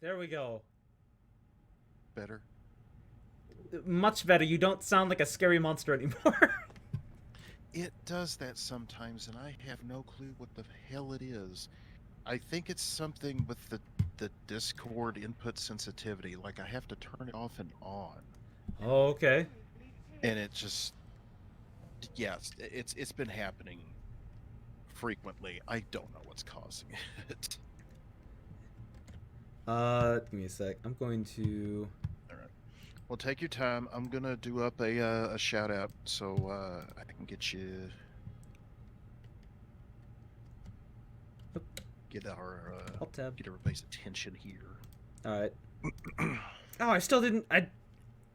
There we go. Better. Much better. You don't sound like a scary monster anymore. It does that sometimes, and I have no clue what the hell it is. I think it's something with the Discord input sensitivity. Like I have to turn it off and on, Oh, okay. and it just yes, it's been happening frequently. I don't know what's causing it. Give me a sec. I'm going to. All right. Well, take your time. I'm gonna do up a shout out so I can get our Alt tab. get everybody's attention here. Alright. Oh, I still didn't. I.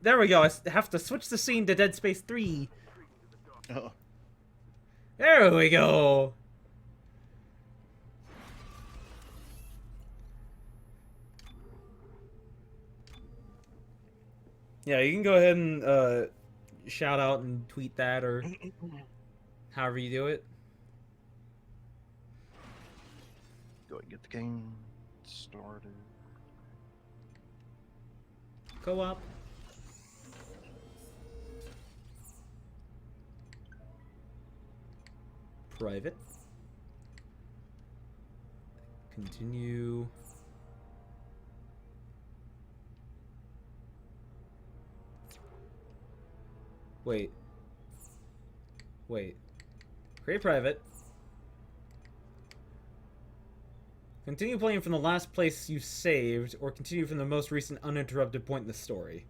There we go. I have to switch the scene to Dead Space 3. Oh, There we go. Yeah, you can go ahead and shout out and tweet that or however you do it. go ahead and get the game started. Co-op. Private. Continue. Wait. Wait. Create private. Continue playing from the last place you saved, or continue from the most recent uninterrupted point in the story.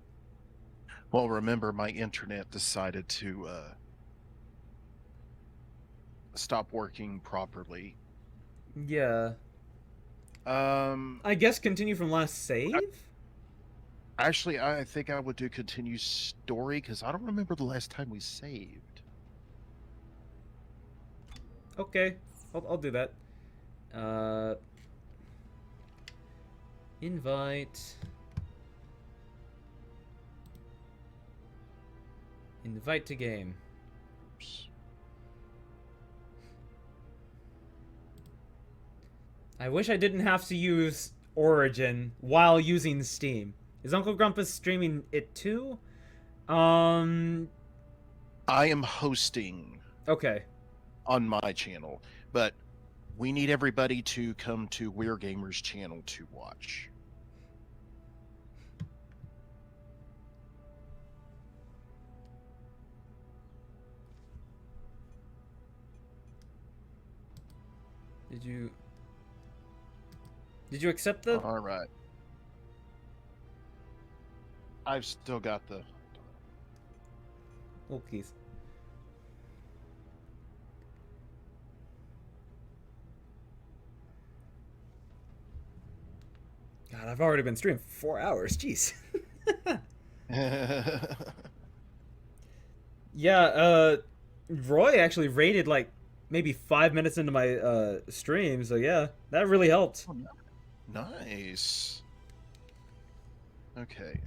Well, remember, my internet decided to stop working properly. Yeah. I guess continue from last save? Actually, I think I would do continue story because I don't remember the last time we saved. Okay. I'll do that. Invite. Invite to game. Oops. I wish I didn't have to use Origin while using Steam. Is Uncle Grumpus streaming it too? I am hosting Okay. on my channel, but we need everybody to come to We're Gamers channel to watch. Did you accept the? All right. I've still got the. Oh, keys. God, I've already been streaming for 4 hours. Jeez. Yeah, Roy actually rated like maybe 5 minutes into my stream, so yeah, that really helped. Oh, nice. Okay.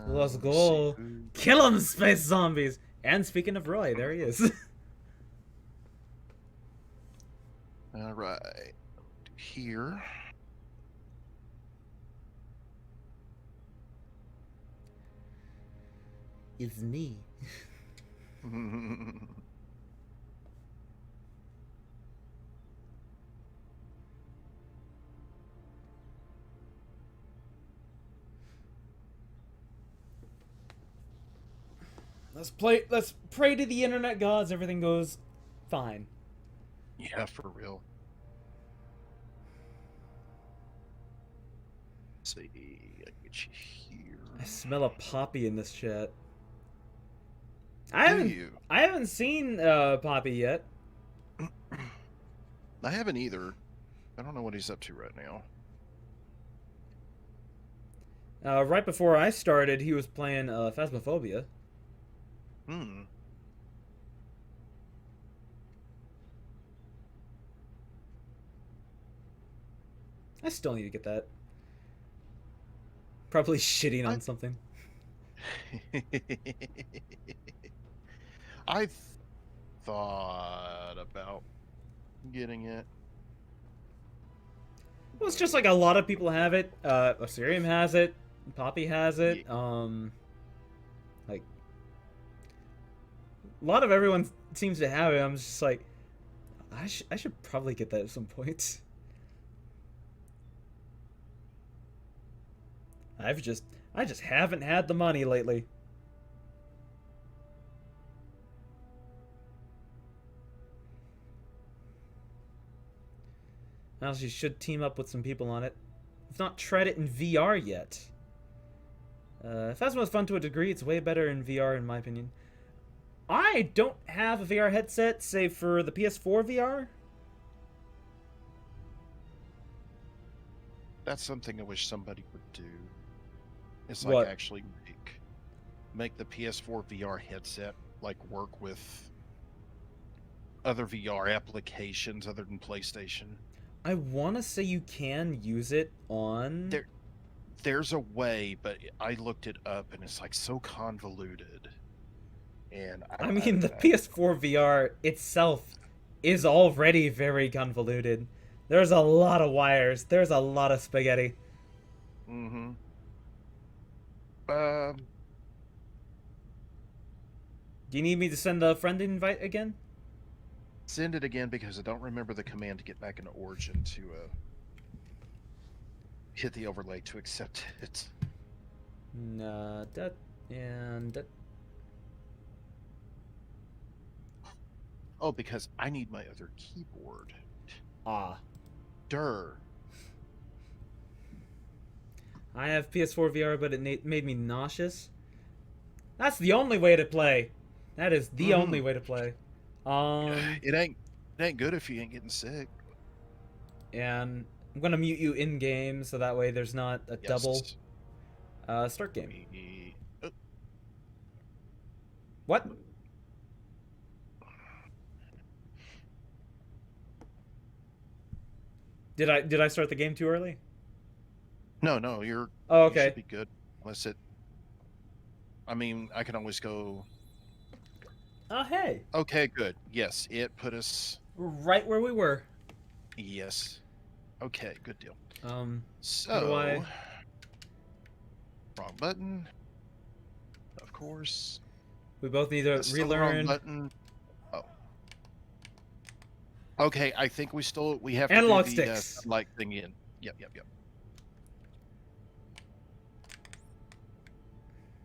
Let's Let me see. go. Kill 'em, space zombies! And speaking of Roy, there he is. All right. Here. It's me. Let's pray to the internet gods, everything goes fine. Yeah, for real. Let's see, I can get you here. I smell a poppy in this chat. Do you? I haven't seen Poppy yet. I haven't either. I don't know what he's up to right now. Right before I started, he was playing Phasmophobia. Hmm. I still need to get that. Probably shitting on something. I thought about getting it. Well, it's just like a lot of people have it. Osirium has it. Poppy has Yeah. it. Like a lot of everyone seems to have it. I'm just like, I should probably get that at some point. I've just I just haven't had the money lately. Now she should team up with some people on it. I've not tried it in VR yet. Phasma is fun to a degree. It's way better in VR, in my opinion. I don't have a VR headset, save for the PS4 VR. That's something I wish somebody would do. It's like What? actually make the PS4 VR headset like work with other VR applications other than PlayStation. I want to say you can use it on. There's a way, but I looked it up and it's like so convoluted. And I mean, the PS4 VR itself is already very convoluted. There's a lot of wires. There's a lot of spaghetti. Mm-hmm. Do you need me to send a friend invite again? Send it again because I don't remember the command to get back into Origin to hit the overlay to accept it. Nah, that and that. Oh, because I need my other keyboard. Ah. Durr. I have PS4 VR, but it made me nauseous. That's the only way to play. That is the only way to play. It ain't good if you ain't getting sick. And I'm gonna mute you in game so that way there's not a double. Start game. What? Did I start the game too early? No, you're. Oh, You okay. should be good. Unless it. I mean, I can always go. Oh, hey. Okay, good. Yes, it put us. Right where we were. Yes. Okay, good deal. How do So. I... Wrong button. Of course. We both need to That's still the wrong relearn. button. Oh. Okay, I think we have to Analog do the sticks. satellite thing in. Yep.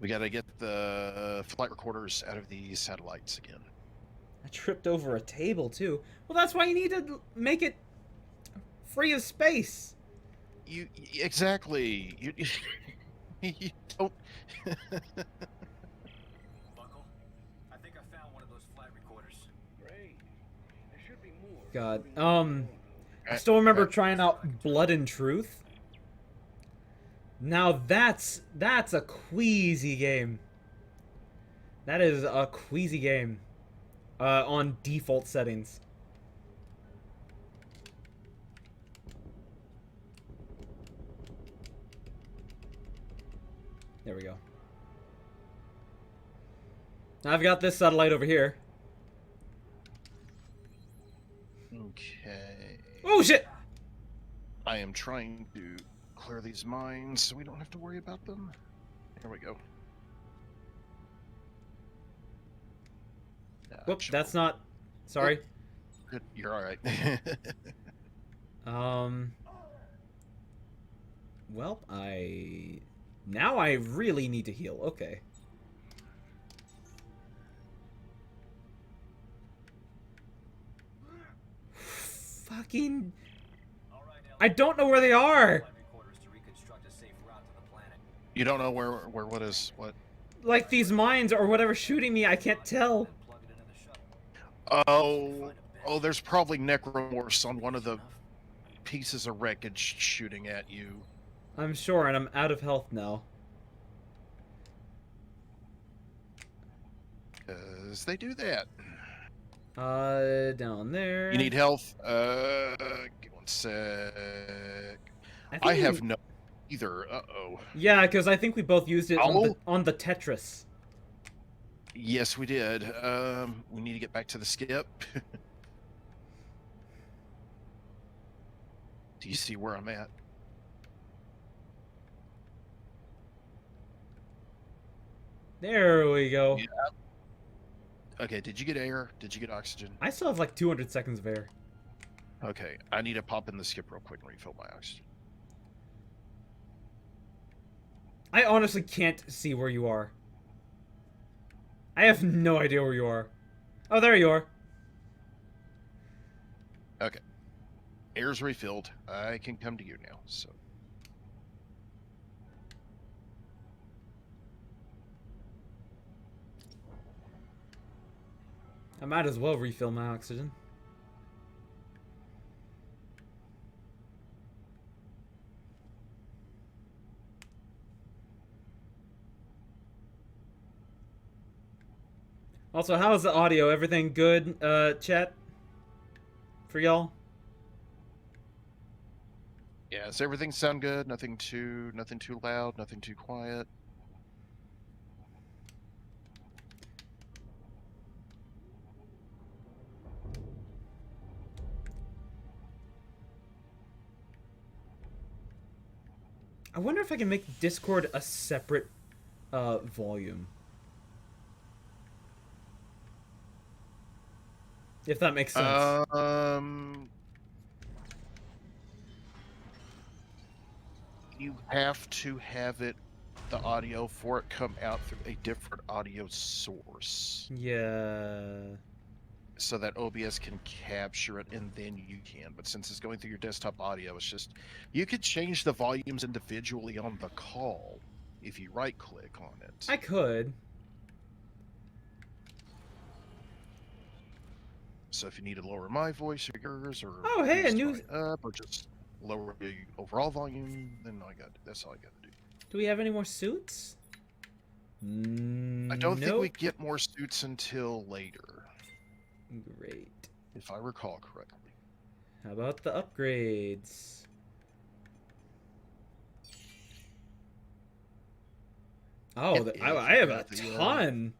We got to get the flight recorders out of the satellites again. I tripped over a table too. Well, that's why you need to make it free of space. You exactly. You don't. Buckle, I think I found one of those flight recorders. Great. There should be more. God. I still remember trying out Blood and Truth. Now that's a queasy game. That is a queasy game. On default settings. There we go. I've got this satellite over here. Okay. Oh shit! I am trying to clear these mines so we don't have to worry about them. Here we go. Whoops, that's not... Sorry. Good. You're all right. Well, now I really need to heal. Okay. Fucking... I don't know where they are! You don't know where what is what? Like these mines or whatever shooting me, I can't tell. Oh, there's probably necromorphs on one of the pieces of wreckage shooting at you. I'm sure, and I'm out of health now. Because they do that. Down there. You need health? Give 1 sec. I have no either. Uh-oh. Yeah, because I think we both used it on the Tetris. Yes, we did. We need to get back to the skip. Do you see where I'm at? There we go. Yeah. Okay, did you get air? Did you get oxygen? I still have like 200 seconds of air. Okay, I need to pop in the skip real quick and refill my oxygen. I honestly can't see where you are. I have no idea where you are. Oh, there you are. Okay. Air's refilled. I can come to you now, so. I might as well refill my oxygen. Also, how's the audio? Everything good, chat? For y'all? Yeah, does everything sound good? Nothing too loud, nothing too quiet. I wonder if I can make Discord a separate volume. If that makes sense. You have to have it, the audio for it come out through a different audio source. Yeah. So that OBS can capture it and then you can. But since it's going through your desktop audio, it's just, you could change the volumes individually on the call if you right click on it. I could. So if you need to lower my voice or yours, or Oh, hey, a boost new- mine up, or just lower the overall volume, then that's all I got to do. Do we have any more suits? I don't think we get more suits until later, Great. if I recall correctly. How about the upgrades? Oh, I have a ton.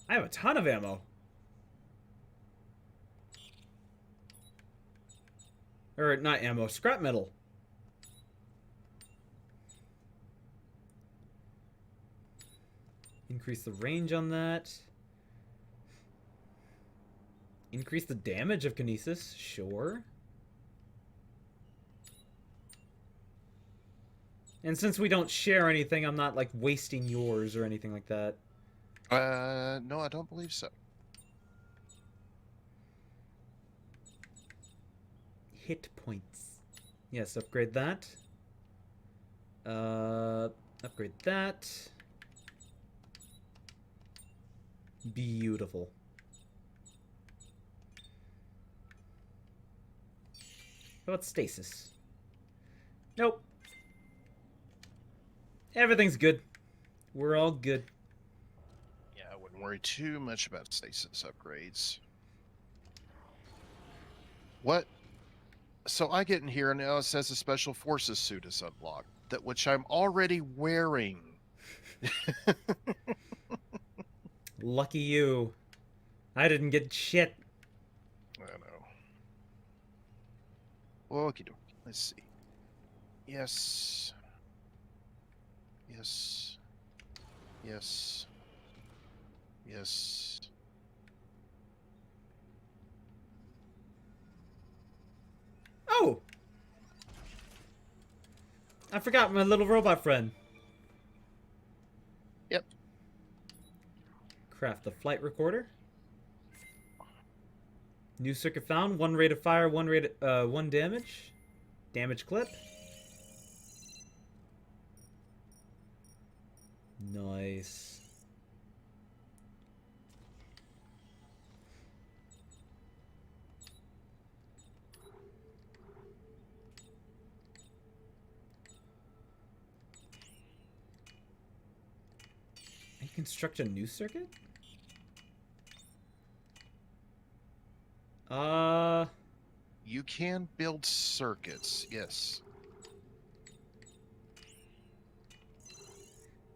I have a ton of ammo. Or not ammo, scrap metal. Increase the range on that. Increase the damage of kinesis, sure. And since we don't share anything, I'm not like wasting yours or anything like that. No, I don't believe so. Hit points. Yes, upgrade that. Upgrade that. Beautiful. How about stasis? Nope. Everything's good. We're all good. Yeah, I wouldn't worry too much about stasis upgrades. What? So I get in here and now it says a special forces suit is unlocked, that which I'm already wearing. Lucky you. I didn't get shit. I know. Okie dokie. Let's see. Yes. Yes. Yes. Yes. Oh! I forgot my little robot friend. Yep. Craft the flight recorder. New circuit found. 1 rate of fire, 1 damage. Damage clip. Nice. I can construct a new circuit? You can build circuits, yes.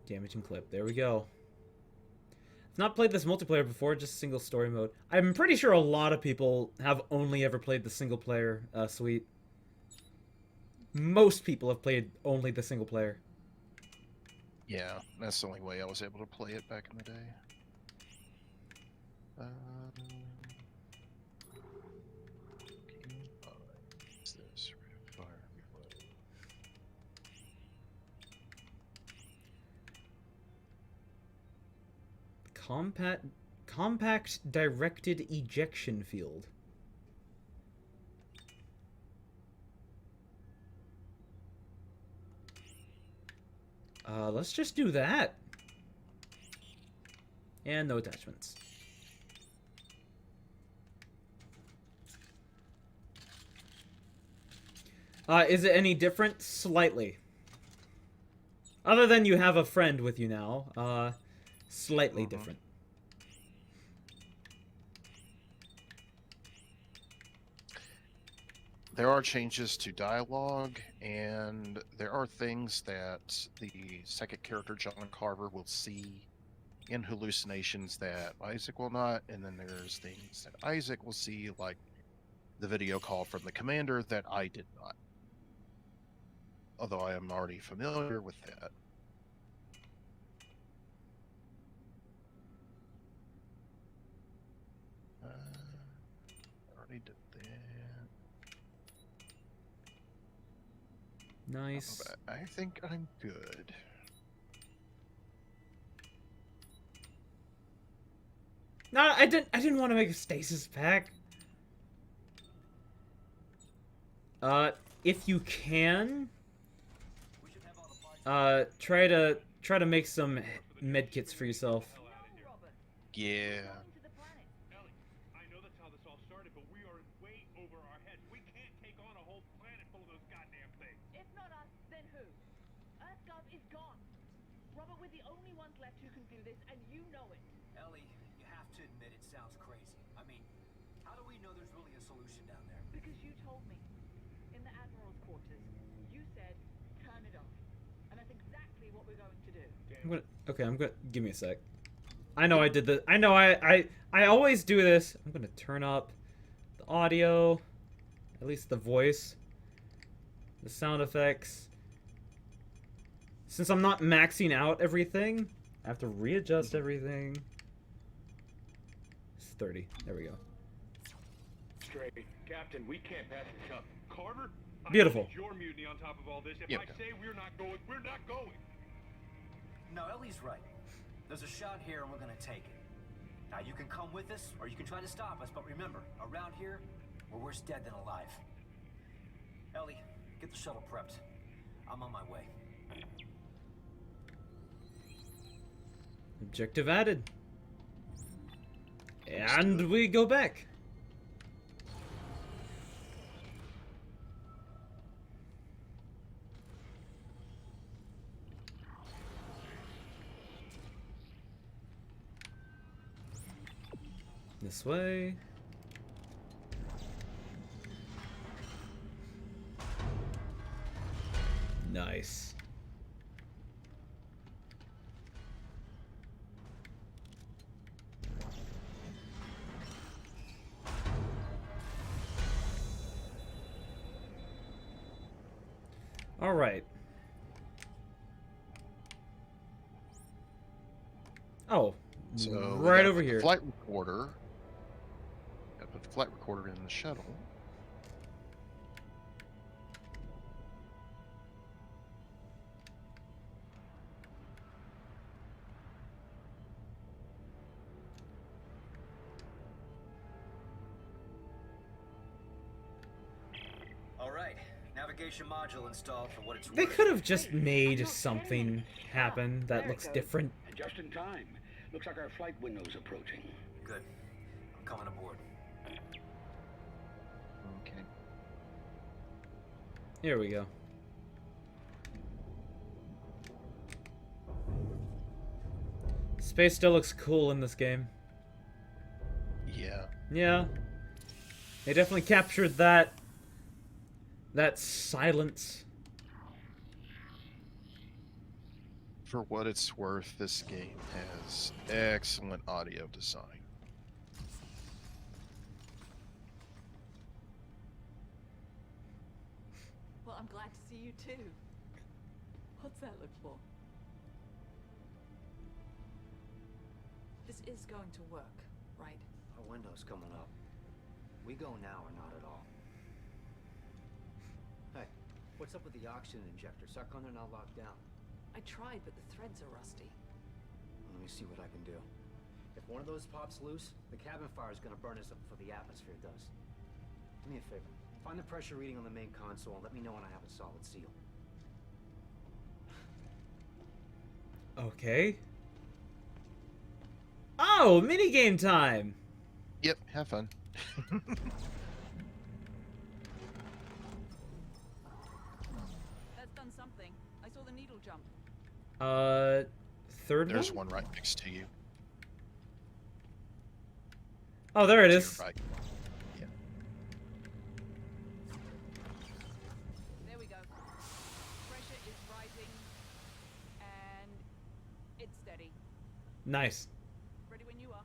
Damage and clip. There we go. I've not played this multiplayer before, just single story mode. I'm pretty sure a lot of people have only ever played the single player suite. most people have played only the single player. Yeah, that's the only way I was able to play it back in the day. What's this? Fire reload. Compact directed ejection field. Let's just do that. And no attachments. Is it any different? Slightly. Other than you have a friend with you now. Slightly different. There are changes to dialogue, and there are things that the second character, John Carver, will see in hallucinations that Isaac will not, and then there's things that Isaac will see, like the video call from the commander, that I did not. Although I am already familiar with that. I already did that. Nice. I think I'm good. No, I didn't want to make a stasis pack. If you can, try to make some med kits for yourself. Yeah. Ellie, I know that's how this all started, but we are way over our heads. We can't take on a whole planet full of those goddamn things. If not us, then who? Earthgov is gone. Robert, we're the only ones left who can do this, and you know it. Ellie, you have to admit it sounds crazy. I mean, how do we know there's really a solution down there? Because you told me. In the Admiral's quarters, you said, turn it off. And that's exactly what we're going to do. I'm gonna give me a sec. I know I did this. I know I always do this. I'm gonna turn up the audio, at least the voice, the sound effects. Since I'm not maxing out everything, I have to readjust everything. It's 30. There we go. Straight. Captain, we can't pass this up. Carver? Beautiful. I need your mutiny on top of all this. If Yep. I say we're not going, we're not going. No, Ellie's right. There's a shot here and we're gonna take it. Now you can come with us or you can try to stop us, but remember, around here, we're worse dead than alive. Ellie, get the shuttle prepped. I'm on my way. Objective added. And we go back. This way. Nice. All right. Oh, So we right gotta over put the here. Flight recorder. Gotta put the flight recorder in the shuttle. All right, navigation module installed for what it's They worth. could have just made something happen that There looks it goes. different. And just in time. Looks like our flight window's approaching. Good. I'm coming aboard. Okay. Here we go. Space still looks cool in this game. Yeah. Yeah. They definitely captured that silence. For what it's worth, this game has excellent audio design. Well, I'm glad to see too. What's that look for? This is going to work, right? Our window's coming up. We go now or not at all. Hey, what's up with the oxygen injectors? How come they're not locked down? I tried, but the threads are rusty. Let me see what I can do. If one of those pops loose, the cabin fire is gonna burn us up before the atmosphere does. Do me a favor. Find the pressure reading on the main console and let me know when I have a solid seal. Okay. Oh, minigame time! Yep, have fun. That's done something. I saw the needle jump. Third There's one? one right next to you. Oh, there it To is. your right. Yeah. There we go. Pressure is rising, and it's steady. Nice. Ready when you are.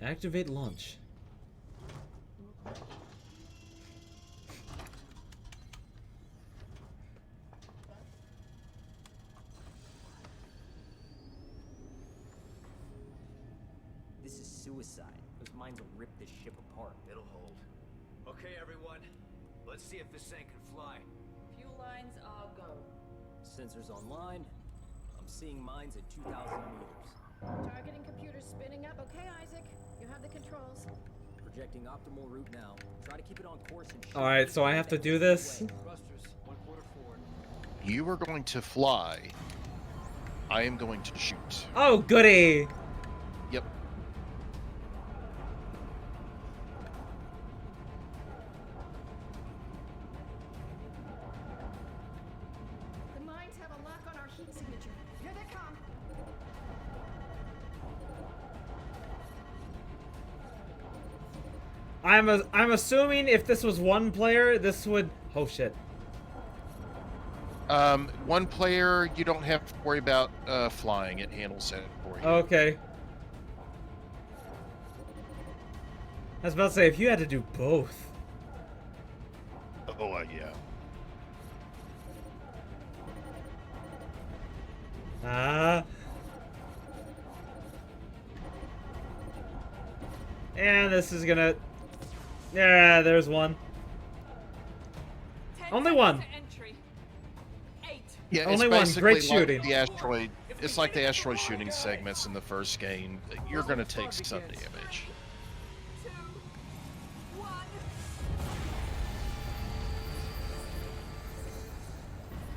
Activate launch. This is suicide. Those mines will rip this ship apart. It'll hold. Okay, everyone. Let's see if this thing can fly. Fuel lines are go. Sensors online. I'm seeing mines at 2,000 meters. Targeting computer spinning up. Okay, Isaac. You have the controls. Projecting optimal route now. Try to keep it on course and shoot. Alright, so I have to do this. Thrusters, 1/4 forward. You are going to fly. I am going to shoot. Oh, goody! Yep. The mines have a lock on our heat signature. Here they come. I'm assuming if this was one player, this would... Oh, shit. One player, you don't have to worry about flying. It handles it for you. Okay. I was about to say, if you had to do both. Oh, yeah. Ah. And this is gonna... Yeah, there's one. 10 Only seconds one. to entry. 8. Yeah, Only it's one. basically Great like shooting. the asteroid. It's like the asteroid shooting segments in the first game. You're going to take some damage. 2. 1.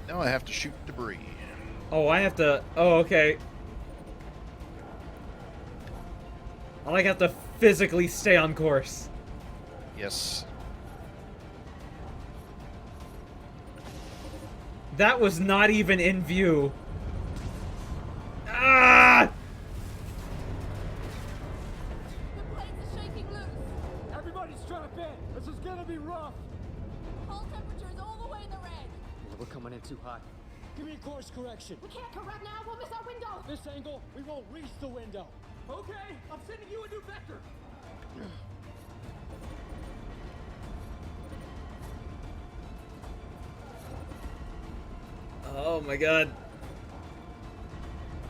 Now I have to shoot debris. Oh, I have to... Oh, okay. I like have to physically stay on course. Yes. That was not even in view. Ah! The planes are shaking loose. Everybody strap in. This is gonna be rough. Hull temperature's all the way in the red. We're coming in too hot. Give me a course correction. We can't correct now. We'll miss our window. This angle, we won't reach the window. Okay, I'm sending you a new vector. Oh my god.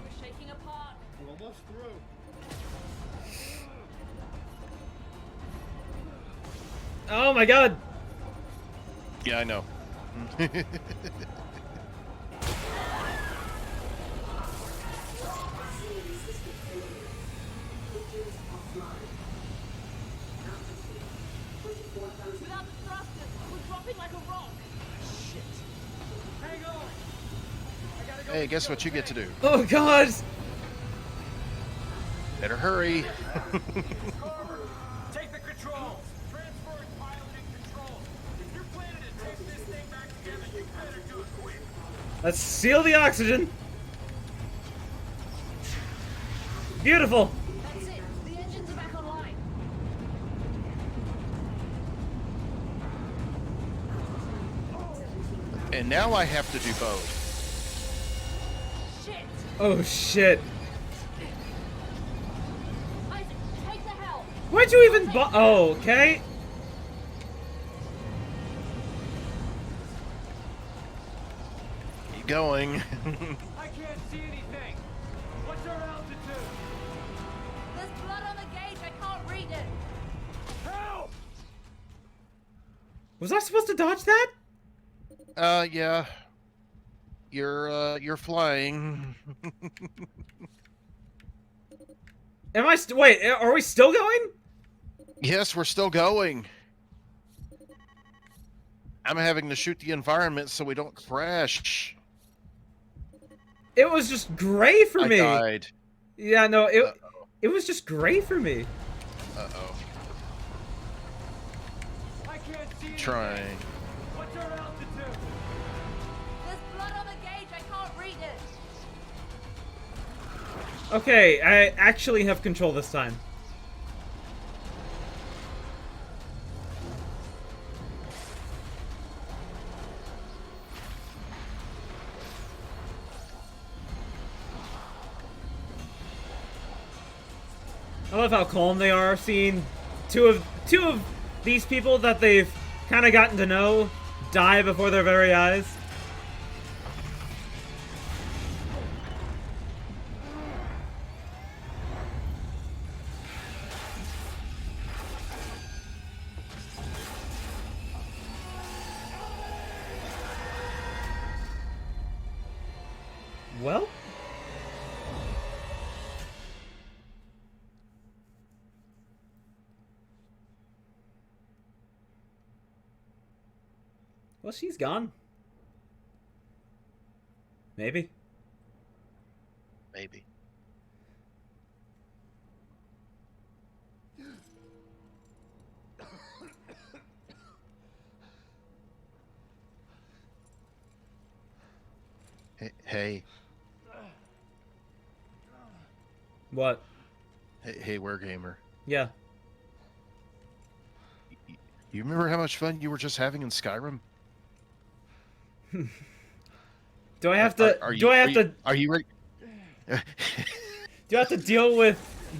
We're shaking apart. We're almost through. Oh my god. Yeah, I know. Without the thrusters, we're dropping like a rock. Hang on. I gotta go. Hey, guess what you get to do? Oh god. Better hurry. Carver, take the controls. Transfer pilot and controls. If you're planning to take this thing back together, you better do it quick. Let's seal the oxygen. Beautiful. That's it. The engines are back online. And now I have to do both. Shit! Oh shit. Isaac, take the helm. Woo! Why'd you even oh, okay. Keep going. I can't see anything. What's our altitude? There's blood on the gauge. I can't read it. Help! Was I supposed to dodge that? Yeah. You're flying. Am I wait, are we still going? Yes, we're still going. I'm having to shoot the environment so we don't crash. It was just gray for me. I died. Yeah, no, it was just gray for me. Uh-oh. I can't see anything. Trying. What's our altitude? There's blood on the gauge. I can't read it. Okay, I actually have control this time. I love how calm they are, seeing two of these people that they've kind of gotten to know die before their very eyes. Well, she's gone. Maybe. Maybe. Hey, What? hey, Wargamer. Yeah. You remember how much fun you were just having in Skyrim? Do I have to? Are do I have to? Are you ready? Do I have to deal with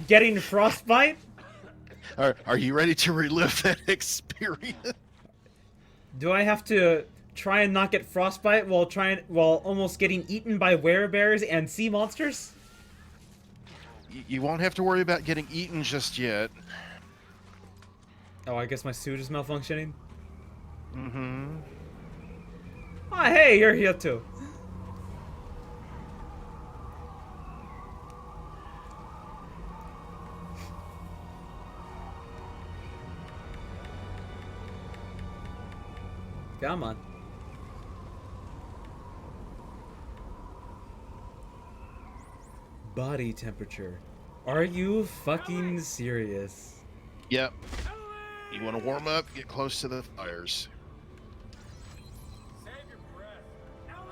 getting frostbite? Are you ready to relive that experience? Do I have to try and not get frostbite while almost getting eaten by werebears and sea monsters? You won't have to worry about getting eaten just yet. Oh, I guess my suit is malfunctioning. Mm-hmm. Ah, hey, you're here too. Come on. Body temperature. Are you fucking serious? Yep. You want to warm up? Get close to the fires. Save your breath. Ellie!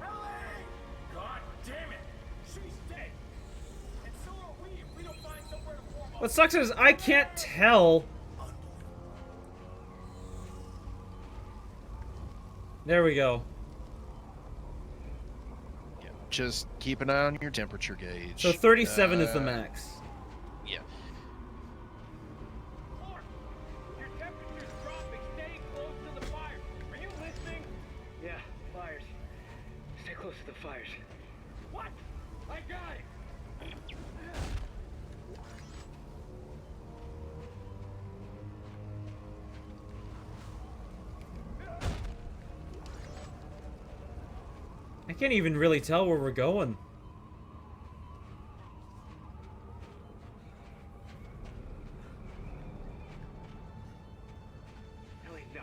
Ellie! God damn it! She's dead. And so are we if we don't find somewhere to warm up. What sucks is I can't tell. There we go. Yeah. Just keep an eye on your temperature gauge. So 37 is the max. Yeah. Clark, your temperature's dropping. Stay close to the fires. Are you listening? Yeah, fires. Stay close to the fires. What? I got it. I can't even really tell where we're going. Ellie, no.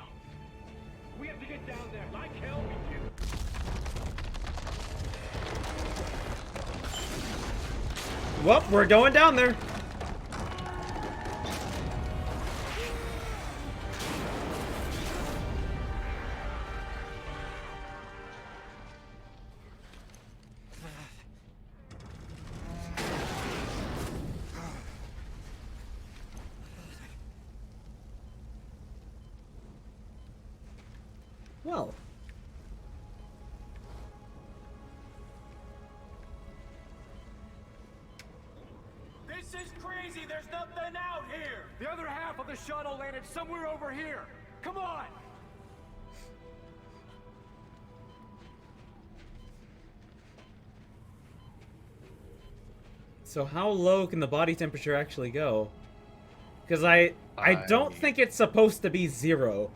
We have to get down there. Like hell we do. Well, we're going down there. Well. This is crazy. crazy? There's nothing out here! The other half of the shuttle landed somewhere over here. Come on! So how low can the body temperature actually go? Because I don't think it's supposed to be 0.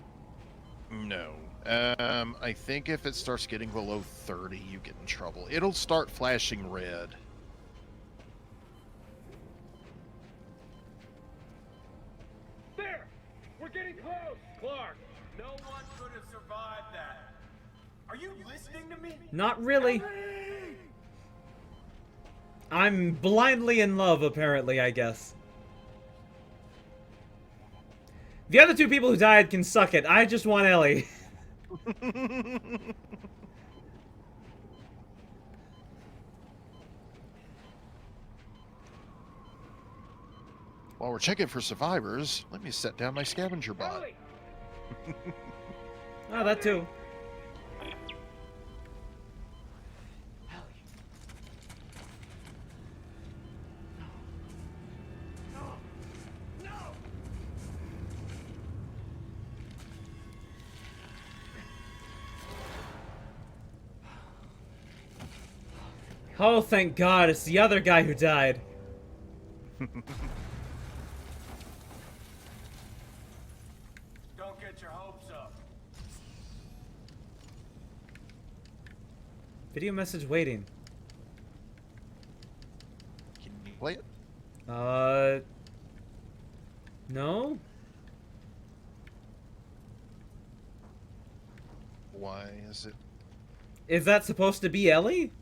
No. I think if it starts getting below 30, you get in trouble. It'll start flashing red. There! We're getting close! Clark, no one could have survived that. Are you listening to me? Not really. I'm blindly in love, apparently, I guess. The other 2 people who died can suck it. I just want Ellie. While we're checking for survivors, let me set down my scavenger bot. Oh, that too. Oh, thank God, it's the other guy who died. Don't get your hopes up. Video message waiting. Can you play it? No? Why is it? Is that supposed to be Ellie?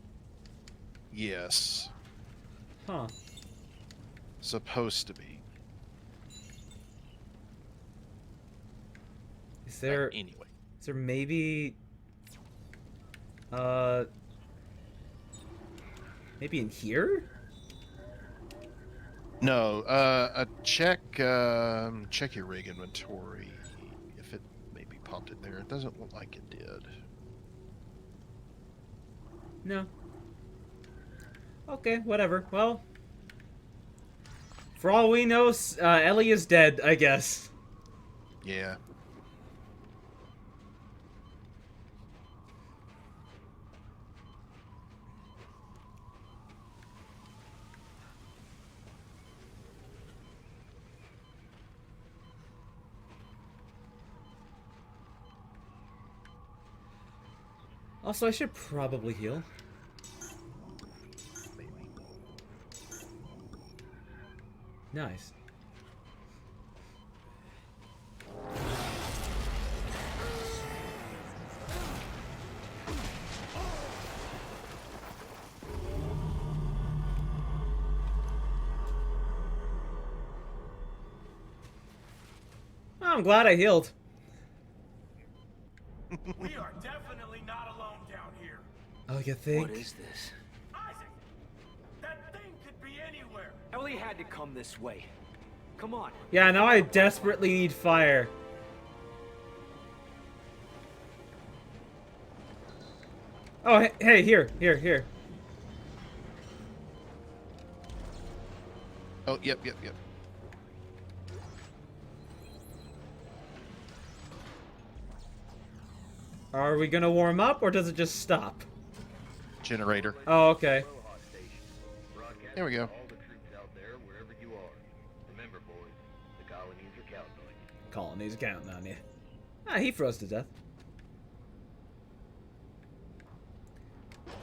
Yes. Huh. Supposed to be. Is there... Anyway. Is there maybe... Maybe in here? No, check your rig inventory. If it maybe popped it there. It doesn't look like it did. No. Okay, whatever. Well, for all we know, Ellie is dead, I guess. Yeah. Also, I should probably heal. Maybe. Nice. I'm glad I healed. We are definitely not alone down here. Oh, you think? What is this? Isaac! That thing could be anywhere. Ellie had to come this way. Come on. Yeah, now I desperately need fire. Oh, hey, here. Oh, yep. Are we gonna warm up, or does it just stop? Generator. Oh, okay. There we go. All the troops out there, wherever you are. Remember, boys, the colonies are counting on you. Colonies counting on you. Ah, he froze to death.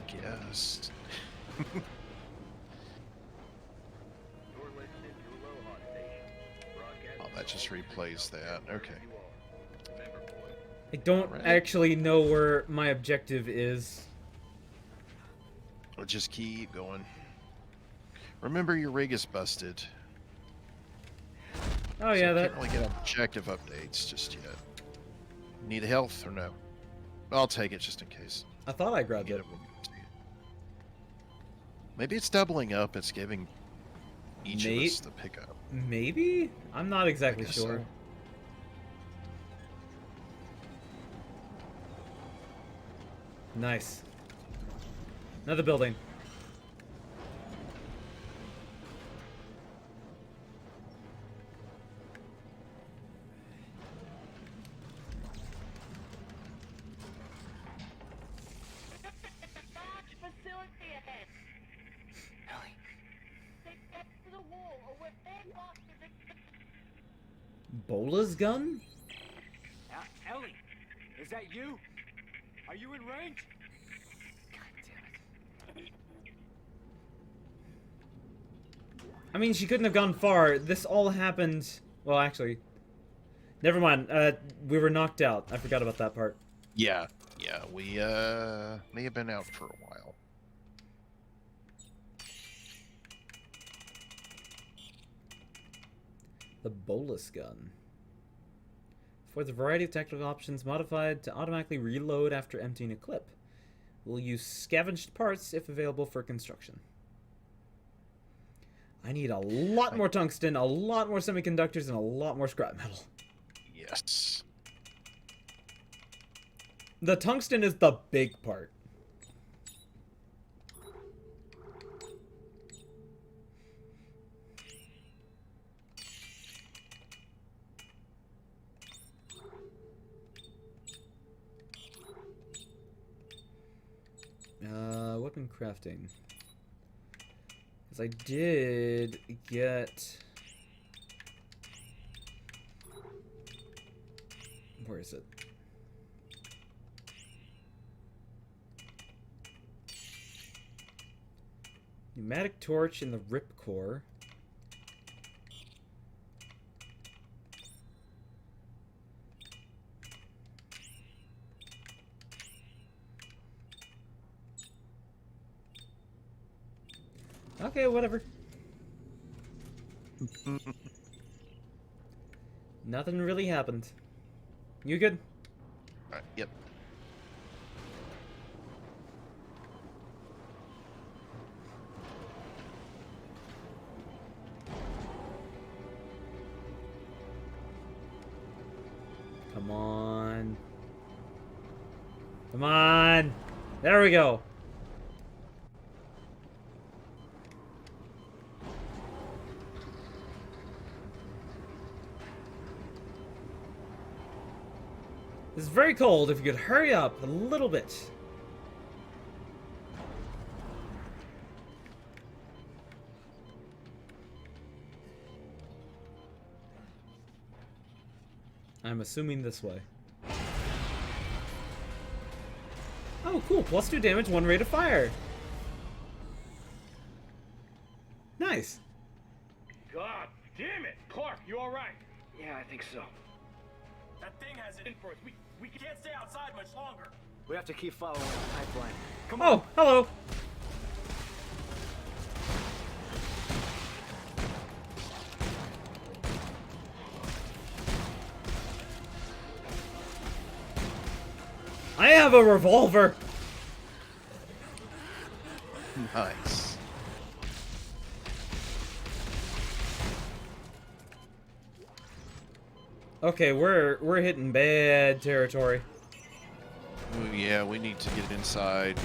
Yes. You're listening to Aloha Station. Broadcast Oh, that just replays that. Okay. you are. Remember, boys, I don't Right. actually know where my objective is. We'll just keep going. Remember, your rig is busted. Oh yeah, so that. can't really get objective updates just yet. Need health or no? I'll take it just in case. I thought I grabbed Get it. it. Maybe it's doubling up. It's giving each of us the pickup. Maybe? I'm not exactly guess sure. so. Nice. Another building. Bola's gun? Ellie, is that you? Are you in range? God damn it. I mean, she couldn't have gone far. This all happened... Well, actually... Never mind. We were knocked out. I forgot about that part. Yeah, we may have been out for a while. The bolus gun. For the variety of tactical options modified to automatically reload after emptying a clip. We'll use scavenged parts if available for construction. I need a lot more tungsten, a lot more semiconductors, and a lot more scrap metal. Yes. The tungsten is the big part. Weapon crafting. Because I did get... Where is it? Pneumatic torch in the ripcore. Okay, whatever. Nothing really happened. You good? Alright, yep. Come on. Come on. There we go. This is very cold. If you could hurry up a little bit. I'm assuming this way. Oh, cool. +2 damage, 1 rate of fire. Nice. God damn it! Clark, you alright? Yeah, I think so. That thing has it in for us. We can't stay outside much longer. We have to keep following the pipeline. Come on. Oh, hello. I have a revolver. Nice. Okay, we're hitting bad territory. Ooh, yeah, we need to get inside.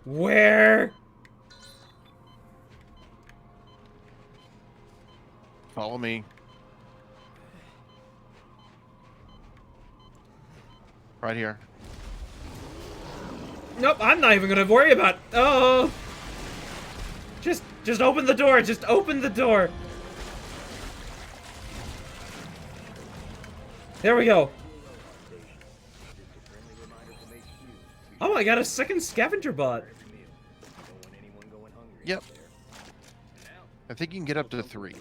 Where? Follow me. Right here. Nope, I'm not even gonna worry about. Oh, just open the door. Just open the door. There we go. Oh, I got a second scavenger bot. Yep. I think you can get up to 3.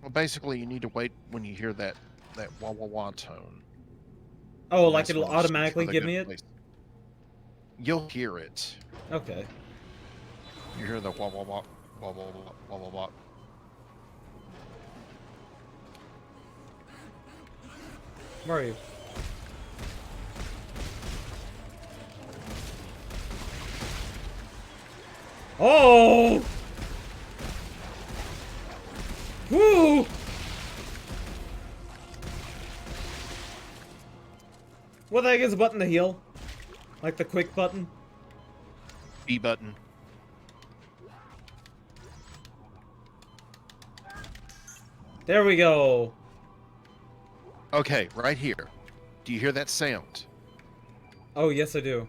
Well, basically, you need to wait when you hear that wah wah wah tone. Oh, And like that's it'll when you search automatically for the give good me it? place. You'll hear it. Okay. You hear the wah wah wah wah wah wah wah wah wah. Where are you? Oh! Woo! What the heck is a button to heal? Like the quick button? B button. There we go. Okay, right here. Do you hear that sound? Oh, yes, I do.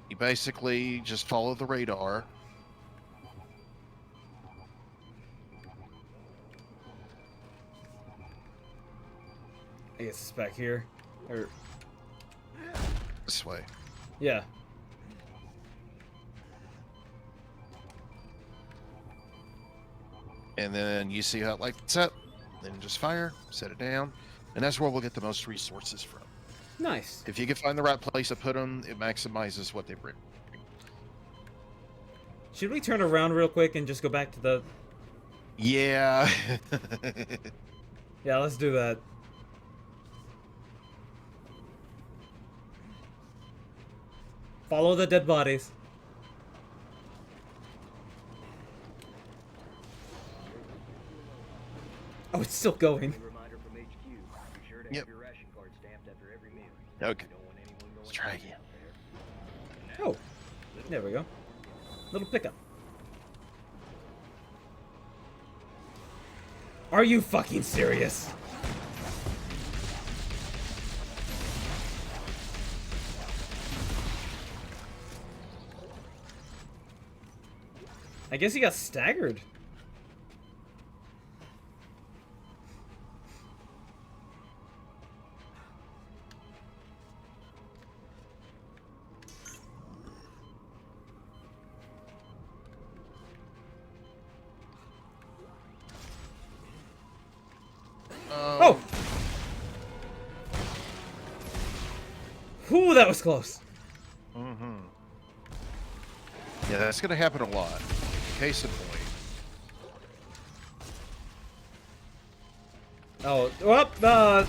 You basically just follow the radar. I guess it's back here. Or, This way. yeah. And then you see how it lights up. Then just fire, set it down. And that's where we'll get the most resources from. Nice. If you can find the right place to put them, it maximizes what they bring. Should we turn around real quick and just go back to the... Yeah. Yeah, let's do that. Follow the dead bodies. Oh, it's still going. Reminder from HQ. Be sure to Yep. have your ration card stamped after every meal. Okay. Don't want anyone going Let's try crazy again. out there. Oh, there we go. Little pickup. Are you fucking serious? I guess he got staggered. Oh! Whew, that was close. Mm-hmm. Yeah, that's going to happen a lot. Case in point. Oh, whoop,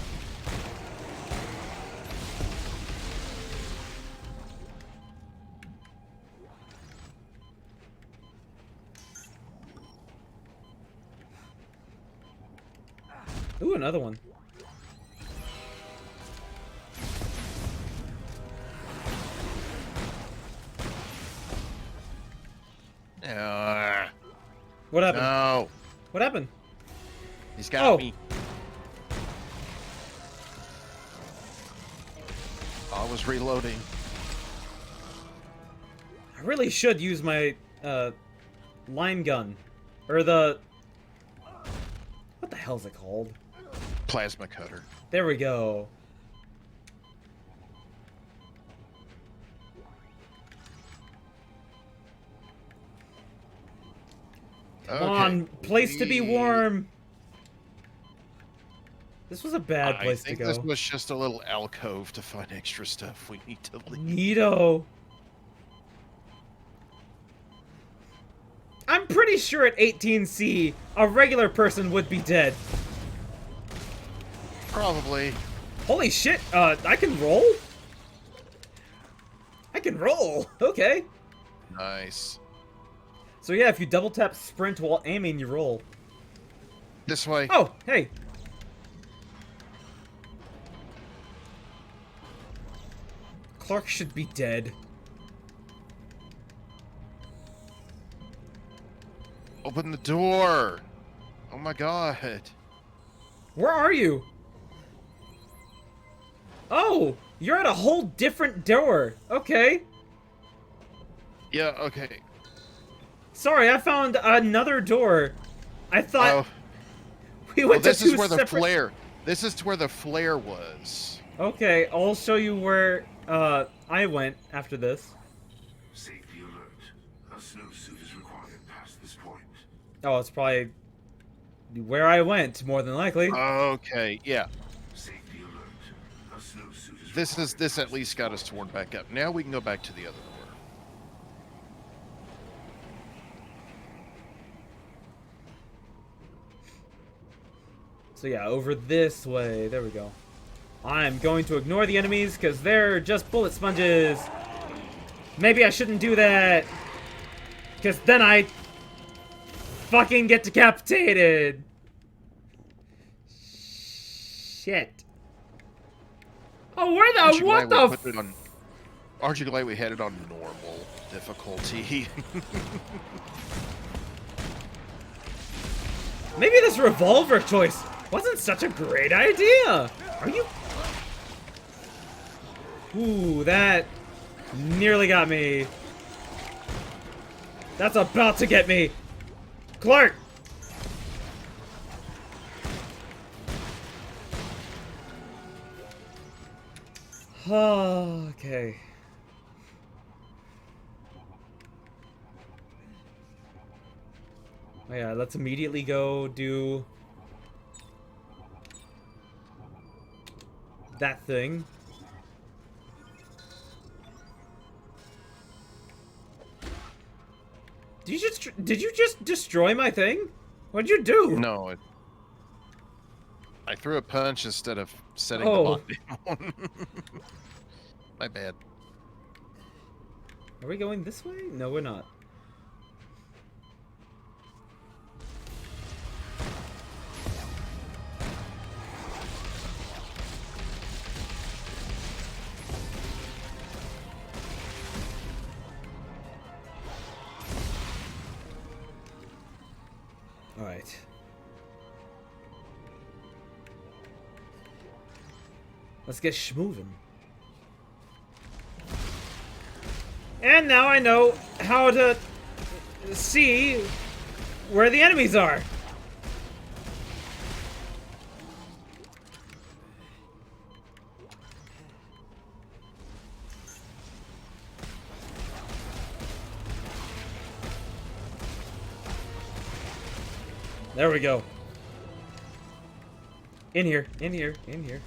Ooh, another one. What happened? No. What happened? He's got Oh. me. I was reloading. I really should use my line gun, or the what the hell is it called? Plasma cutter. There we go. Come on, place to be warm. This was a bad place to I think go. this was just a little alcove to find extra stuff we need to leave. Neato. I'm pretty sure at 18C, a regular person would be dead. Probably. Holy shit, I can roll? I can roll, okay. Nice. So yeah, if you double tap sprint while aiming, you roll. This way. Oh, hey. Clark should be dead. Open the door. Oh my god. Where are you? Oh, you're at a whole different door. Okay. Yeah, okay. Sorry, I found another door. I thought we went this to two is where the separate... flare. This is where the flare was. Okay, I'll show you where I went after this. Safety alert. A snowsuit is required past this point. Oh, it's probably where I went, more than likely. Okay, yeah. Safety alert. A snowsuit is This at least got us torn back up. Now we can go back to the other door. So yeah, over this way. There we go. I'm going to ignore the enemies because they're just bullet sponges. Maybe I shouldn't do that. Because then I fucking get decapitated. Shit. Oh, where the... What the... Aren't you glad we had it on normal difficulty? Maybe this revolver choice wasn't such a great idea. Are you? Ooh, that nearly got me. That's about to get me. Clark! Okay. Oh yeah, let's immediately go do that thing. Did you just destroy my thing? What'd you do? No, I threw a punch instead of setting Oh. the bot down. My bad. Are we going this way? No, we're not. Alright. Let's get schmovin'. And now I know how to see where the enemies are. There we go. In here, in here, in here.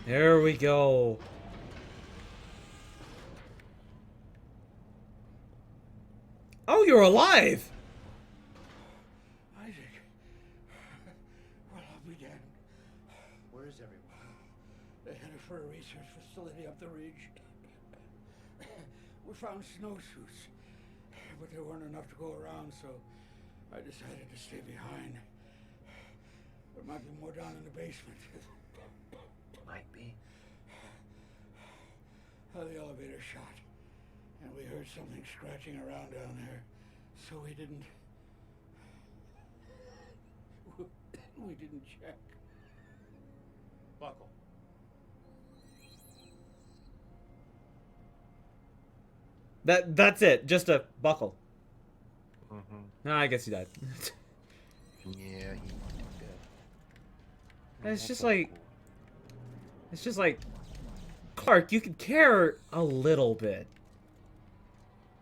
There we go. Oh, you're alive! Isaac. Well, I'll be damned. Where's everyone? They headed for a research facility up the ridge. We found snowsuits, but there weren't enough to go around, so I decided to stay behind. There might be more down in the basement. Might be. The elevator shot, and we heard something scratching around down there, so we didn't check. Buckle. That's it. Just a buckle. Mm-hmm. No, I guess he died. Yeah, he did. It's just like, Clark, you could care a little bit.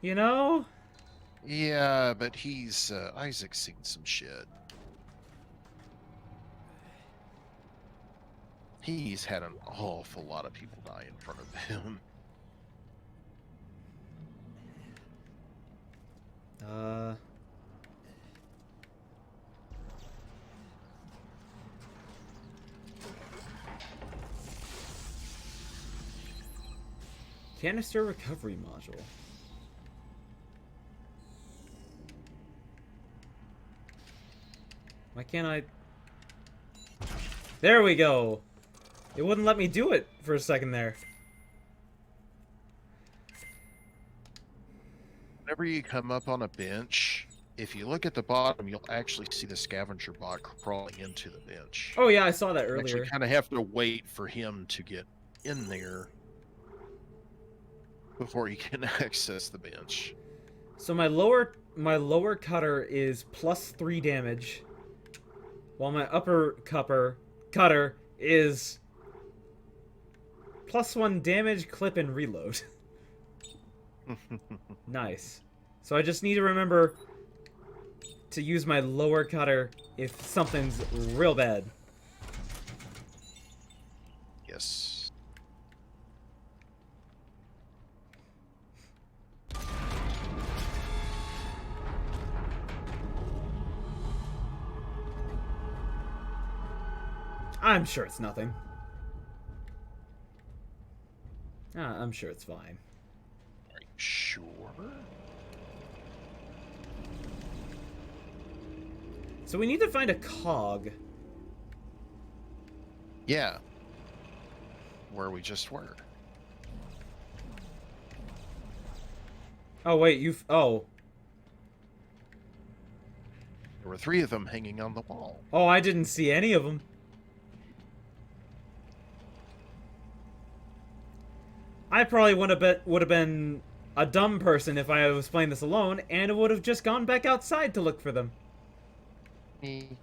You know? Yeah, but he's Isaac's seen some shit. He's had an awful lot of people die in front of him. Canister recovery module. Why can't I? There we go. It wouldn't let me do it for a second there. Whenever you come up on a bench, if you look at the bottom, you'll actually see the scavenger bot crawling into the bench. Oh yeah, I saw that You earlier. actually kind of have to wait for him to get in there before you can access the bench. So my lower cutter is +3 damage, while my upper cutter is +1 damage, clip, and reload. Nice. So I just need to remember to use my lower cutter if something's real bad. Yes. I'm sure it's nothing. I'm sure it's fine. Are you sure? So we need to find a cog. Yeah. Where we just were. Oh, wait, you've... Oh. There were 3 of them hanging on the wall. Oh, I didn't see any of them. I probably would have been a dumb person if I was playing this alone, and would have just gone back outside to look for them. Me.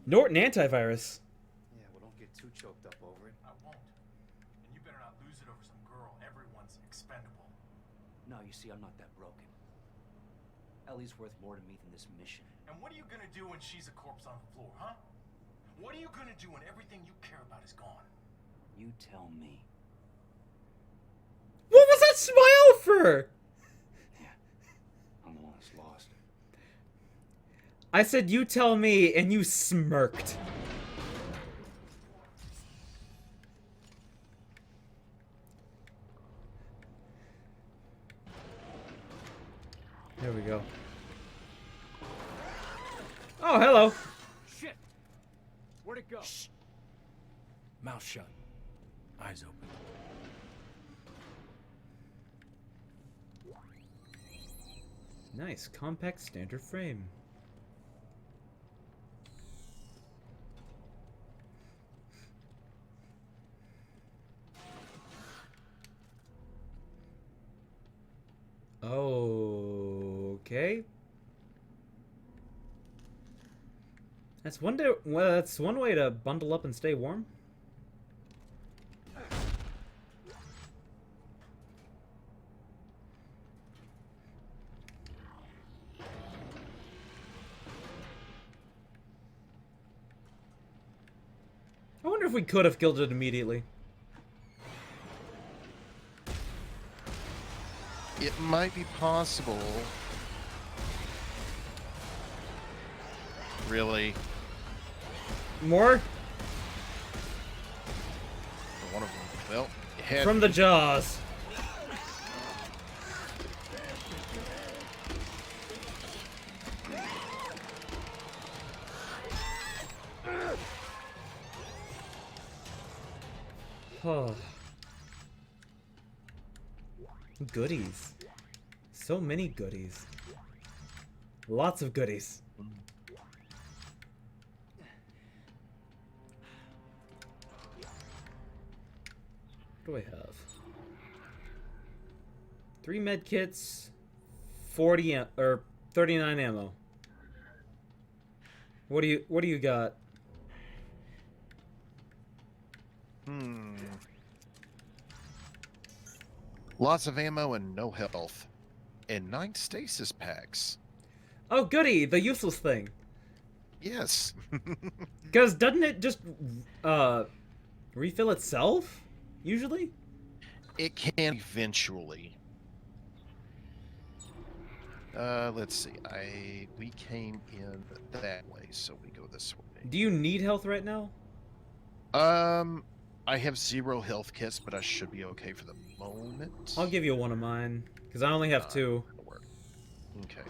Norton antivirus. Yeah, well, don't get too choked up over it. I won't. And you better not lose it over some girl. Everyone's expendable. No, you see, I'm not that broken. Ellie's worth more to me than this mission. And what are you gonna do when she's a corpse on the floor, huh? What are you gonna do when everything you care about is gone? You tell me. What was that smile for? Yeah, I'm the one that's lost. I said, you tell me, and you smirked. There we go. Oh, hello. Shit! Where'd it go? Shh. Mouth shut. Eyes open. Nice, compact standard frame. Okay. That's one way to bundle up and stay warm. I wonder if we could have killed it immediately. It might be possible. Really? More? One of them. Well, it had From the jaws. Oh. Goodies. So many goodies. Lots of goodies. What do I have? 3 med kits, 39 ammo. What do you got? Lots of ammo and no health. And 9 stasis packs. Oh, goody! The useless thing. Yes. Because doesn't it just refill itself? Usually? It can eventually. Let's see. We came in that way, so we go this way. Do you need health right now? I have 0 health kits, but I should be okay for the moment. I'll give you one of mine, because I only have 2. Okay.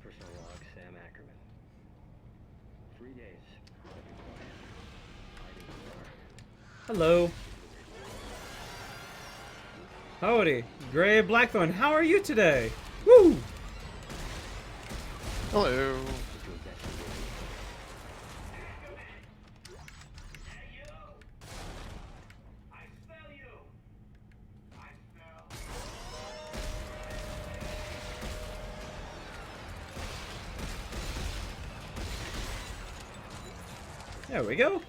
Personal log, Sam Ackerman. 3 days. Hello. Howdy. Gray Blackthorn, how are you today? Woo! Hello. There we go.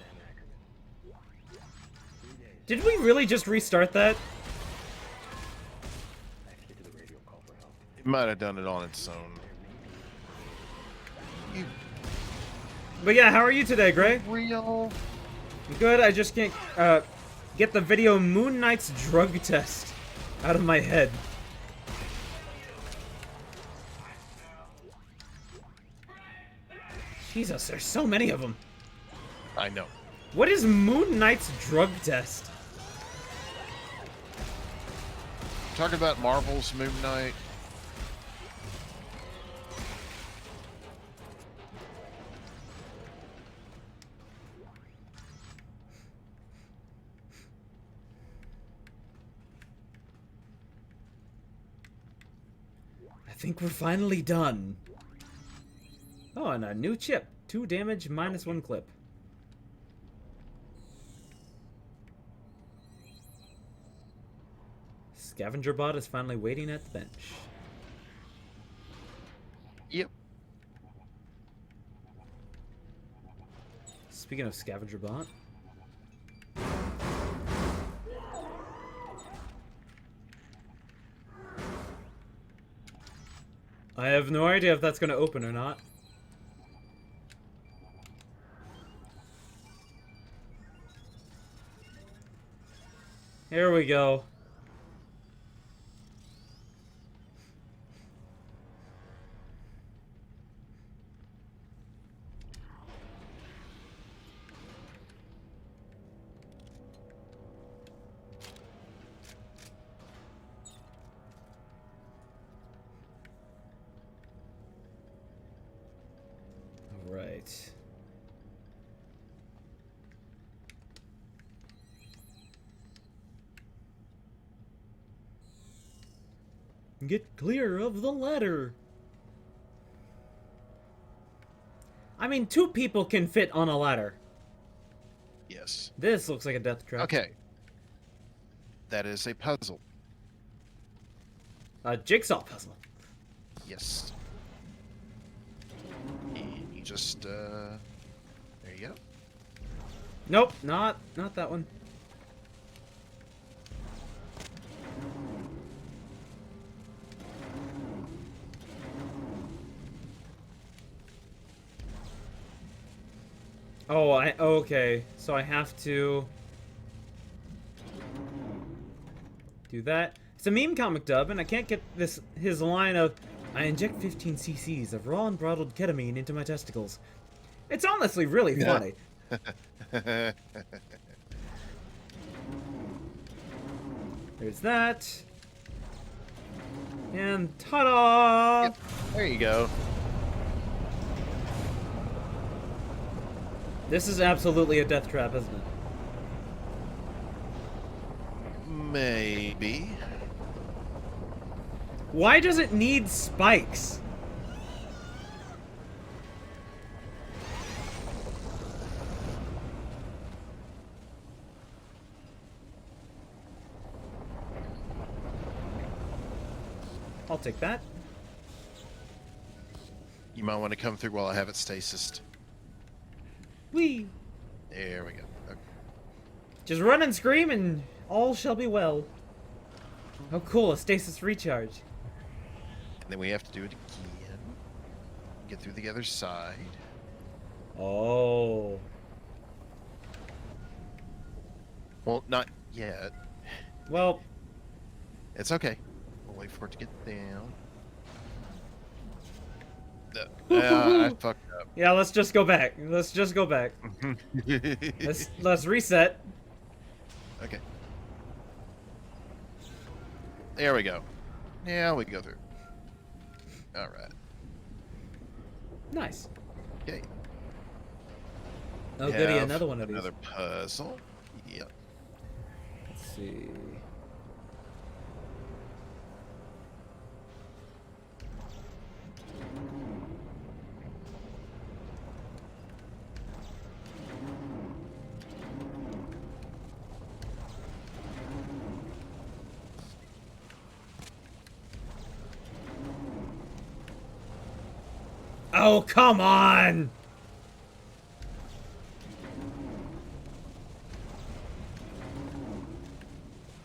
Did we really just restart that? It might have done it on its own. But yeah, how are you today, Gray? Real. Good, I just can't get the video Moon Knight's drug test out of my head. Jesus, there's so many of them. I know. What is Moon Knight's drug test? Talking about Marvel's Moon Knight. I think we're finally done. Oh, and a new chip. 2 damage, -1 clip. Scavenger bot is finally waiting at the bench. Yep. Speaking of scavenger bot. I have no idea if that's going to open or not. Here we go. Right. Get clear of the ladder. I mean, 2 people can fit on a ladder. Yes. This looks like a death trap. Okay. That is a puzzle. A jigsaw puzzle. Yes. And you just, there you go. Nope, not that one. Oh, okay. So I have to do that. It's a meme comic dub, and I can't get his line of, I inject 15 cc's of raw and bottled ketamine into my testicles. It's honestly really funny. There's that. And ta-da! Yep. There you go. This is absolutely a death trap, isn't it? Maybe. Why does it need spikes? I'll take that. You might want to come through while I have it stasised. Whee! There we go. Okay. Just run and scream and all shall be well. Oh cool, a stasis recharge. And then we have to do it again. Get through the other side. Oh. Well, not yet. Well, it's okay. We'll wait for it to get down. I fucked up. Yeah, let's just go back. Let's just go back. let's reset. Okay. There we go. Now we go through. All right. Nice. Okay. Oh, goody, another one of these. Another puzzle. Yep. Let's see. Oh, come on!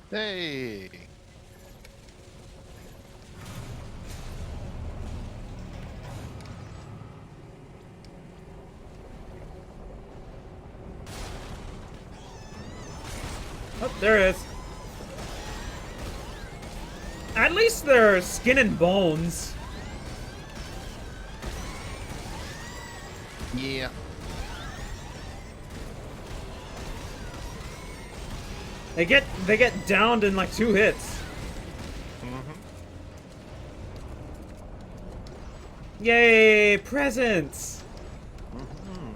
Hey! Oh, there it is. At least they're skin and bones. Yeah. They get downed in like 2 hits. Mm-hmm. Yay, presents! Mm-hmm.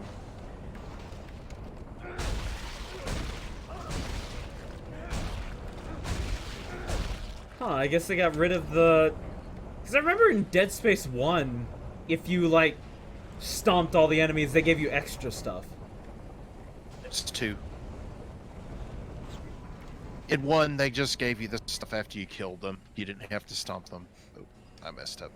Huh, I guess they got rid of the... Because I remember in Dead Space 1, if you, like, stomped all the enemies, they gave you extra stuff. It's 2. In 1, they just gave you the stuff after you killed them. You didn't have to stomp them. Oh, I messed up.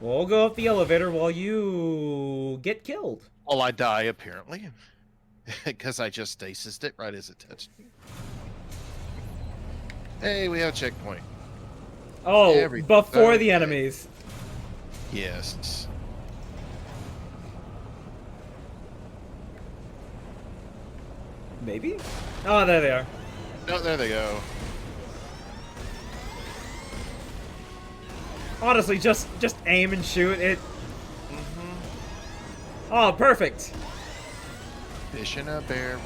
We'll go up the elevator while you get killed. Well, I die, apparently. Because I just stasis it right as it touched me. Hey, we have a checkpoint. Oh, before the enemies. Yes. Maybe? Oh, there they are. Oh, there they go. Honestly, just aim and shoot it. Oh, perfect. Fish in a barrel.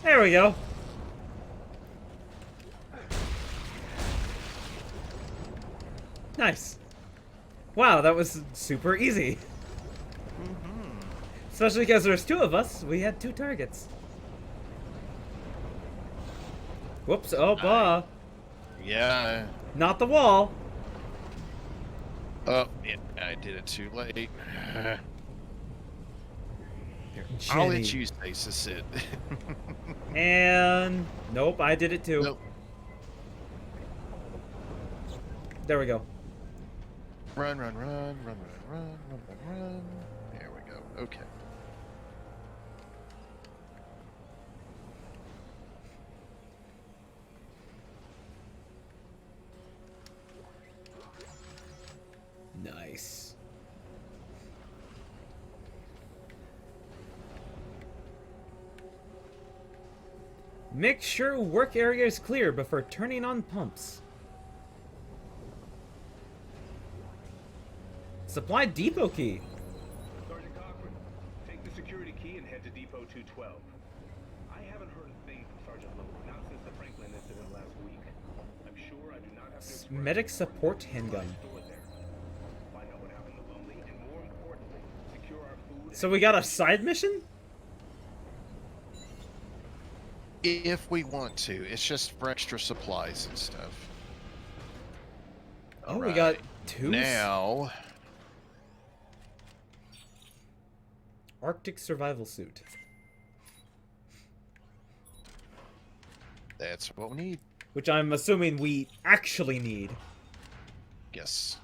There we go. Nice. Wow, that was super easy. Especially because there's 2 of us. We had 2 targets. Whoops. Oh, Yeah. not the wall. Oh, yeah, I did it too late. Jenny. I'll let you stasis it. And nope, I did it too. Nope. There we go. Run, run, run, run, run, run, run, run, run. There we go. Okay. Nice. Make sure work area is clear before turning on pumps. Supply depot key. Sergeant Cochran, take the security key and head to Depot 212. I haven't heard a thing from Sergeant Lowe, not since the Franklin incident last week. I'm sure I do not have to Medic support handgun. find out what happened to Lumley, and more importantly, secure our food. So we got a side mission? If we want to, it's just for extra supplies and stuff. Oh, we got 2? Now, Arctic survival suit. that's what we need. Which I'm assuming we actually need. Yes.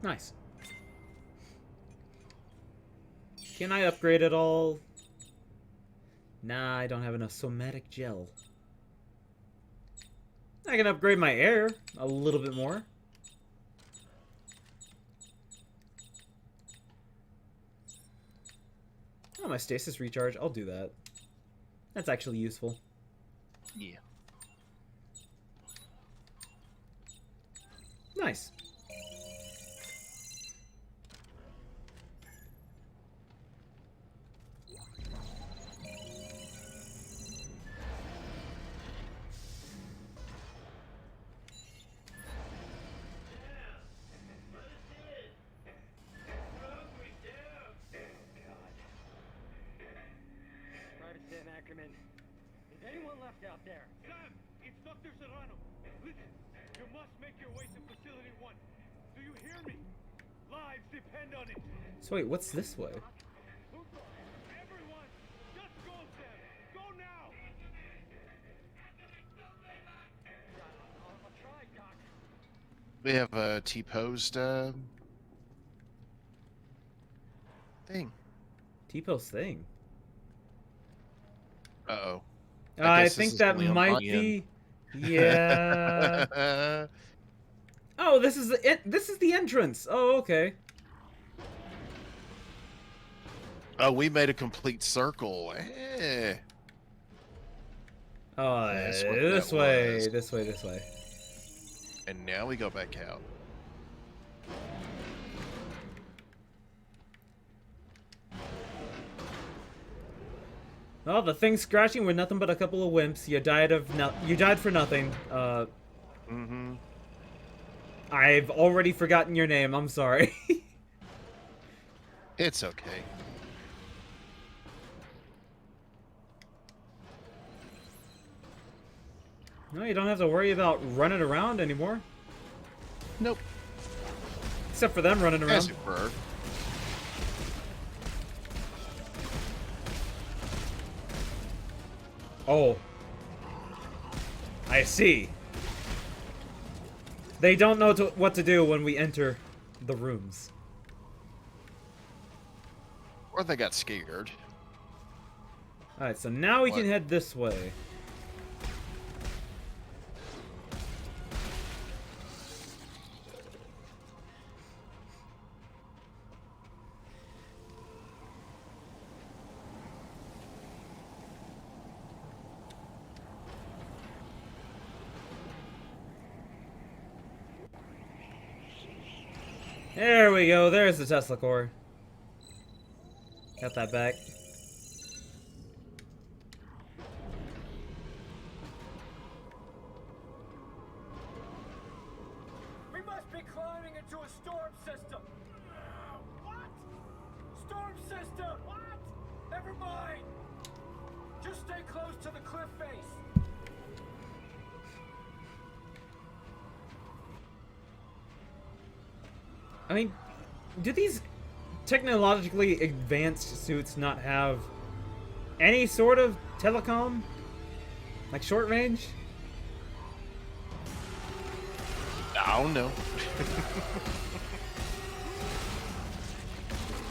Nice. Can I upgrade it all? Nah, I don't have enough somatic gel. I can upgrade my air a little bit more. Oh, my stasis recharge. I'll do that. That's actually useful. Yeah. Nice. Is anyone left out there? Sam, it's Dr. Serrano. Listen, you must make your way to Facility 1. Do you hear me? Lives depend on it. So wait, what's this way? Everyone, just go, Sam. Go now. I'll try, Doc. We have a T-posed thing. T-post thing? Uh-oh. I guess this think is that only on might my be. Yeah. end. Oh, this is the entrance. Oh, okay. Oh, we made a complete circle. Eh. Oh, That's what this that way, was. this way, this way. And now we go back out. Well, the thing scratching were nothing but a couple of wimps. You died for nothing. Mm-hmm. I've already forgotten your name. I'm sorry. It's okay. No, you don't have to worry about running around anymore. Nope. Except for them running around. As you were. Oh. I see. They don't know what to do when we enter the rooms. Or they got scared. Alright, so now we can head this way. There we go, there's the Tesla core. Got that back. We must be climbing into a storm system. What? Storm system? What? Never mind. Just stay close to the cliff face. I mean, do these technologically advanced suits not have any sort of telecom? Like short range? I don't know.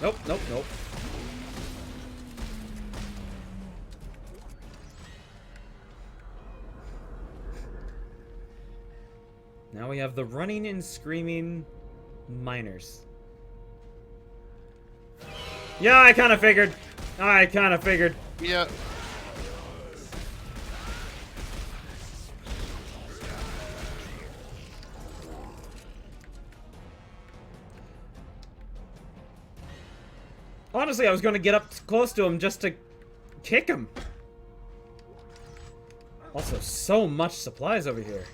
Nope, nope, nope. Now we have the running and screaming miners. Yeah, I kind of figured. Yeah. Honestly, I was going to get up close to him just to kick him. Also, so much supplies over here.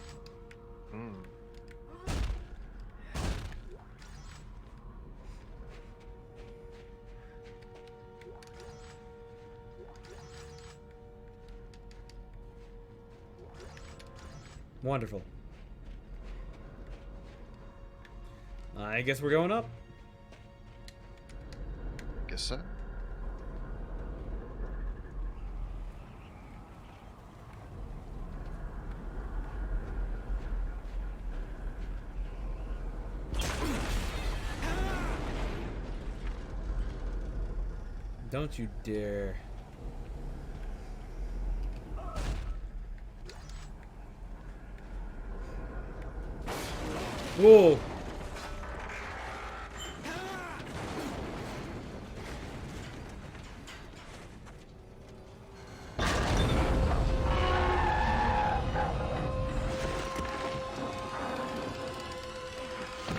Wonderful. I guess we're going up. Guess so. Don't you dare. Whoa.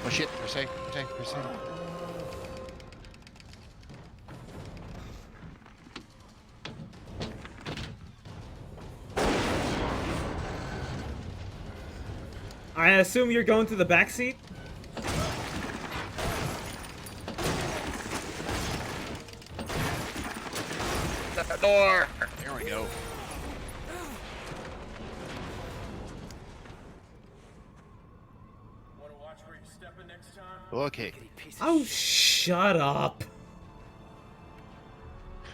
Oh shit, per se. I assume you're going through the back seat? The door! There we go. Want to watch where you're stepping next time? Okay. Oh, shut up.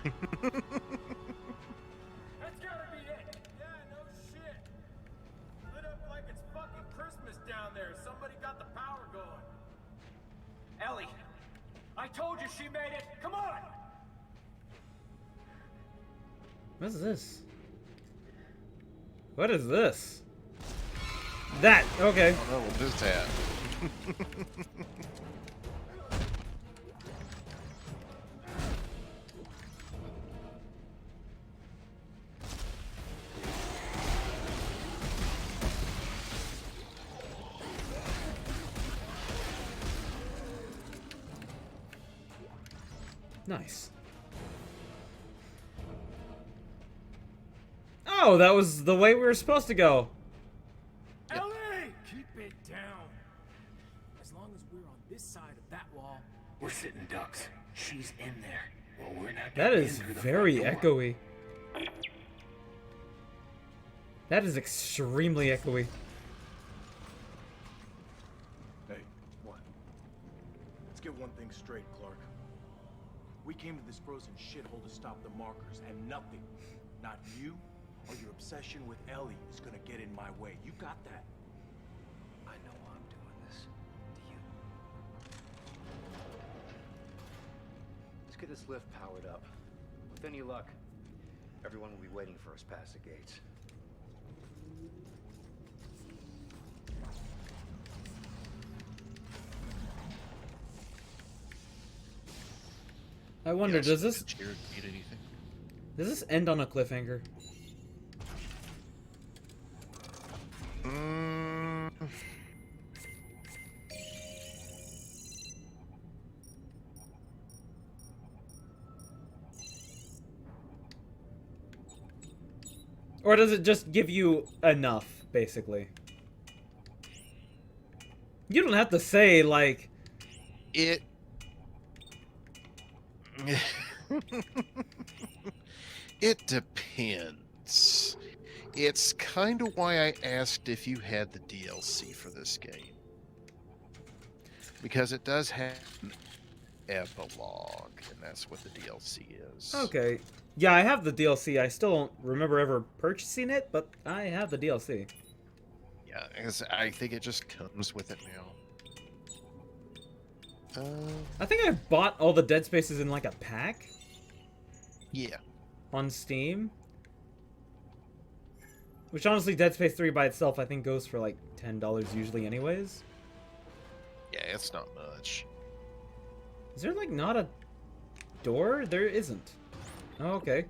That's gotta be it. Yeah, no shit. Lit up like it's fucking Christmas down there. Somebody got the power going. Ellie, I told you she made it. Come on. What is this? What is this? That, okay. I don't know what this at. Nice. Oh, that was the way we were supposed to go. Ellie! Keep it down. As long as we're on this side of that wall, We're sitting ducks. She's in there. Well, we're not That getting is in through the very front door. echoey. That is extremely echoey. Hey, what? Let's get one thing straight, Clark. We came to this frozen shithole to stop the markers, and nothing, not you or your obsession with Ellie, is gonna get in my way. You got that? I know I'm doing this. Do you? Let's get this lift powered up. With any luck, everyone will be waiting for us past the gates. I wonder, does this anything? does this end on a cliffhanger? Or does it just give you enough, basically? You don't have to say, like... It... It depends. It's kind of why I asked if you had the DLC for this game. Because it does have an epilogue, and that's what the DLC is. Okay. Yeah, I have the DLC. I still don't remember ever purchasing it, but I have the DLC. Yeah, I think it just comes with it now. I think I bought all the Dead Spaces in like a pack. Yeah. On Steam. Which honestly, Dead Space 3 by itself I think goes for like $10 usually anyways. Yeah, it's not much. Is there like not a door? There isn't. Oh, okay.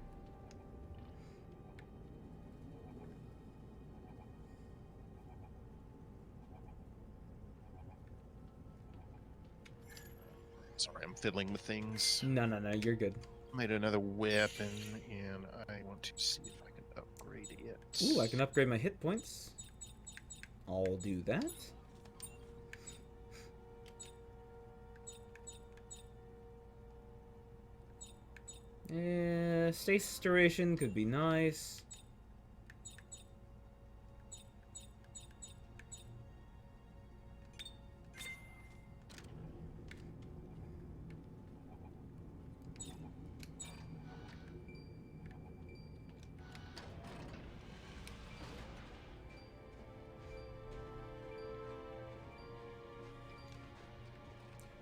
Sorry, I'm fiddling with things. No, you're good. Made another weapon, and I want to see if I can upgrade it. Ooh, I can upgrade my hit points. I'll do that. Stasis duration could be nice.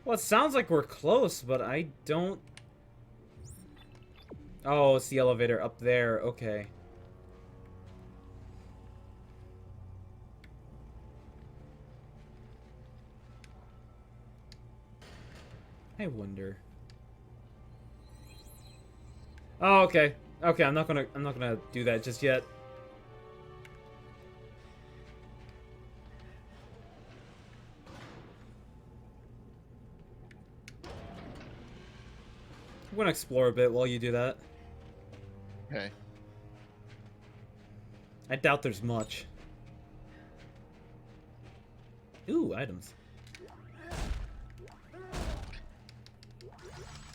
Well, it sounds like we're close, but I don't... Oh, it's the elevator up there. Okay. I wonder. Oh, okay. Okay, I'm not gonna do that just yet. I'm gonna explore a bit while you do that. Okay. I doubt there's much. Ooh, items.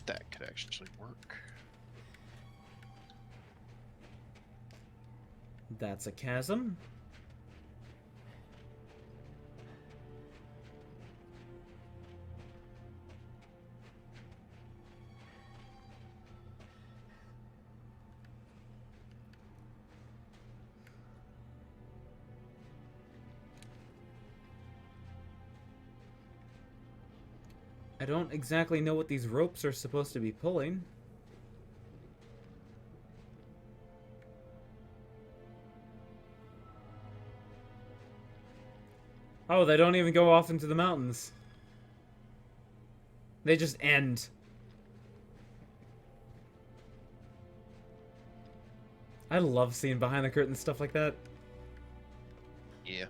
That could actually work. That's a chasm. I don't exactly know what these ropes are supposed to be pulling. Oh, they don't even go off into the mountains. They just end. I love seeing behind the curtain stuff like that. Yeah.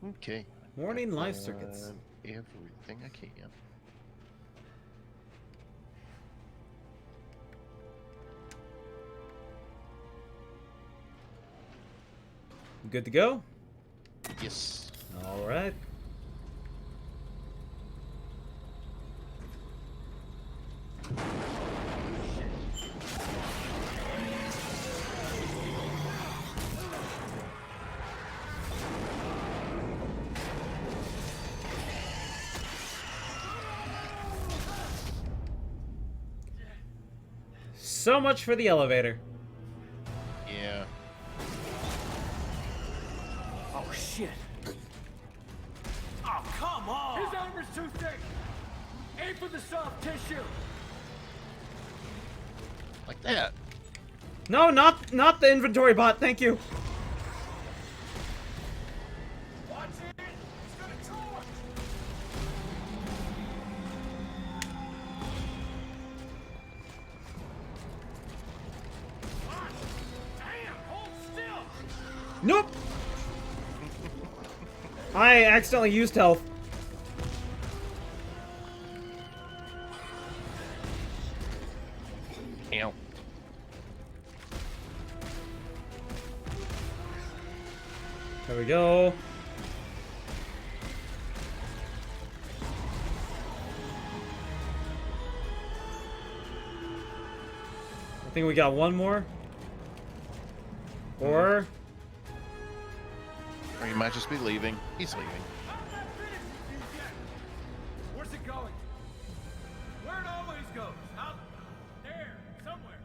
Okay. Warning life circuits. Everything I can. Good to go? Yes. Alright. So much for the elevator. Yeah. Oh, shit. Oh, come on! His armor's too thick! Aim for the soft tissue! Like that. No, not the inventory bot, thank you. Watch it! He's gonna charge! Damn! Hold still! Nope! I accidentally used health. Ow. There we go. I think we got one more. Or he might just be leaving. He's leaving. Where's it going? Where it always goes. Out there, somewhere.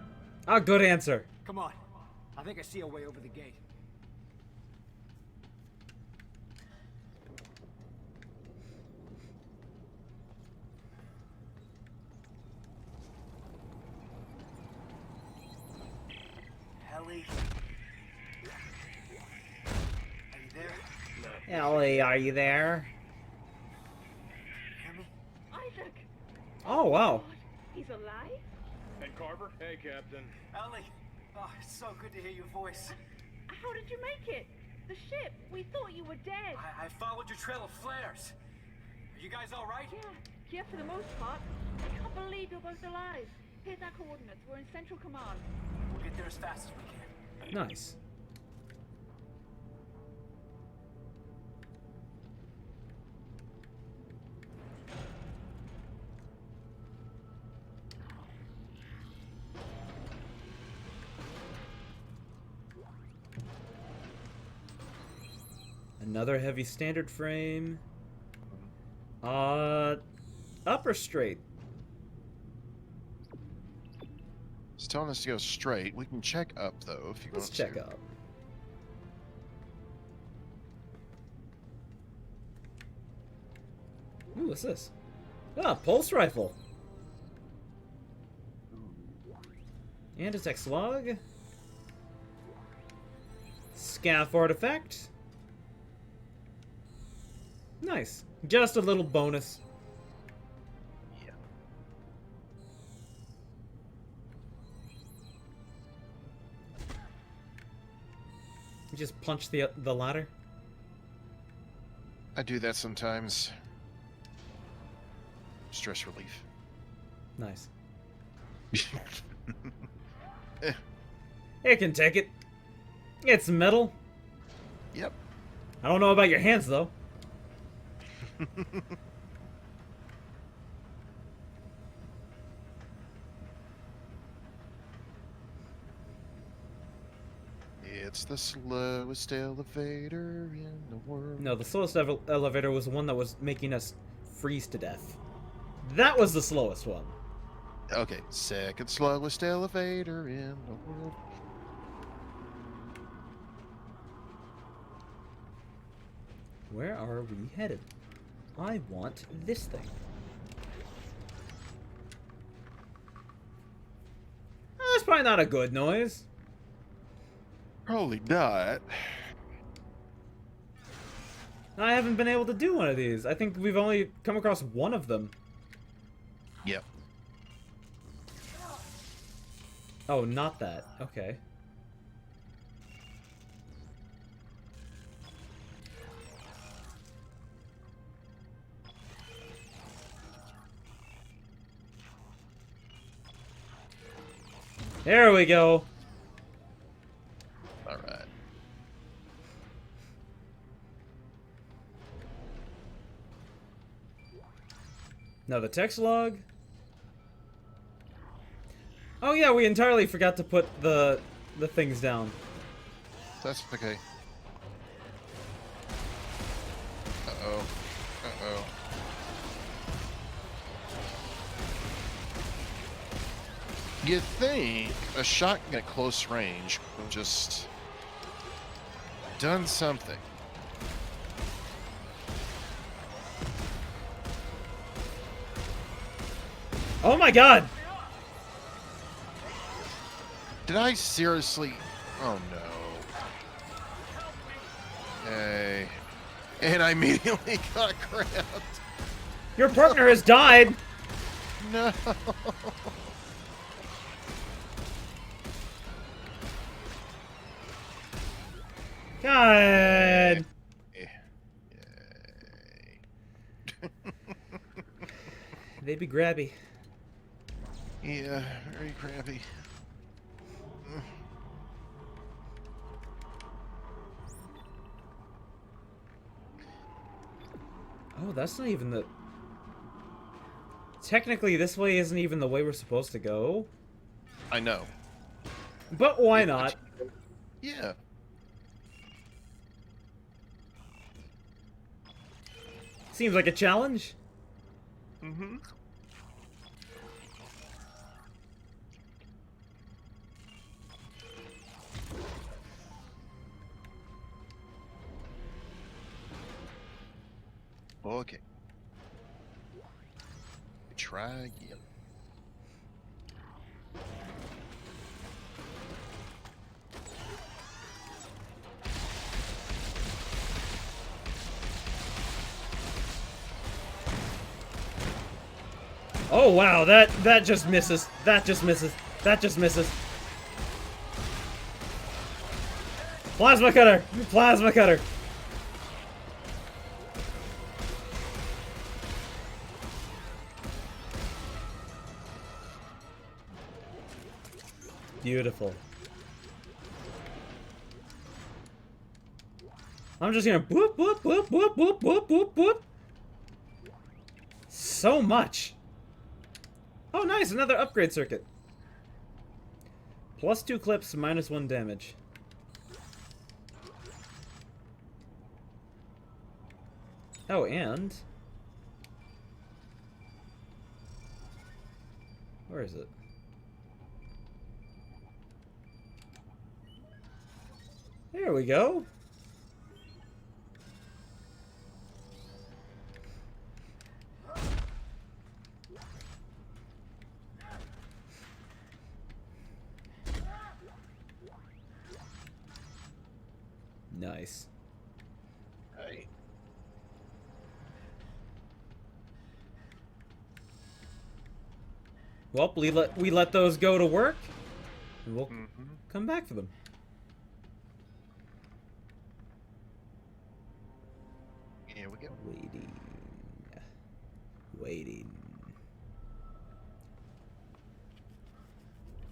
ah, good answer. Come on. I think I see a way over the gate. Ellie? Are you there? Ellie, are you there? Hear me? Isaac! Oh, wow. He's alive? Hey, Carver. Hey, Captain. Ellie! Oh, it's so good to hear your voice. How did you make it? The ship. We thought you were dead. I followed your trail of flares. Are you guys all right? Yeah, for the most part. I can't believe you're both alive. Here's our coordinates. We're in Central Command. We'll get there as fast as we can. Nice. Another heavy standard frame. Upper straight. It's telling us to go straight. We can check up though if you Let's want check to. up. Ooh, what's this? Ah, pulse rifle. And a text log. Scaff artifact. Nice. Just a little bonus. Yeah. You just punch the ladder. I do that sometimes. Stress relief. Nice. It can take it. It's metal. Yep. I don't know about your hands though. It's the slowest elevator in the world. No, the slowest elevator was the one that was making us freeze to death. That was the slowest one. Okay, second slowest elevator in the world. Where are we headed? I want this thing. probably not a good noise. Probably not. I haven't been able to do one of these. I think we've only come across one of them. Yep. Oh, not that. Okay. There we go. All right. Now the text log. Oh yeah, we entirely forgot to put the things down. That's okay. Uh-oh. Uh-oh. You'd think a shotgun at close range would just done something. Oh my god! Did I seriously? Oh no. Hey. And I immediately got grabbed. Your partner has died! No. God! They'd be grabby. Yeah, very crappy. Oh, that's not even the... Technically, this way isn't even the way we're supposed to go. I know. But why not? Yeah. Seems like a challenge. Mm-hmm. Okay. Try again. Oh wow, that just misses. That just misses. That just misses. Plasma cutter! Plasma cutter! Beautiful. I'm just gonna boop boop boop boop boop boop boop boop. So much. Oh nice, another upgrade circuit. +2 clips, -1 damage. Oh, and... Where is it? There we go. Nice. Hey. Well, we let those go to work, and we'll Mm-hmm. come back for them. Here we go. Waiting. Waiting.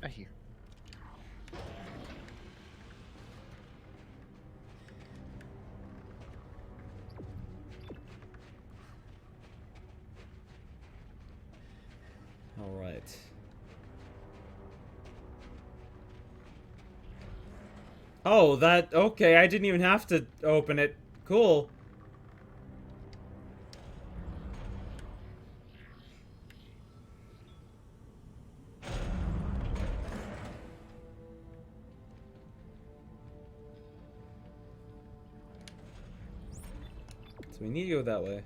I hear. All right. Oh, that... Okay, I didn't even have to open it. Cool. So we need to go that way.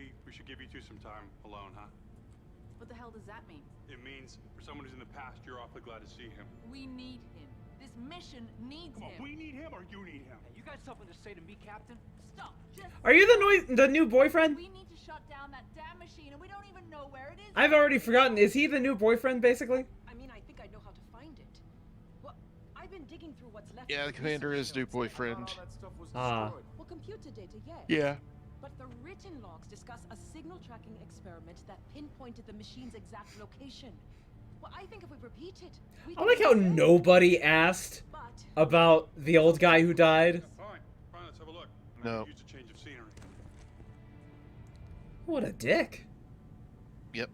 maybe we should give you two some time alone, huh? What the hell does that mean? It means for someone who's in the past, you're awfully glad to see him. We need him. This mission needs Come on, him. we need him or you need him? Hey, you got something to say to me, Captain? Stop. Just Are you the new boyfriend? We need to shut down that damn machine, and we don't even know where it is. I've already forgotten. Is he the new boyfriend, basically? I mean, I think I know how to find it. Well, I've been digging through what's left. Yeah, the commander is new boyfriend. Ah. Well, computer data, yes. Yeah. But the written logs discuss a signal tracking experiment that pinpointed the machine's exact location. Well, I think if we repeat it, we I like how nobody asked about the old guy who died. Fine, let's have a look. No. Use a change of scenery. What a dick. Yep.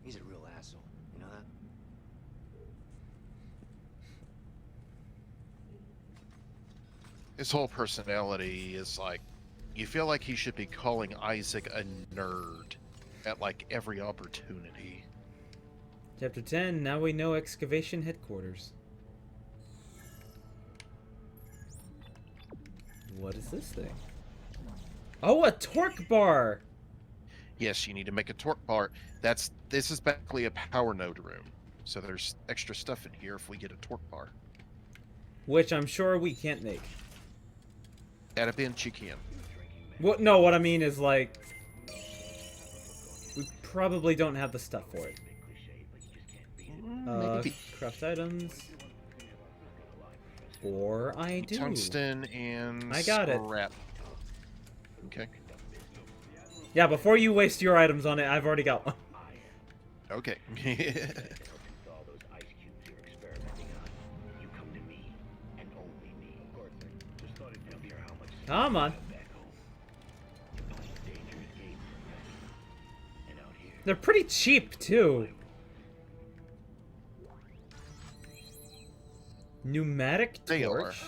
He's a real asshole. You know that? His whole personality is like, you feel like he should be calling Isaac a nerd at like every opportunity. Chapter 10, now we know excavation headquarters. What is this thing? Oh, a torque bar! Yes, you need to make a torque bar. This is basically a power node room. So there's extra stuff in here if we get a torque bar. Which I'm sure we can't make. At a bench you can. What? No, what I mean is like... we probably don't have the stuff for it. Maybe. Craft items. Or I do. Tungsten and I got it. scrap. Okay. Yeah, before you waste your items on it, I've already got one. Okay. Come on. They're pretty cheap, too. Pneumatic They torch? are.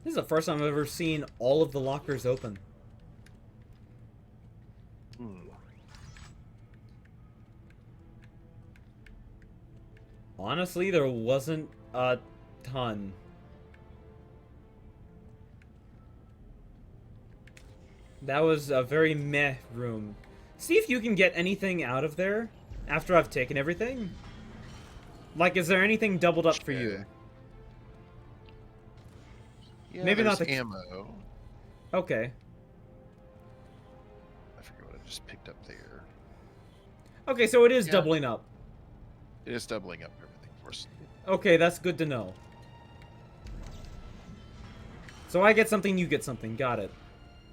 This is the first time I've ever seen all of the lockers open. Honestly, there wasn't a ton. That was a very meh room. See if you can get anything out of there after I've taken everything. Like, is there anything doubled up for you? Yeah, Maybe not there's the ammo. Okay. I forget what I just picked up there. Okay, so it is Yeah. doubling up. It is doubling up everything for us. Okay, that's good to know. So I get something, you get something. Got it.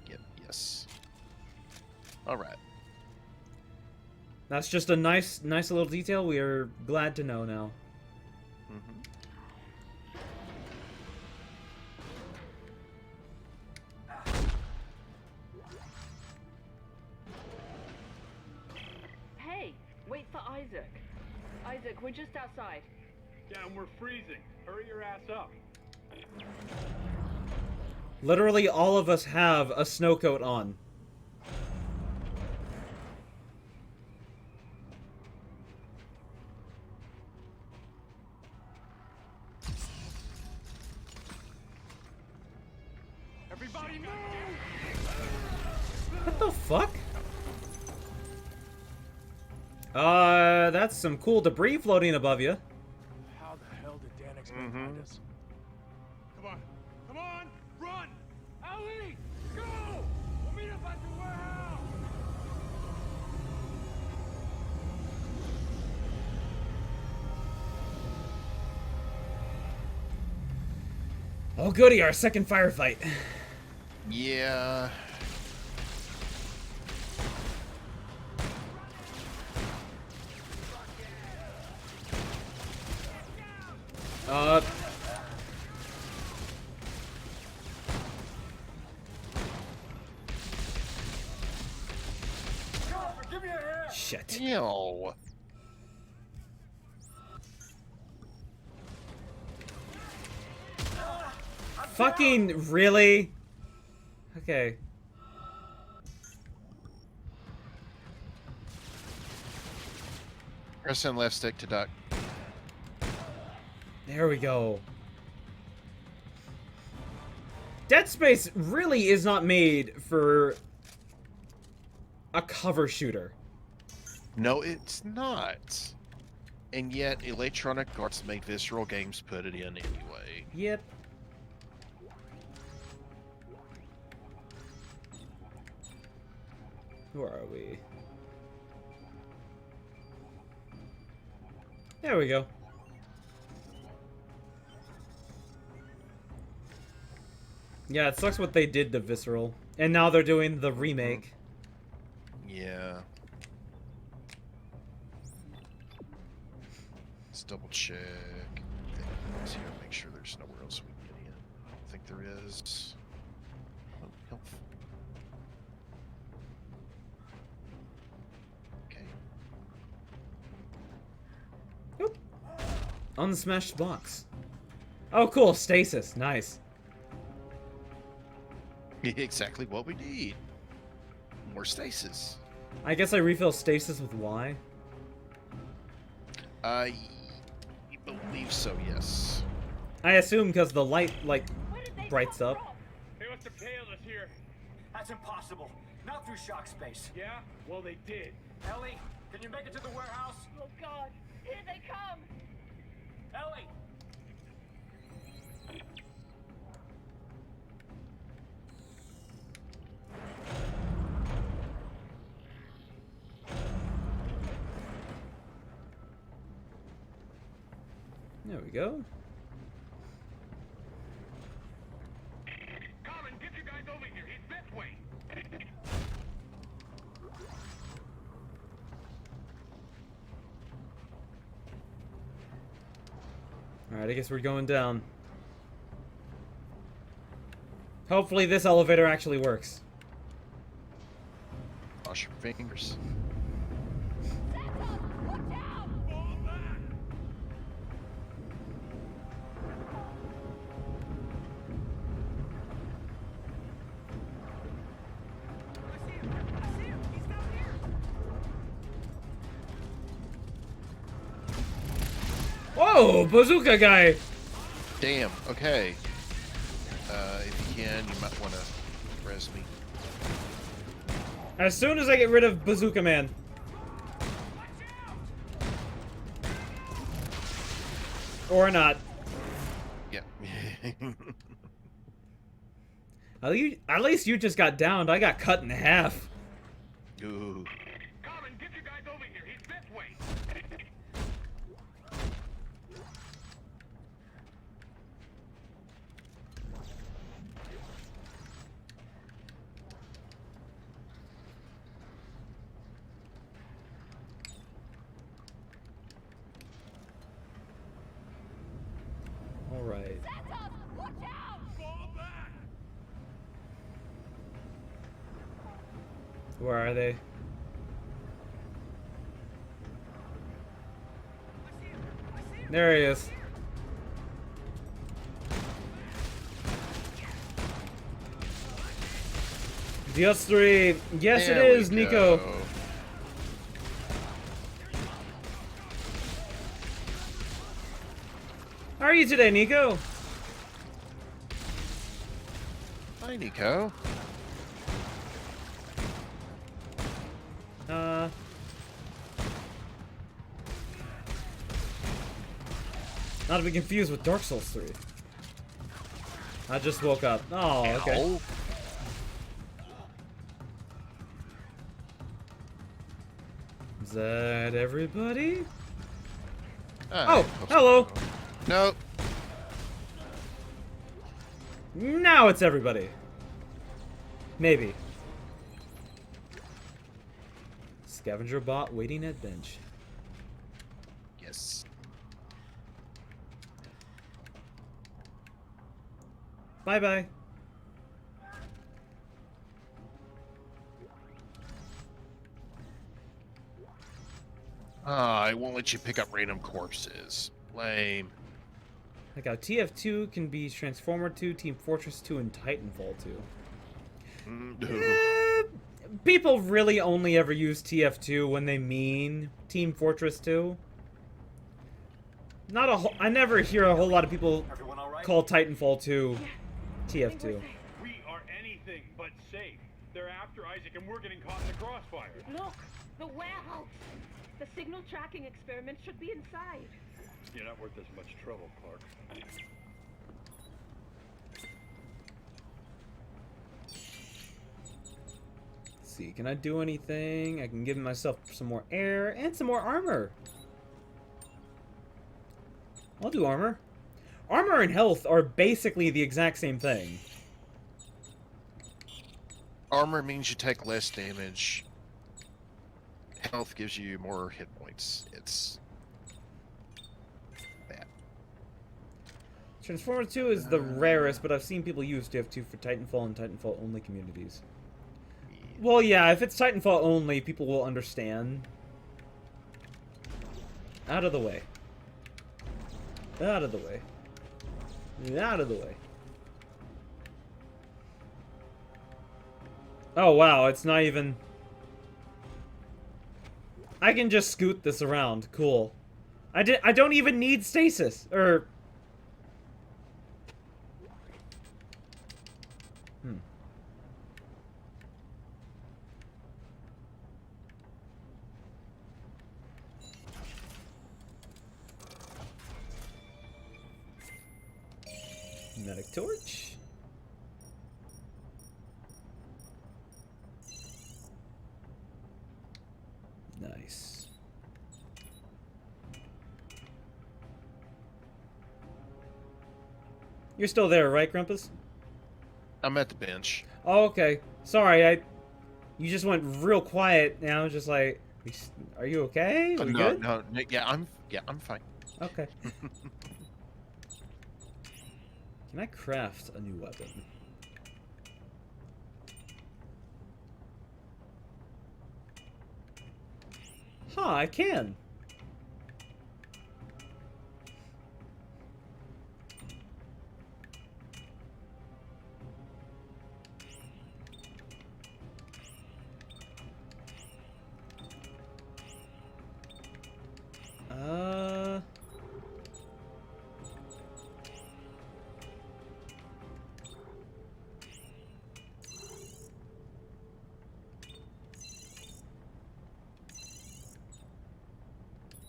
Yep, yes. Alright. That's just a nice little detail. We are glad to know now. Hey, wait for Isaac. Isaac, we're just outside. Yeah, and we're freezing. Hurry your ass up. Literally all of us have a snow coat on. Everybody move! What the fuck? That's some cool debris floating above you. How the hell did Dan expect find us? Come on, run! Ellie, go! We'll meet up at the warehouse! Oh goody, our second firefight. Yeah. Uh... Give me a hand! Shit. Ew. Fucking really? Okay. Press and left stick to duck. There we go. Dead Space really is not made for a cover shooter. No, it's not. And yet, Electronic Arts made Visceral Games put it in anyway. Yep. Where are we? There we go. Yeah, it sucks what they did to Visceral. And now they're doing the remake. Yeah. Let's double check things here, make sure there's nowhere else we can get in. I don't think there is. Oh, health. Okay. Oop. Unsmashed box. Oh, cool. Stasis. Nice. Exactly what we need. More stasis. I guess I refill stasis with Y. I believe so, yes. I assume because the light, like, brights up. They must have tailed us here. That's impossible. Not through shock space. Yeah? Well, they did. Ellie, can you make it to the warehouse? Oh God, here they come! Ellie! There we go. Colin, get you guys over here. He's this way. Alright, I guess we're going down. Hopefully this elevator actually works. Cross your fingers. Whoa, bazooka guy! Damn, okay. If you can, you might want to res me. As soon as I get rid of Bazooka Man. Or not. Yeah. At least you just got downed. I got cut in half. Ooh. Colin, get you guys over here. He's this way. All right. Watch out! Fall back! Where are they? There he is. DS3. Yes, There it is, we Nico. go. How are you today, Nico? Hi, Nico. Not to be confused with Dark Souls 3. I just woke up. Oh, okay. Ow. Is that everybody? I Oh, hope hello. so. Nope. Now it's everybody. Maybe. Scavenger bot waiting at bench. Yes. Bye-bye. I won't let you pick up random corpses. Lame. Like how TF2 can be Transformer 2, Team Fortress 2, and Titanfall 2. people really only ever use TF2 when they mean Team Fortress 2. I never hear a whole lot of people call Titanfall 2 TF2. We are anything but safe. They're after Isaac and we're getting caught in the crossfire. Look, the warehouse. The signal tracking experiment should be inside. You're not worth as much trouble, Clark. Let's see, can I do anything? I can give myself some more air and some more armor. I'll do armor. Armor and health are basically the exact same thing. Armor means you take less damage. Health gives you more hit points. It's bad. Transformer 2 is the rarest, but I've seen people use TF2 for Titanfall and Titanfall only communities. Well, yeah, if it's Titanfall only, people will understand. Out of the way. Out of the way. Out of the way. Oh, wow, it's not even... I can just scoot this around. Cool. I don't even need stasis. Or... Medic torch. Nice. You're still there, right, Grumpus? I'm at the bench. Oh, okay. Sorry, you just went real quiet now. Just like, are you okay? Are we good? No, yeah, I'm fine. Okay. Can I craft a new weapon? Huh, I can.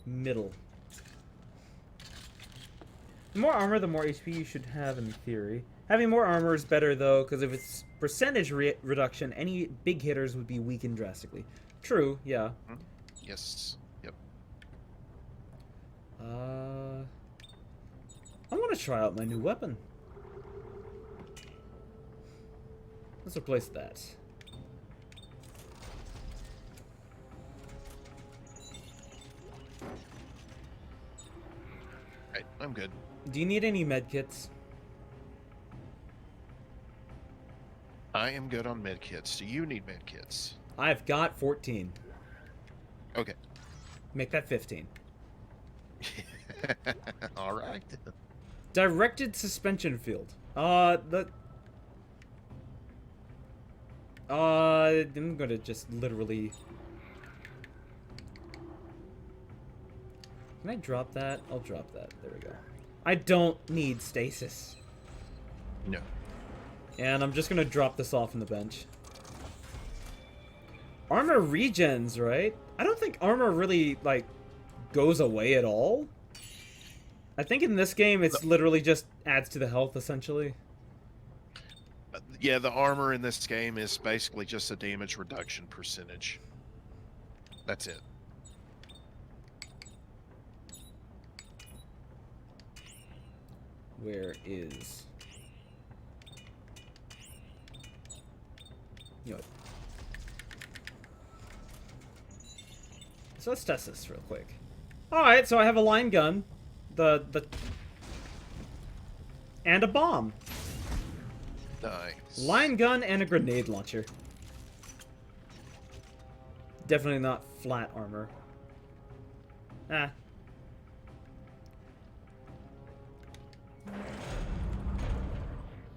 Middle. The more armor, the more HP you should have in theory. Having more armor is better though, because if it's percentage reduction, any big hitters would be weakened drastically. True, yeah. Yes. Yep. I want to try out my new weapon. Let's replace that. Right, I'm good. Do you need any medkits? I am good on medkits. Do you need medkits? I've got 14. Okay. Make that 15. All right. Directed suspension field. I'm gonna just literally... Can I drop that? I'll drop that. There we go. I don't need stasis. No. And I'm just gonna drop this off in the bench. Armor regens, right? I don't think armor really, like, goes away at all. I think in this game, it's literally just adds to the health, essentially. Yeah, the armor in this game is basically just a damage reduction percentage. That's it. Where is... You know what? So let's test this real quick. Alright, so I have a line gun. And a bomb. Nice. Line gun and a grenade launcher. Definitely not flat armor. Ah.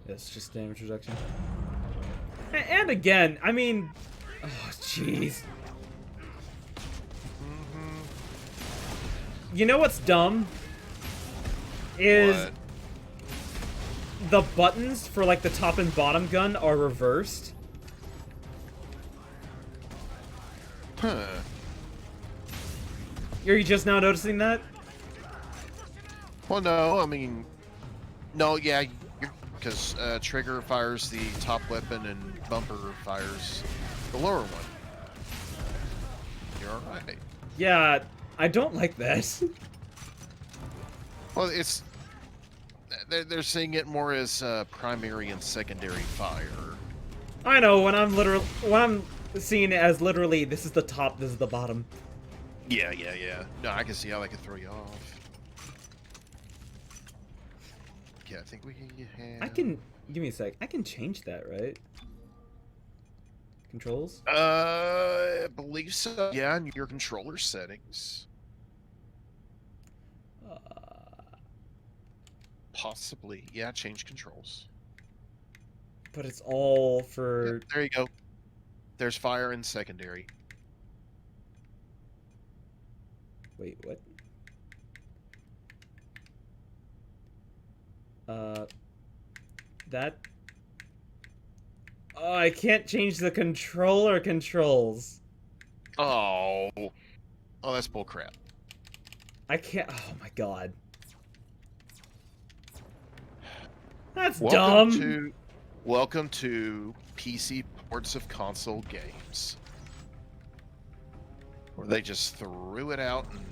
It's just damage reduction. And again, I mean, Oh, jeez. You know what's dumb? Is What? the buttons for like the top and bottom gun are reversed. Huh. Are you just now noticing that? Well, no, I mean, no, yeah, because trigger fires the top weapon and bumper fires the lower one. You're all right. Yeah, I don't like that. Well, it's they're seeing it more as primary and secondary fire. I know when I'm seeing it as literally this is the top, this is the bottom. Yeah. No, I can see how that could throw you off. Okay, I think we can have... I can give me a sec. I can change that, right? Controls? I believe so. Yeah, in your controller settings. Possibly. Yeah, change controls. But it's all for... Yep, there you go. There's fire and secondary. Wait, what? That... Oh, I can't change the controller controls. Oh. Oh, that's bullcrap. I can't... Oh my god. That's Welcome dumb! Welcome to PC ports of console games. Where they just threw it out and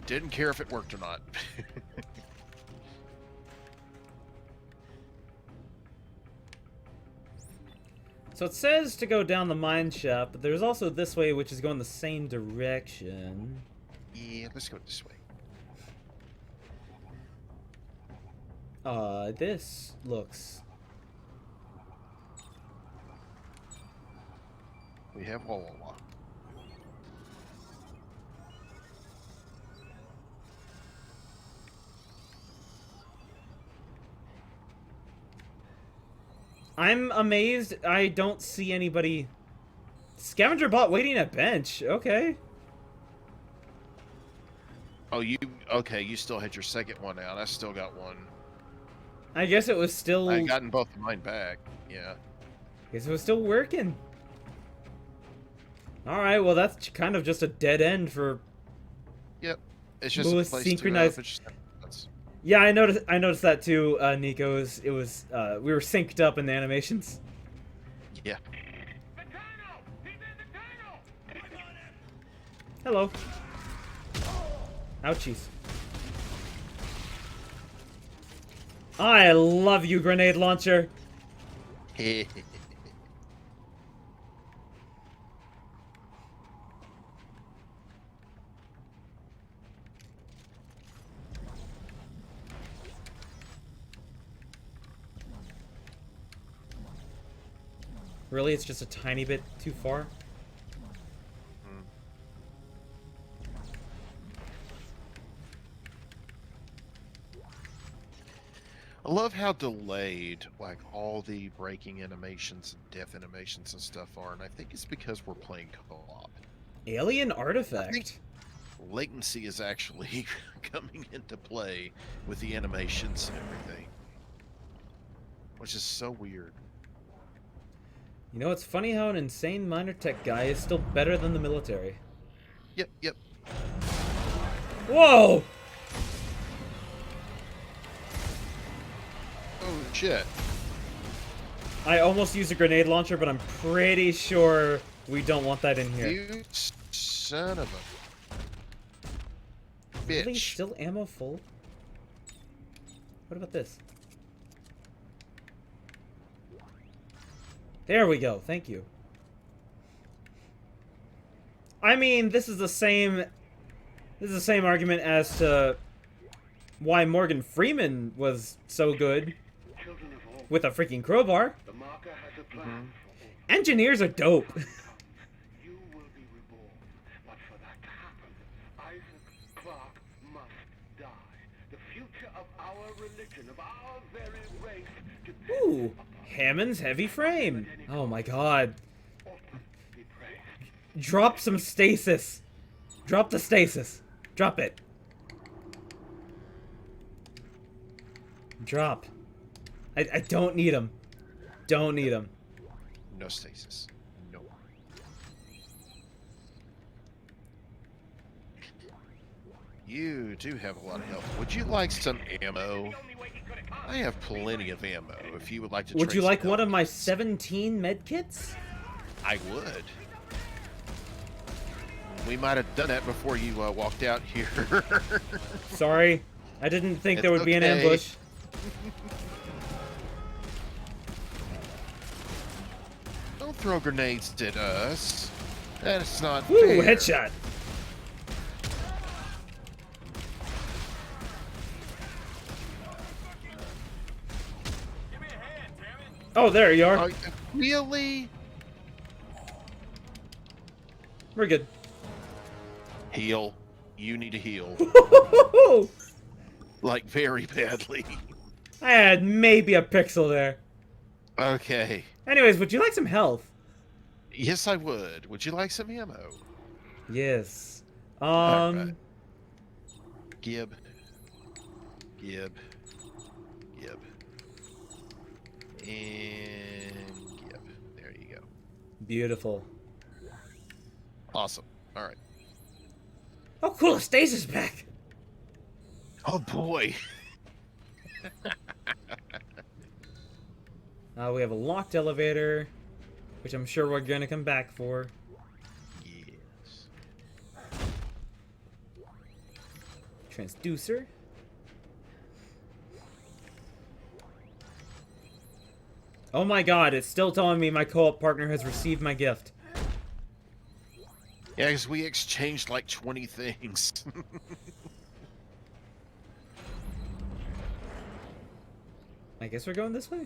didn't care if it worked or not. So it says to go down the mine shaft, but there's also this way, which is going the same direction. Yeah, let's go this way. This looks... We have Walala. I'm amazed I don't see anybody... Scavenger bot waiting at bench. Okay. Oh, okay, you still had your second one out. I still got one. I guess it was still... I gotten both of mine back, yeah. Guess it was still working. Alright, well that's kind of just a dead end for... Yep. It's just a place synchronized... to fish. Yeah, I noticed that too, Nico. We were synced up in the animations. Yeah. Hello. Ouchies. I love you, grenade launcher. Really, it's just a tiny bit too far? I love how delayed, like, all the braking animations and death animations and stuff are, and I think it's because we're playing co-op. Alien artifact. I think latency is actually coming into play with the animations and everything, which is so weird. You know, it's funny how an insane minor tech guy is still better than the military. Yep. Whoa! Oh, shit. I almost used a grenade launcher, but I'm pretty sure we don't want that in here. You son of a bitch. Really? Still ammo full? What about this? There we go. Thank you. I mean, this is the same argument as to why Morgan Freeman was so good with a freaking crowbar. Engineers are dope. You will be reborn, but for that to happen, Isaac Clarke must die. The future of our religion, of our very race, depends Ooh, Hammond's heavy frame. Oh my god. Drop some stasis. Drop the stasis. Drop it. Drop. I don't need them. Don't need them. No stasis. No. You do have a lot of health. Would you like some ammo? I have plenty of ammo if you would like to Would trade you some like one help. of my 17 medkits? I would. We might have done that before you walked out here. Sorry. I didn't think there It's would be an okay. ambush. Don't throw grenades at us. That's not Ooh, fair. headshot. Oh, there you are. Really? We're good. Heal. You need to heal. Like, very badly. I had maybe a pixel there. Okay. Anyways, would you like some health? Yes, I would. Would you like some ammo? Yes. Alright. Gib. Gib. Gib. And Gib. There you go. Beautiful. Awesome. Alright. Oh, cool. A stasis back. Oh, boy. We have a locked elevator, which I'm sure we're going to come back for. Yes. Transducer. Oh my god, it's still telling me my co-op partner has received my gift. Yeah, because we exchanged like 20 things. I guess we're going this way?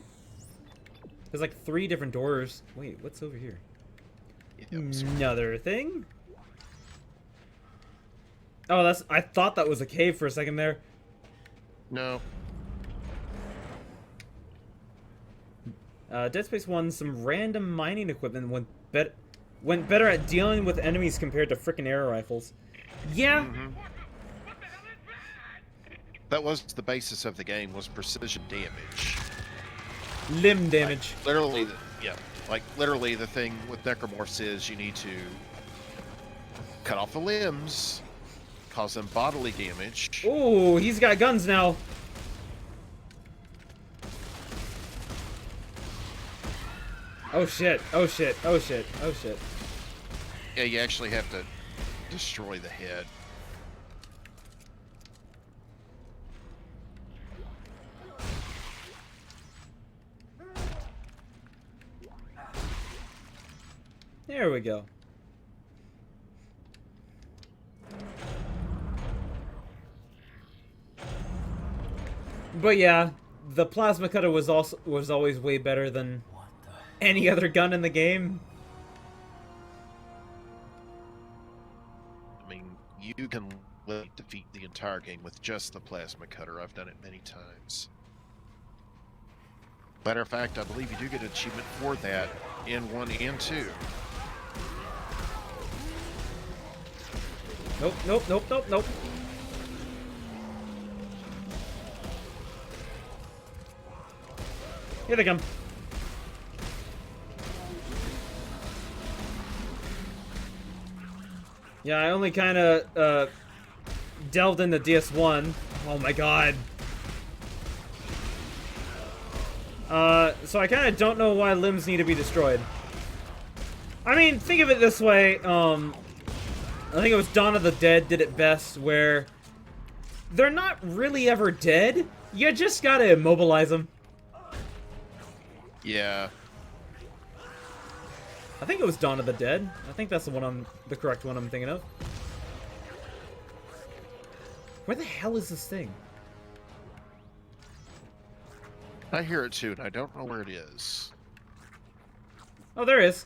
There's like 3 different doors. Wait, what's over here? Another thing? Oh, that's... I thought that was a cave for a second there. No. Dead Space 1, some random mining equipment went better at dealing with enemies compared to frickin' air rifles. Yeah. That was the basis of the game, was precision damage. Limb damage. Like, literally, literally the thing with necromorphs is you need to cut off the limbs, cause them bodily damage. Ooh, he's got guns now. Oh shit, oh shit, oh shit, oh shit. Yeah, you actually have to destroy the head. There we go. But yeah, the plasma cutter was always way better than any other gun in the game. I mean, you can defeat the entire game with just the plasma cutter. I've done it many times. Matter of fact, I believe you do get an achievement for that in 1 and 2. Nope, nope, nope, nope, nope. Here they come. Yeah, I only kind of delved into DS1. Oh my god. So I kind of don't know why limbs need to be destroyed. I mean, think of it this way. I think it was Dawn of the Dead did it best, where they're not really ever dead. You just gotta immobilize them. Yeah. I think it was Dawn of the Dead. I think that's the correct one I'm thinking of. Where the hell is this thing? I hear it too, and I don't know where it is. Oh, there it is.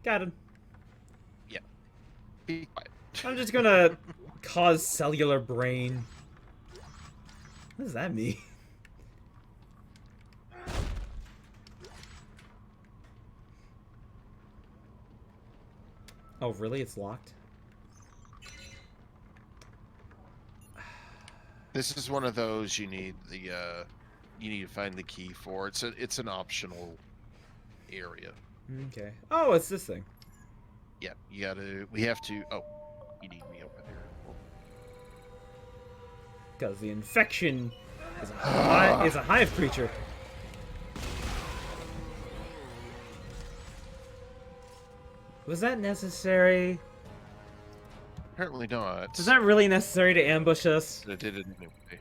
Got him. Yeah. Be quiet. I'm just gonna cause cellular brain. What does that mean? Oh, really? It's locked? This is one of those you need to find the key for. It's an optional area. Okay. Oh, it's this thing. Yeah, we have to. Oh, you need me over there. Because the infection is is a hive creature. Was that necessary? Apparently not. Was that really necessary to ambush us? I did it anyway.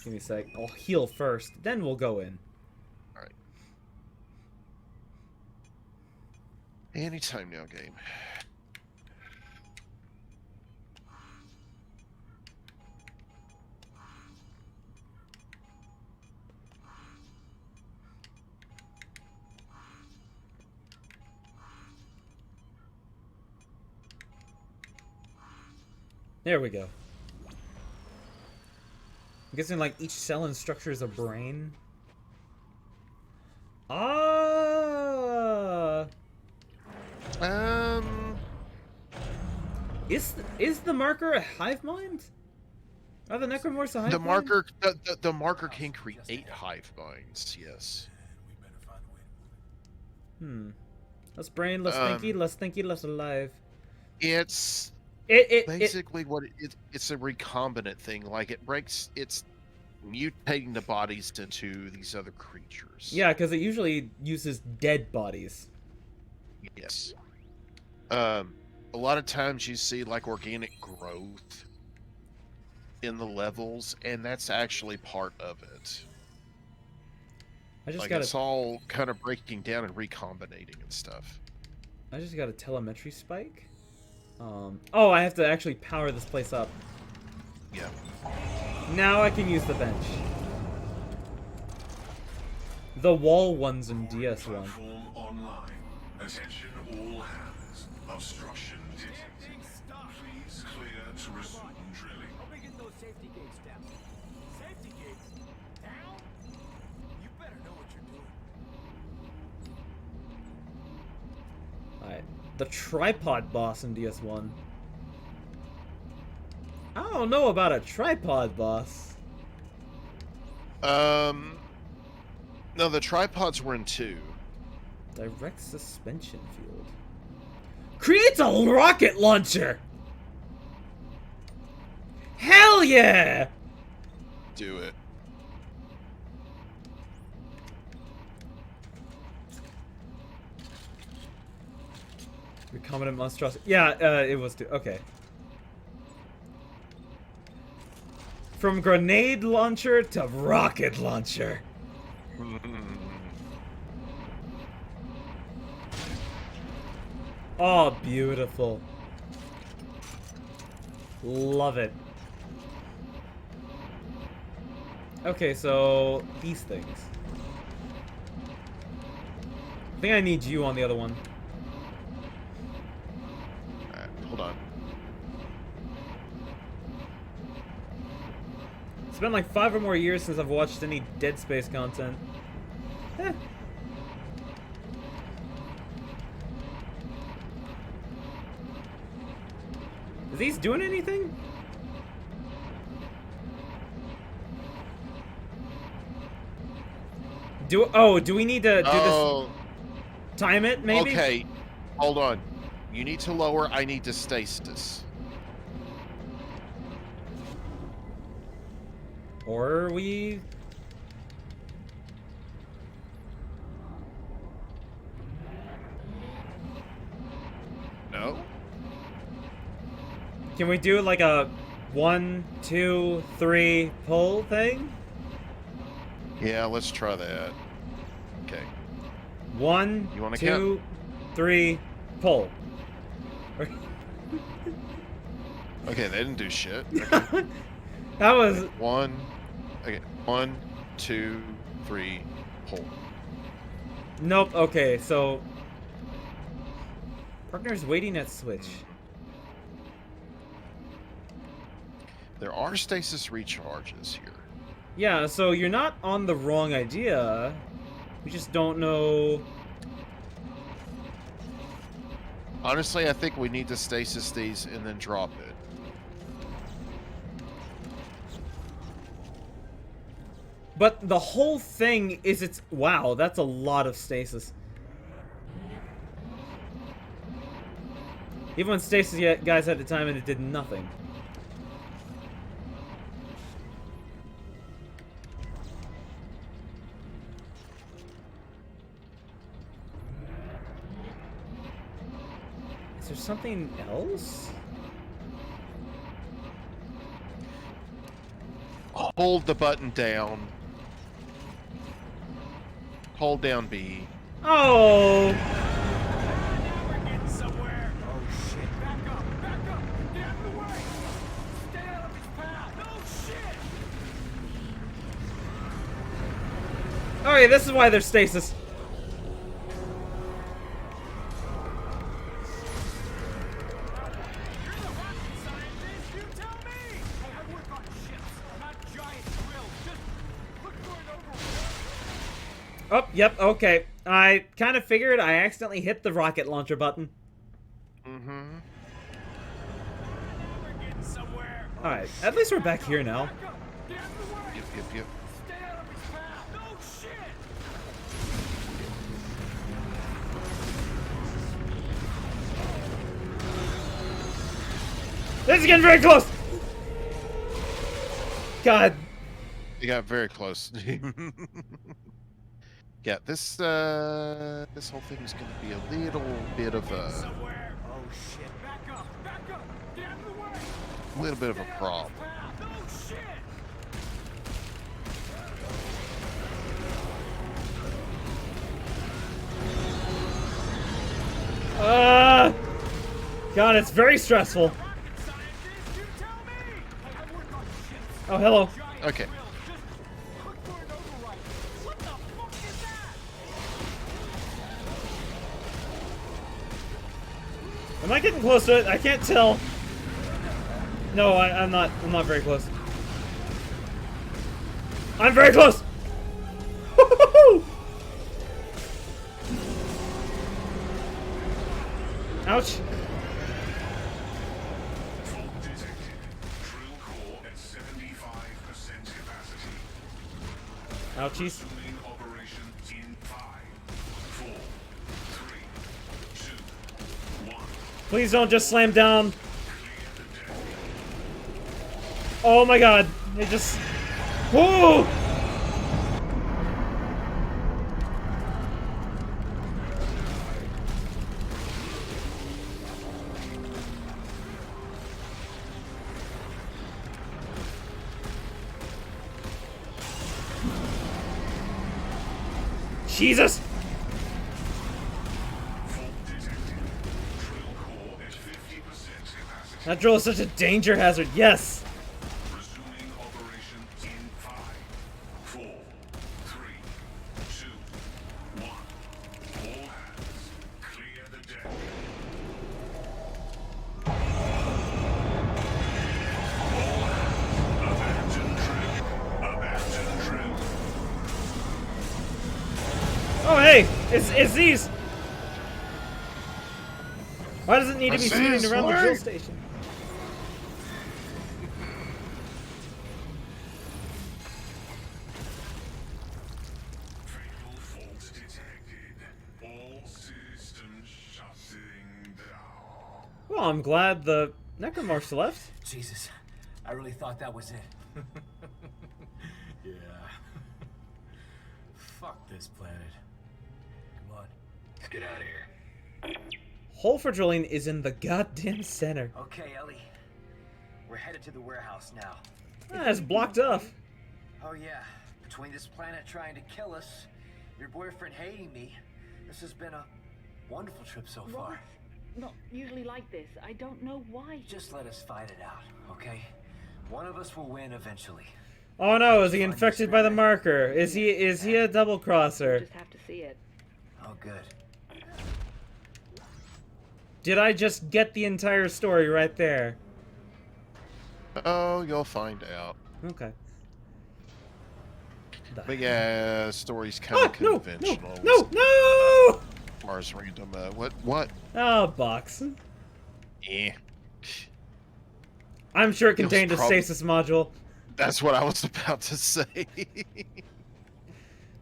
Give me a sec. I'll heal first, then we'll go in. Alright. Anytime now, game. There we go. I'm guessing like each cell and structure is a brain. Ah. Is the marker a hive mind? Are the necromorphs a hive mind? The marker can create hive minds. Yes. Less brain, less thinky, less thinky, less alive. It's basically it's a recombinant thing. Like it's mutating the bodies into these other creatures. Yeah, because it usually uses dead bodies. Yes. A lot of times you see like organic growth in the levels, and that's actually part of it. It's all kind of breaking down and recombinating and stuff. I just got a telemetry spike. Oh, I have to actually power this place up. Yeah. Now I can use the bench. The wall ones in DS1. Platform online. Attention all hands. Obstruction detected. Please clear to resume drilling. How big get those safety gates down? Safety gates? Down? You better know what you're doing. Alright. The tripod boss in DS1. I don't know about a tripod boss. No, the tripods were in 2. Direct suspension field. Creates a rocket launcher! Hell yeah! Do it. Recombinant monstrosity. Yeah, it was too. Okay. From grenade launcher to rocket launcher. Oh, beautiful. Love it. Okay, so these things. I think I need you on the other one. Alright, hold on. It's been like 5 or more years since I've watched any Dead Space content. Eh. Is these doing anything? Do we need to do this? Time it, maybe? Okay, hold on. You need to lower, I need to stasis. Or we... No? Can we do like a 1, 2, 3 pull thing? Yeah, let's try that. Okay. 1, You wanna 2, count? 3, pull. Okay, they didn't do shit. Okay. That was... One. Okay, 1, 2, 3, pull. Nope, okay, so... Partner's waiting at switch. There are stasis recharges here. Yeah, so you're not on the wrong idea. We just don't know... Honestly, I think we need to stasis these and then drop it. But the whole thing is it's... Wow, that's a lot of stasis. Even when stasis guys had the time and it did nothing. Is there something else? Hold the button down. Hold down B. Oh! Now we're getting somewhere. Oh shit! Back up! Back up! Get out of the way! Stay out of his path! No shit! Oh yeah, this is why there's stasis. Oh, yep, okay. I kind of figured I accidentally hit the rocket launcher button. Mm-hmm. Alright, at least we're back here now. Yep. This is getting very close! God. You got very close. Yeah, this whole thing is going to be a little bit of a... little bit of a problem. God, it's very stressful. Oh, hello. Okay. Am I getting close to it? I can't tell. No, I'm not very close. I'm very close! Ouch. Ouchies. Please don't just slam down. Oh my god. It just... Whoa! Jesus! That drill is such a danger hazard. Yes! Resuming operation in 5, 4, 3, 2, 1. All hands, clear the deck. All hands, abandon drill. Oh hey! It's these! Why does it need to be shooting around the drill station? Fatal fault detected. All systems shutting down. Well, I'm glad the Necromorphs left. Jesus, I really thought that was it. Yeah. Fuck this planet. Come on. Let's get out of here. Hole for drilling is in the goddamn center. Okay, Ellie. We're headed to the warehouse now. Ah, it's blocked off. Oh yeah, between this planet trying to kill us, your boyfriend hating me, this has been a wonderful trip so far. Robert's not usually like this. I don't know why. Just let us fight it out, okay? One of us will win eventually. Oh no, is he infected by the marker? Is he a double crosser? Just have to see it. Oh good. Did I just get the entire story right there? Oh, you'll find out. Okay. But yeah, story's kind of conventional. No! Mars random. What? Oh, box. Eh. I'm sure it It was contained a prob- stasis module. That's what I was about to say.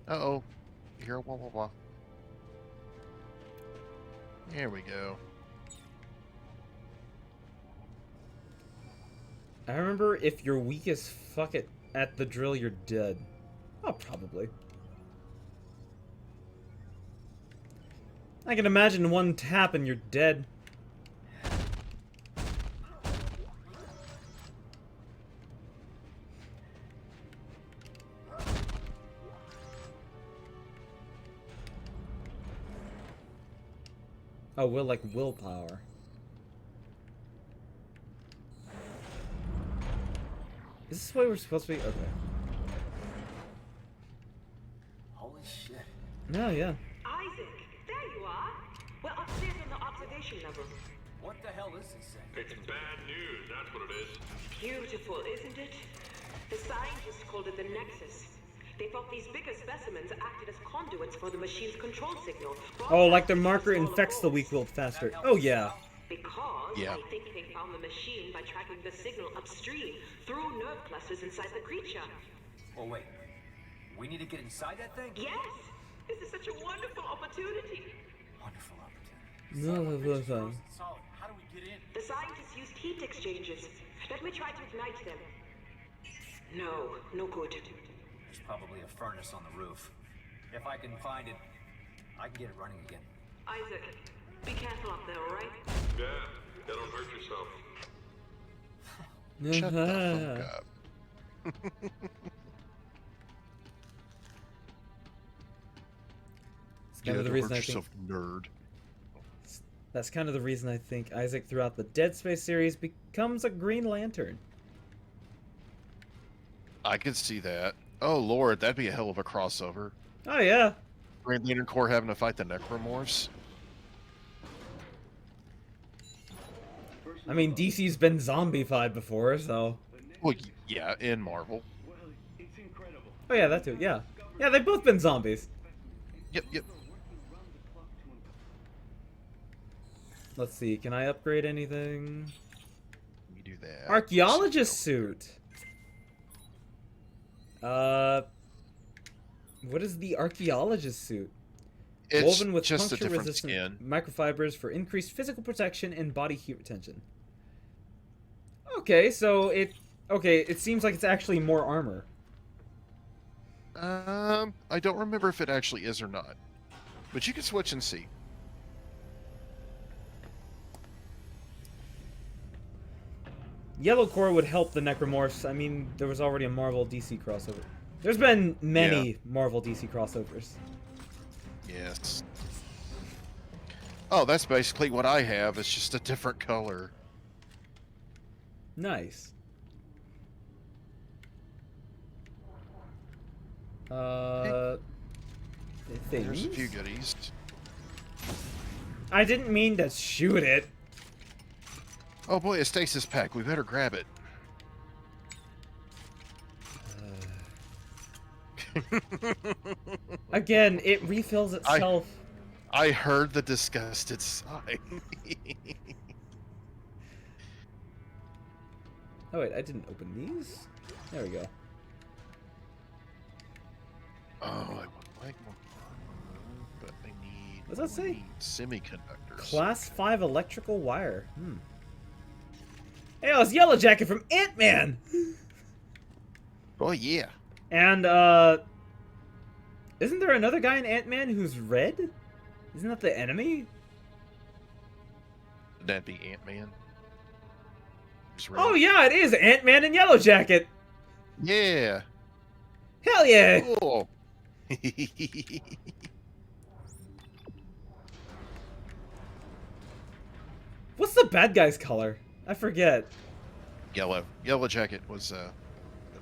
Uh-oh. Here, blah, blah, blah. There we go. I remember if you're weak as fuck at the drill, you're dead. Oh, probably. I can imagine one tap and you're dead. Oh, like willpower. Is this the way we're supposed to be? Okay. Holy shit. No, yeah. Isaac, there you are. We're upstairs in the observation level. What the hell is this thing? It's bad news, that's what it is. Beautiful, isn't it? The scientists called it the Nexus. They thought these bigger specimens acted as conduits for the machine's control signal. Oh, like the marker infects the weak-willed faster. Oh, yeah. Because yeah. I think they found the machine by tracking the signal upstream through nerve clusters inside the creature. Oh, wait. We need to get inside that thing? Yes! This is such a wonderful opportunity. Wonderful No. Solid. How do we get in? The scientists used heat exchangers. Let me try to ignite them. No good. There's probably a furnace on the roof. If I can find it, I can get it running again. Isaac, be careful up there, alright? Yeah, don't hurt yourself. Shut the fuck up. It's kind of the reason I think yourself, nerd. that's kind of the reason I think Isaac throughout the Dead Space series becomes a Green Lantern. I could see that. Oh lord, that'd be a hell of a crossover. Oh yeah. Green Lantern Corps having to fight the Necromorphs. I mean, DC's been zombified before, so. Well, yeah, in Marvel. Oh yeah, that too. Yeah, yeah, they've both been zombies. Yep. Let's see. Can I upgrade anything? We do that. Archaeologist suit. What is the archaeologist suit? It's Woven with just a different puncture-resistant skin. microfibers for increased physical protection and body heat retention. Okay, so it seems like it's actually more armor. I don't remember if it actually is or not, but you can switch and see. Yellow core would help the Necromorphs. I mean, there was already a Marvel DC crossover. There's been many Marvel DC crossovers. Yes. Oh, that's basically what I have. It's just a different color. Nice. There's a few goodies. I didn't mean to shoot it. Oh boy, a stasis pack. We better grab it. Again, it refills itself. I heard the disgusted sigh. Oh wait, I didn't open these? There we go. Oh, I would like more, but I need... What does that say? Semiconductors. Class 5 electrical wire. Hey, it's Yellow Jacket from Ant-Man! Oh, yeah. And, isn't there another guy in Ant-Man who's red? Isn't that the enemy? Would that be Ant-Man? Oh, yeah, it is Ant-Man and Yellow Jacket! Yeah! Hell yeah! Cool! What's the bad guy's color? I forget. Yellow. Yellow Jacket was the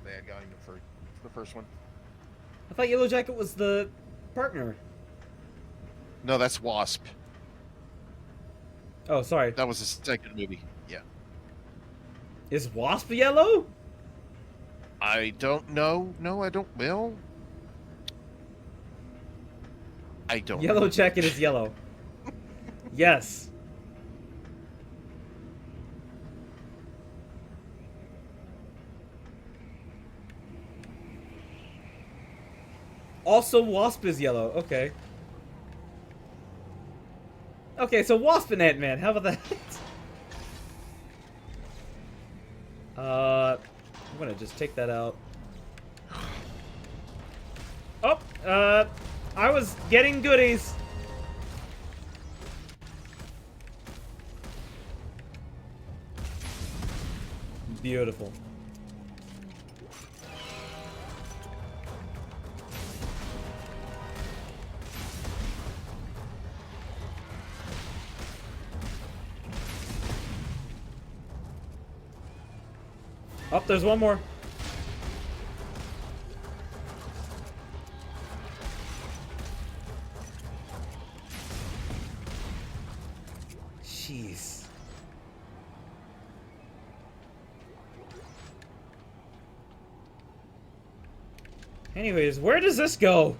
bad guy for the first one. I thought Yellow Jacket was the partner. No, that's Wasp. Oh, sorry. That was the second movie. Yeah. Is Wasp yellow? I don't know. No, I don't. Well, I don't. Yellow Jacket is yellow. Yes. Also, Wasp is yellow. Okay. Okay, so Wasp and Ant-Man. How about that? I'm gonna just take that out. Oh, I was getting goodies. Beautiful. Oh, there's one more. Jeez. Anyways, where does this go?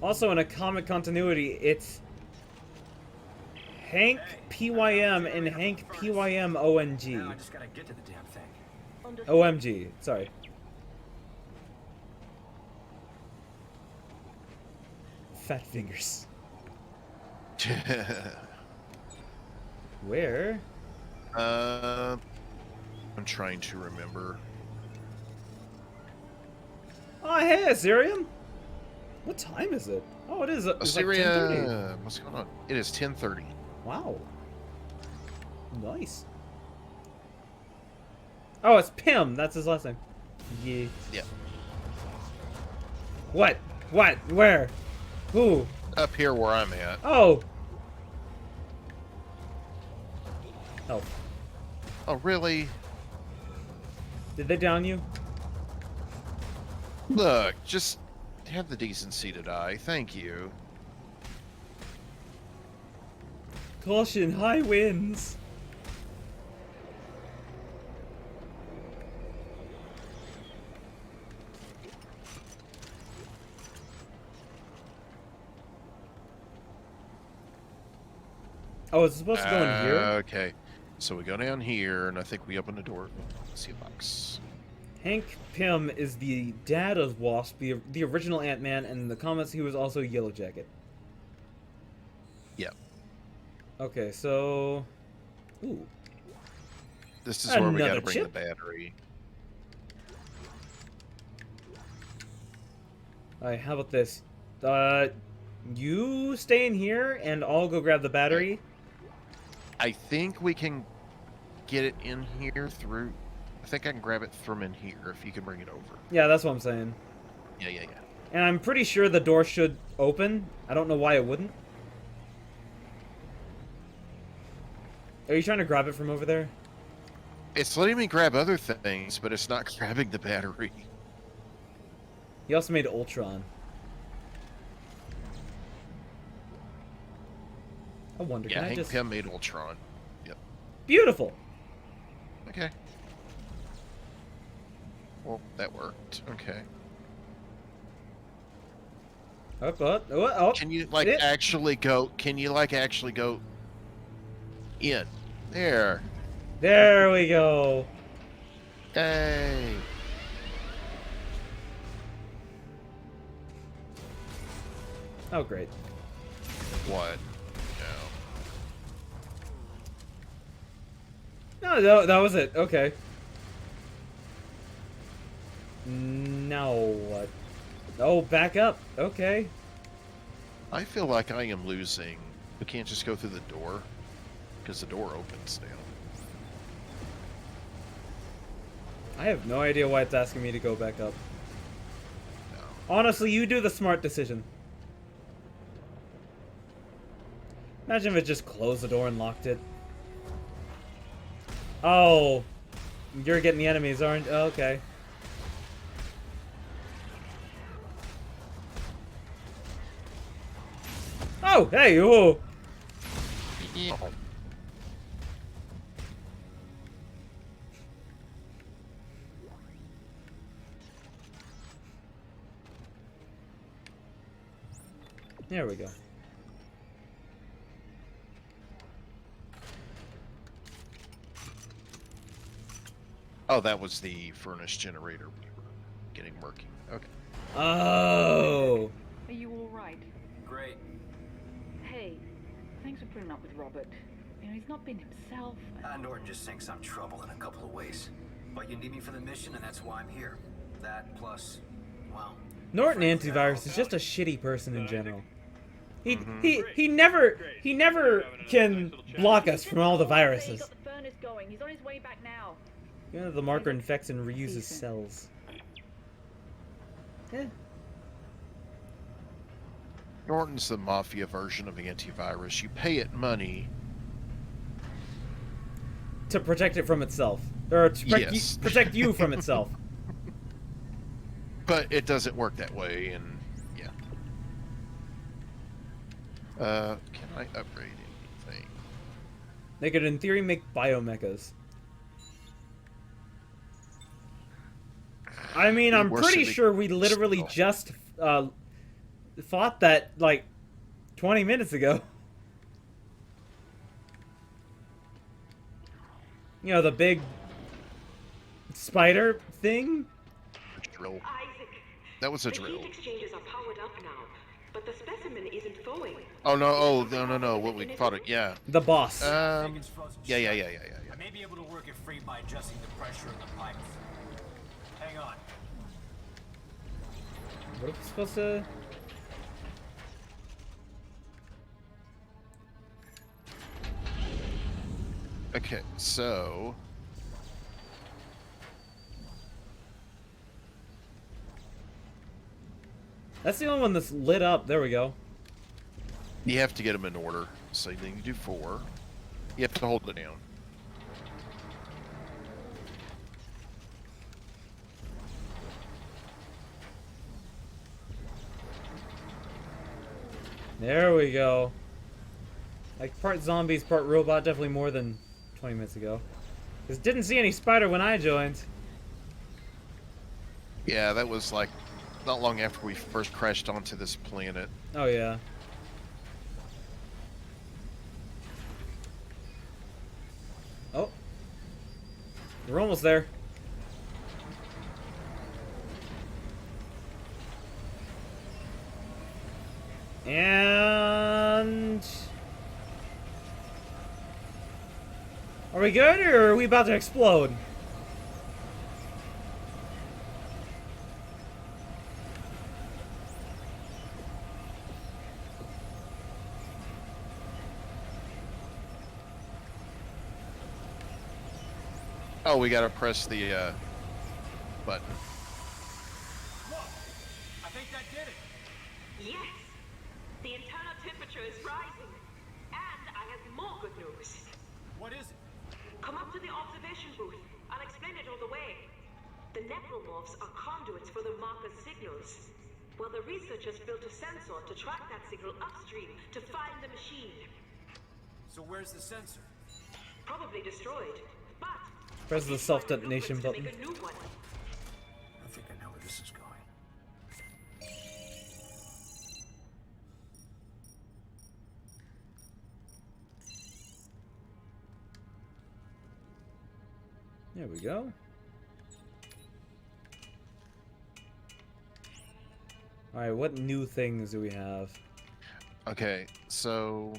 Also, in a comic continuity, it's Hank PYM and Hank PYM ONG. Now I just gotta get to the damn thing. OMG, sorry. Fat fingers. Where? I'm trying to remember. Oh, hey, Assyrian. What time is it? Oh, it is. It's Assyria, like 10:30. what's going on? It is 10:30. Wow. Nice. Oh, it's Pym. That's his last name. Yeah. Yeah. What? What? Where? Who? Up here where I'm at. Oh. Oh. Oh, really? Did they down you? Look, just have the decency to die. Thank you. Caution, high winds. Oh, it's supposed to go in here? Okay. So we go down here, and I think we open the door. See a box. Hank Pym is the dad of Wasp, the original Ant-Man, and in the comics he was also Yellow Jacket. Yep. Okay, so... Ooh. This is where we gotta Another bring chip? the battery. Alright, how about this? You stay in here, and I'll go grab the battery. I think we can get it in here through... I think I can grab it from in here if you can bring it over. Yeah, that's what I'm saying. Yeah, yeah, yeah. And I'm pretty sure the door should open. I don't know why it wouldn't. Are you trying to grab it from over there? It's letting me grab other things, but it's not grabbing the battery. He also made Ultron. I wonder, Yeah, can I Hank just... Pym made Ultron. Yep. Beautiful! Okay. Well, that worked. Okay. Oh. Can you, like, actually go... Can you, like, actually go... in? There. There we go. Hey. Oh, great. What? No, that was it. Okay. Now what? Oh, back up. Okay. I feel like I am losing. We can't just go through the door, because the door opens now. I have no idea why it's asking me to go back up. No. Honestly, you do the smart decision. Imagine if it just closed the door and locked it. Oh. You're getting the enemies, aren't you? Okay. Oh, hey, whoa. There we go. Oh, that was the furnace generator we were getting working. Okay. Oh. Are you all right? Great. Hey, thanks for putting up with Robert. You know, he's not been himself. Norton just thinks I'm trouble in a couple of ways. But you need me for the mission, and that's why I'm here. That plus, well... Norton Antivirus is just a shitty person in general. He never can block us from all the viruses. Got the furnace going. He's on his way back now. You know, the marker infects and reuses cells. Yeah. Norton's the mafia version of antivirus. You pay it money to protect it from itself. Or to protect you from itself. But it doesn't work that way, and yeah. Can I upgrade anything? They could, in theory, make biomechas. I mean, I'm pretty sure we literally just fought that, like, 20 minutes ago. You know, the big spider thing? Drill. That was a drill. The heat exchangers are powered up now, but the specimen isn't thawing. Oh no! No! What we fought it? Yeah. The boss. Yeah. I may be able to work it free by adjusting the pressure of the pipes. Hang on. What are we supposed to... Okay, so... That's the only one that's lit up. There we go. You have to get them in order. So then you do 4. You have to hold it down. There we go. Like, part zombies, part robot, definitely more than 20 minutes ago. Because didn't see any spider when I joined. Yeah, that was like not long after we first crashed onto this planet. Oh, yeah. Oh. We're almost there. And... Are we good, or are we about to explode? Oh, we gotta press the button. Look, I think that did it. Yes, the internal temperature is rising, and I have more good news. What is it? Come up to the observation booth. I'll explain it all the way. The necromorphs are conduits for the marker's signals. Well, the researchers built a sensor to track that signal upstream to find the machine. So where's the sensor? Probably destroyed, but Press the self-detonation button. I think I know where this is going. There we go. Alright, what new things do we have? Okay, so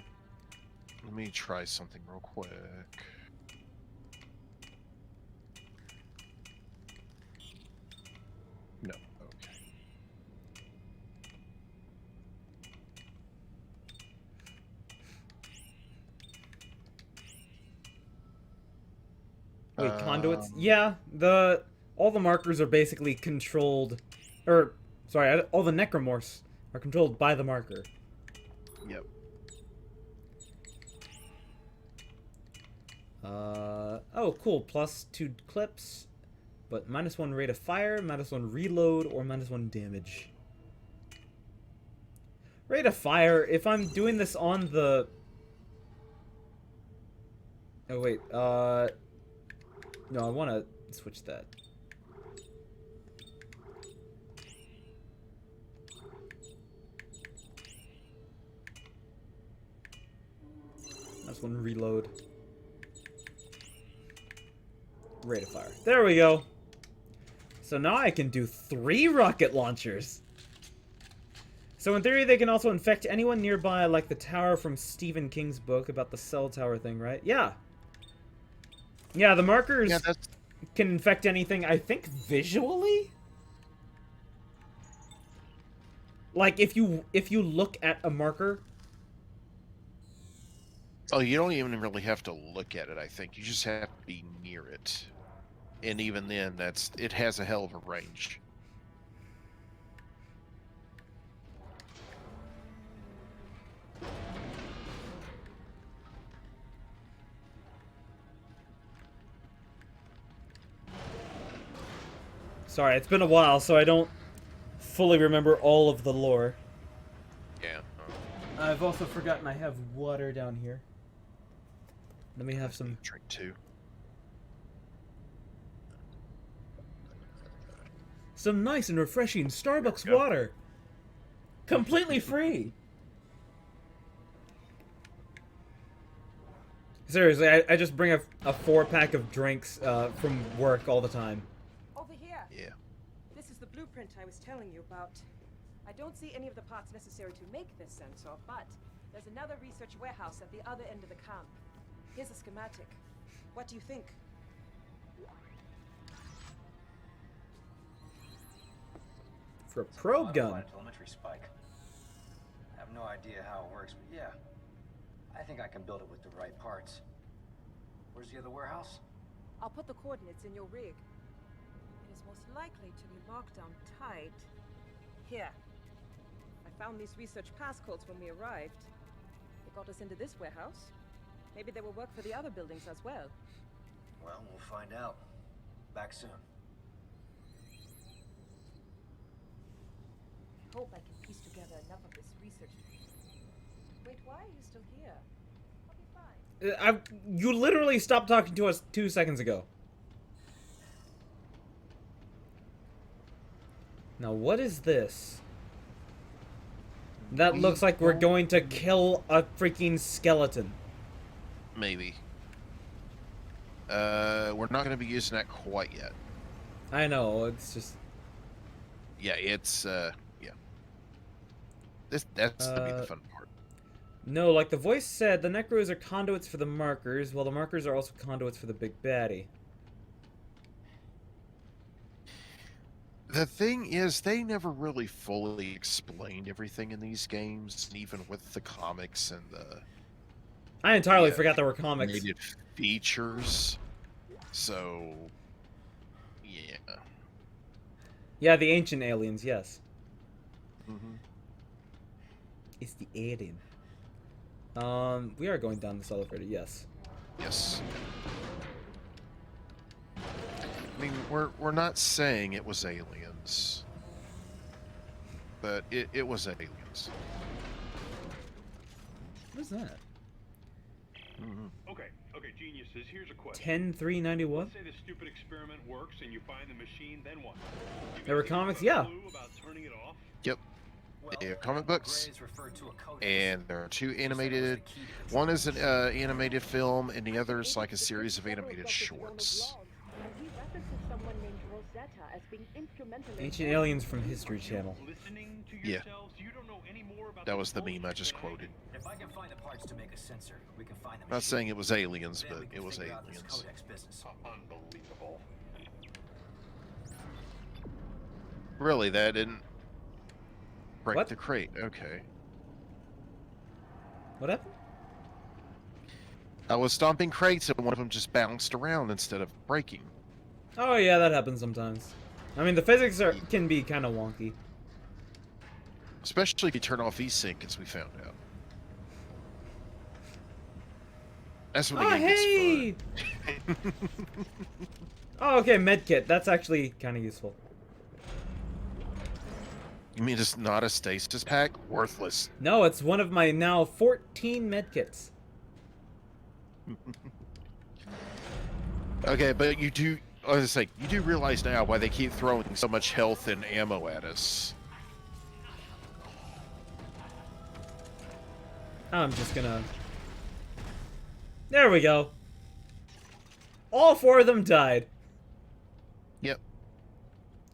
let me try something real quick. No, okay. Wait, conduits? Yeah, all the markers are basically controlled, or sorry, all the necromorphs are controlled by the marker. Yep. Oh, cool. +2 clips, but -1 rate of fire, -1 reload, or -1 damage. Rate of fire, if I'm doing this on the... Oh, wait, no, I want to switch that. helps when reload. Rate of fire. There we go. So now I can do 3 rocket launchers. So in theory, they can also infect anyone nearby, like the tower from Stephen King's book about the cell tower thing, right? Yeah. Yeah, the markers can infect anything, I think, visually? Like, if you look at a marker... Oh, you don't even really have to look at it, I think. You just have to be near it. And even then, it has a hell of a range. Sorry, it's been a while, so I don't fully remember all of the lore. Yeah. I've also forgotten I have water down here. Let me have some... Drink too. Some nice and refreshing Starbucks water. Completely free. Seriously, I just bring a 4-pack of drinks from work all the time. Over here. Yeah. This is the blueprint I was telling you about. I don't see any of the parts necessary to make this sensor, but there's another research warehouse at the other end of the camp. Here's a schematic. What do you think? For a probe gun. Telemetry spike. I have no idea how it works, but yeah. I think I can build it with the right parts. Where's the other warehouse? I'll put the coordinates in your rig. It is most likely to be locked down tight. Here. I found these research passcodes when we arrived. They got us into this warehouse. Maybe they will work for the other buildings as well. Well, we'll find out. Back soon. I hope I can piece together enough of this research. Wait, why are you still here? I'll be fine. You literally stopped talking to us 2 seconds ago. Now, what is this? That looks like we're going to kill a freaking skeleton. Maybe. We're not going to be using that quite yet. I know, it's just... Yeah, it's, yeah. That's the fun part. No, like the voice said, the Necros are conduits for the markers, while the markers are also conduits for the big baddie. The thing is, they never really fully explained everything in these games, even with the comics and the... I entirely forgot there were comics. Animated features. So, yeah. Yeah, the ancient aliens, yes. Mm-hmm. It's the alien. We are going down this elevator, yes. Yes. I mean, we're not saying it was aliens, but it was aliens. What is that? Okay, geniuses, here's a question. 10391? Let's say the stupid experiment works and you find the machine, then what? There were comics, yeah. Yep. They're comic books, and there are 2 animated. One is an animated film, and the other is like a series of animated shorts. Ancient Aliens from History Channel. Yeah. That was the meme I just quoted. If I can find the parts to make a sensor, we can find the I'm not saying it was aliens, but it was aliens. Unbelievable. Really, that didn't break the crate. Okay. What happened? I was stomping crates, and one of them just bounced around instead of breaking. Oh yeah, that happens sometimes. I mean, the physics can be kind of wonky. Especially if you turn off VSync, as we found out. That's when the game gets fun. Oh, okay, medkit. That's actually kind of useful. You mean it's not a stasis pack? Worthless. No, it's one of my now 14 medkits. Okay, but you do... I was like, you do realize now why they keep throwing so much health and ammo at us. I'm just gonna... There we go. All 4 of them died. Yep.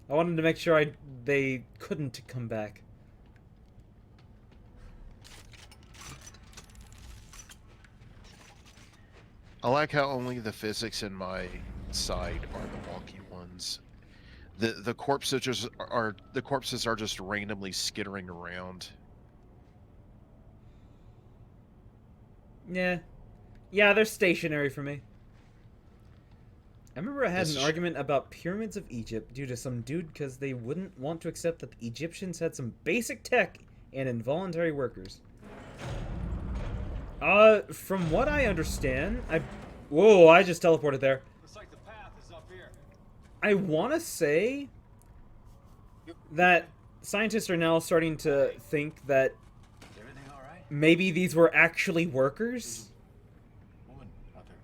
I wanted to make sure they couldn't come back. I like how only the physics in my side are the walking ones. The corpses are just randomly skittering around. Yeah. Yeah, they're stationary for me. I remember I had an argument about pyramids of Egypt due to some dude because they wouldn't want to accept that the Egyptians had some basic tech and involuntary workers. From what I understand, Whoa, I just teleported there. Looks like the path is up here. I want to say that scientists are now starting to think that maybe these were actually workers. Woman out there.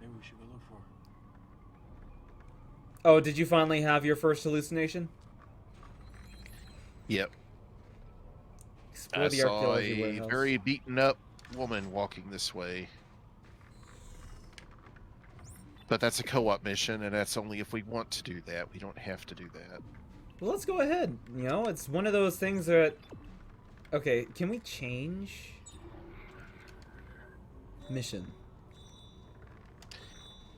Maybe we should go look for her. Oh, did you finally have your first hallucination? Yep. Explore I the saw archaeology a warehouse. very beaten up woman walking this way. But that's a co-op mission, and that's only if we want to do that. We don't have to do that. Well, let's go ahead. You know, it's one of those things that... Okay, can we change? Mission.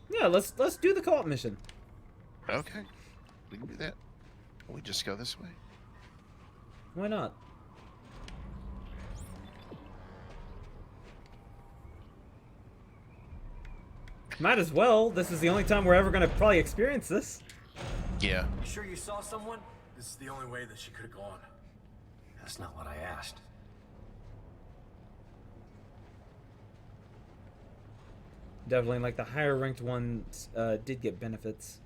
Yeah, let's do the co-op mission. Okay. We can do that. We just go this way. Why not? Might as well. This is the only time we're ever going to probably experience this. Yeah. You sure you saw someone? This is the only way that she could have gone. That's not what I asked. Definitely, like, the higher ranked ones did get benefits.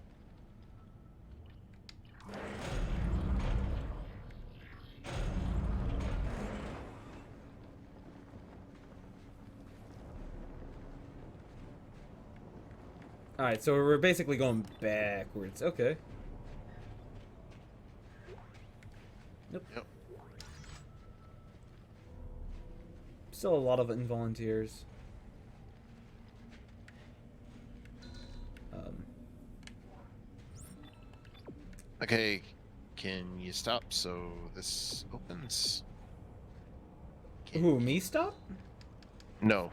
Alright, so we're basically going backwards. Okay. Nope. Yep. Still a lot of involunteers. Okay, can you stop so this opens? Ooh, me stop? No.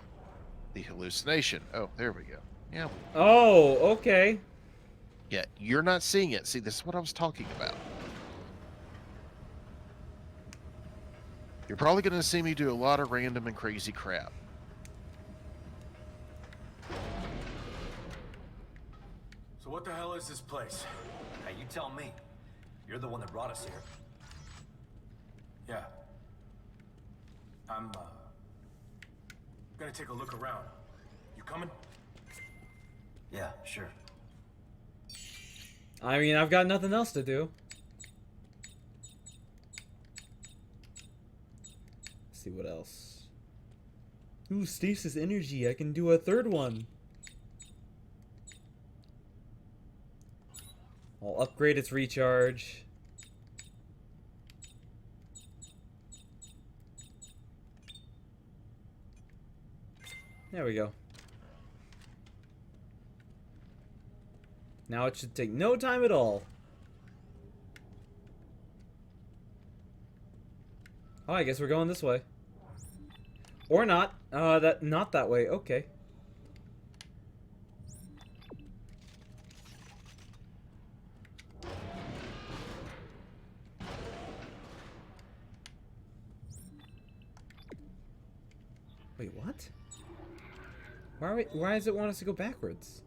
The hallucination. Oh, there we go. Yeah. Oh, okay. Yeah, you're not seeing it. See, this is what I was talking about. You're probably going to see me do a lot of random and crazy crap. So what the hell is this place? Hey, you tell me. You're the one that brought us here. Yeah. I'm, gonna take a look around. You coming? Yeah, sure. I mean, I've got nothing else to do. Let's see what else. Ooh, stasis energy. I can do a third one. I'll upgrade its recharge. There we go. Now it should take no time at all. Oh, I guess we're going this way. Or not. Not that way. Okay. Wait, what? Why does it want us to go backwards?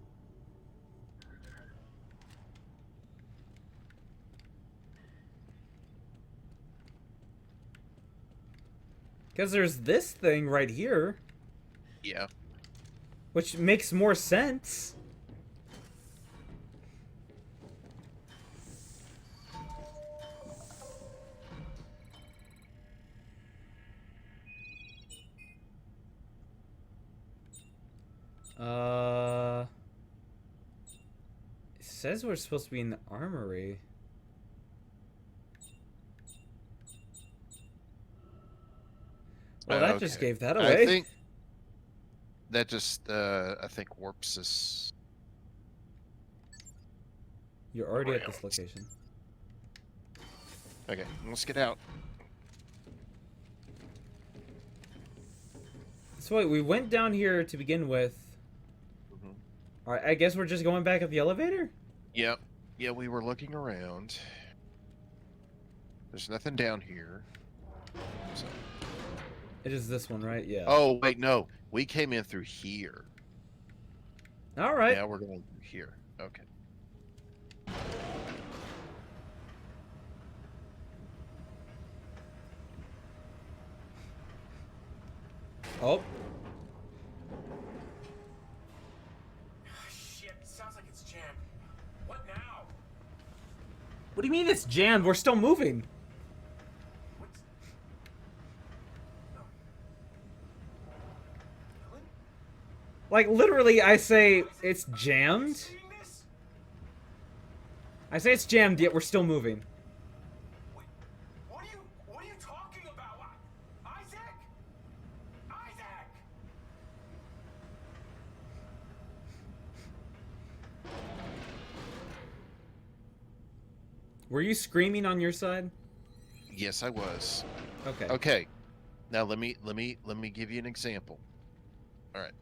Because there's this thing right here. Yeah. Which makes more sense. It says we're supposed to be in the armory. Well, that Okay. just gave that away. I think that just, I think warps us. You're already at this location. Okay, let's get out. So wait, we went down here to begin with. All right, I guess we're just going back up the elevator? Yep. Yeah, we were looking around. There's nothing down here. So. It is this one, right? Yeah. Oh, wait, no. We came in through here. All right. Now we're going through here. Okay. Oh. Shit, sounds like it's jammed. What now? What do you mean it's jammed? We're still moving. Like, literally, I say it's jammed. I say it's jammed, yet we're still moving. What are you talking about? Isaac? Isaac! Were you screaming on your side? Yes, I was. Okay. Okay. Now let me give you an example. All right.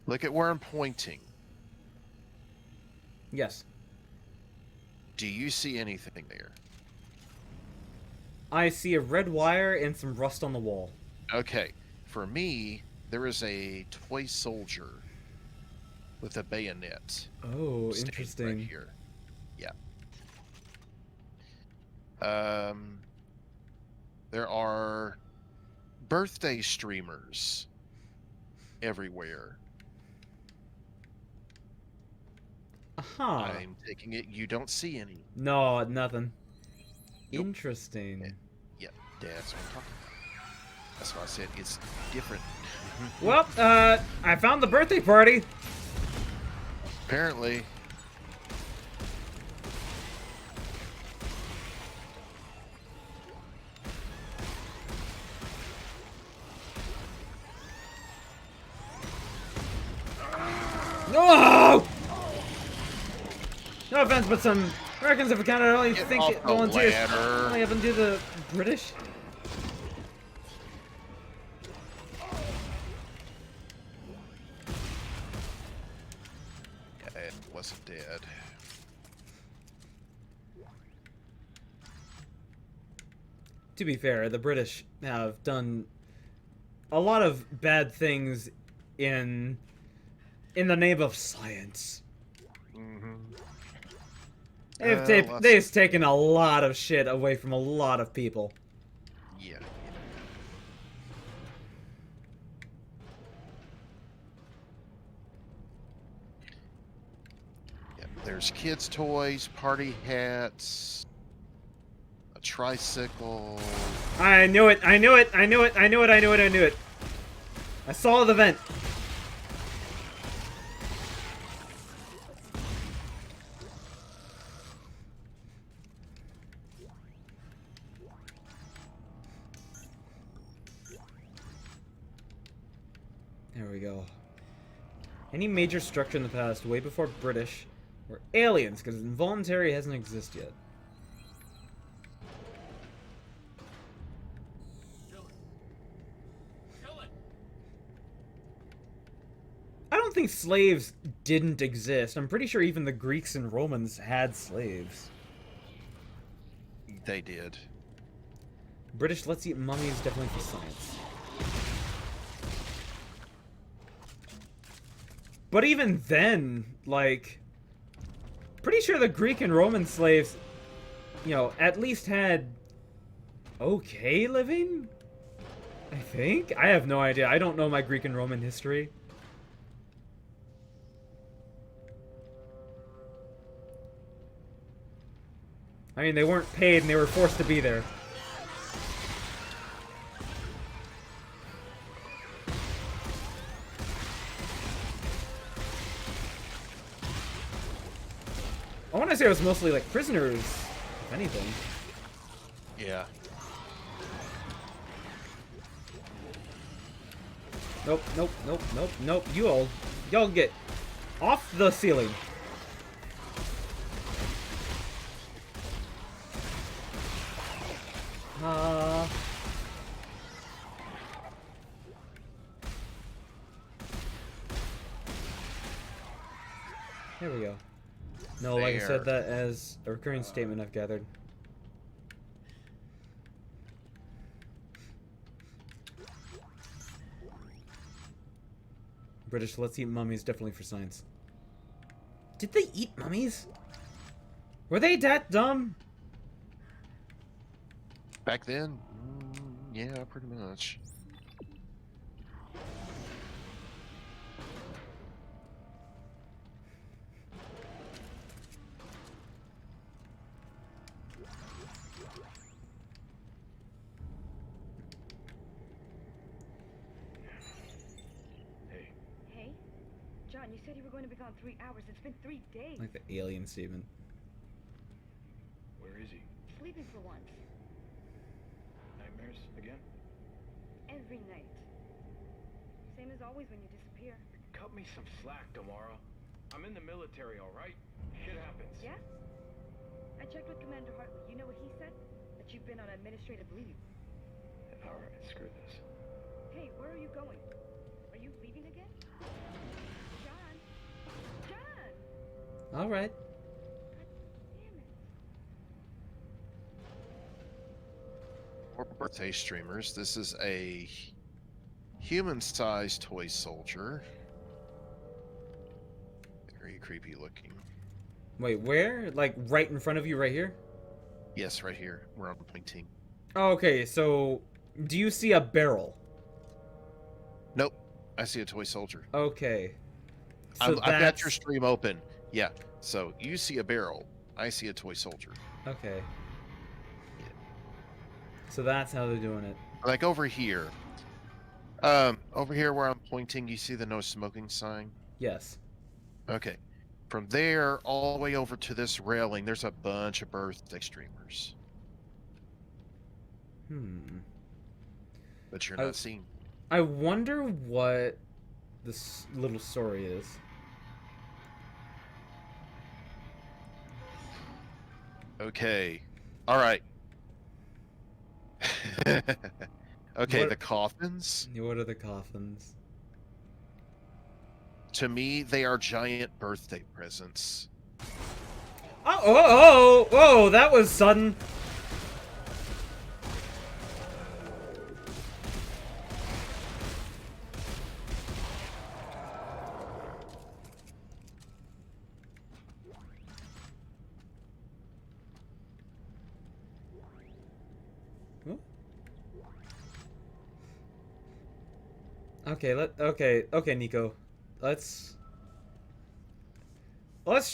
Look at where I'm pointing. Yes. Do you see anything there? I see a red wire and some rust on the wall. Okay. For me, there is a toy soldier with a bayonet. Oh, standing interesting. Right here. Yeah. There are birthday streamers everywhere. Huh. I'm taking it you don't see any. No, nothing. Nope. Interesting. Yep, that's what I'm talking about. That's why I said it's different. Well, I found the birthday party. Apparently. No! No offense, but some Americans have encountered only Get think off it the volunteers ladder. only happen to the British. Yeah, it wasn't dead. To be fair, the British have done a lot of bad things in the name of science. Mm-hmm. They've taken a lot of shit away from a lot of people. Yeah. Yeah, there's kids' toys, party hats, a tricycle. I knew it. I knew it. I knew it. I knew it. I knew it. I knew it. I saw the vent. There we go. Any major structure in the past, way before British, or aliens, because involuntary hasn't existed yet. I don't think slaves didn't exist. I'm pretty sure even the Greeks and Romans had slaves. They did. British Let's Eat Mummies definitely for science. But even then, like, pretty sure the Greek and Roman slaves, you know, at least had okay living? I think? I have no idea. I don't know my Greek and Roman history. I mean, they weren't paid and they were forced to be there. I want to say it was mostly like prisoners, if anything. Yeah. Nope, nope, nope, nope, nope. Y'all get off the ceiling. There we go. No, like I said that as a recurring statement I've gathered. British, let's eat mummies, definitely for science. Did they eat mummies? Were they that dumb? Back then? Yeah, pretty much. Hey? John, you said you were going to be gone 3 hours. It's been 3 days. Like the alien statement. Where is he? Sleeping for once. Nightmares again? Every night. Same as always when you disappear. Cut me some slack, Damara. I'm in the military, all right? Shit happens. Yeah? I checked with Commander Hartley. You know what he said? That you've been on administrative leave. All right, screw this. Hey, where are you going? Are you leaving again? John! John! All right. More birthday streamers. This is a human-sized toy soldier. Very creepy looking. Wait, where? Like right in front of you, right here? Yes, right here. We're on pointing. Oh, okay, so do you see a barrel? Nope. I see a toy soldier. Okay. So I've got your stream open. Yeah. So you see a barrel. I see a toy soldier. Okay. So that's how they're doing it. Like over here. Over here where I'm pointing, you see the no smoking sign? Yes. Okay. From there all the way over to this railing, there's a bunch of birthday streamers. But you're not seeing. I wonder what this little story is. Okay. All right. Okay, the coffins. What are the coffins? To me, they are giant birthday presents. Oh, that was sudden. Okay, Nico. Let's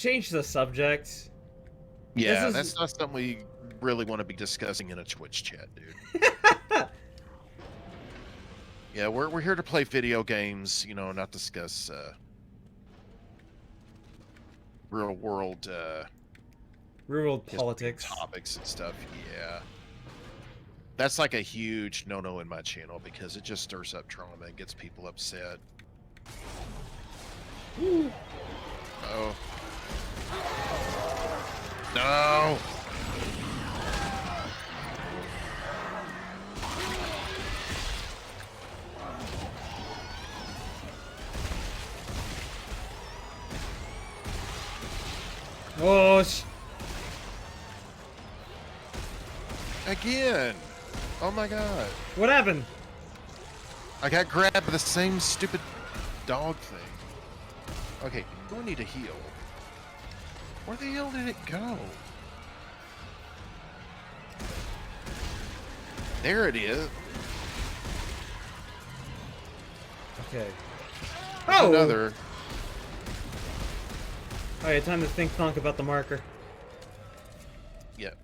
change the subject. Yeah, that's not something we really want to be discussing in a Twitch chat, dude. Yeah, we're here to play video games, you know, not discuss real world politics topics and stuff. Yeah. That's like a huge no-no in my channel because it just stirs up trauma and gets people upset. Oh. No! Oh, Again! Oh my god. What happened? I got grabbed by the same stupid dog thing. Okay, do I need to heal? Where the hell did it go? There it is. Okay. There's another. Alright, time to think thunk about the marker. Yep.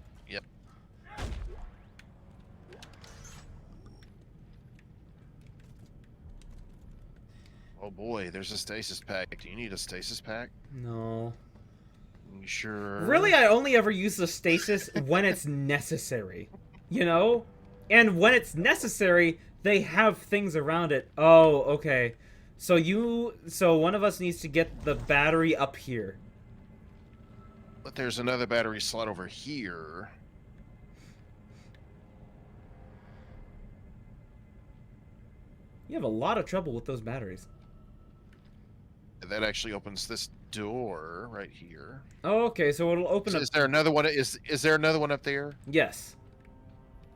Oh boy, there's a stasis pack. Do you need a stasis pack? No. You sure? Really, I only ever use the stasis when it's necessary. You know? And when it's necessary, they have things around it. Oh, okay. So one of us needs to get the battery up here. But there's another battery slot over here. You have a lot of trouble with those batteries. That actually opens this door right here. Oh, okay, so it'll open up. Is there another one? Is there another one up there? Yes.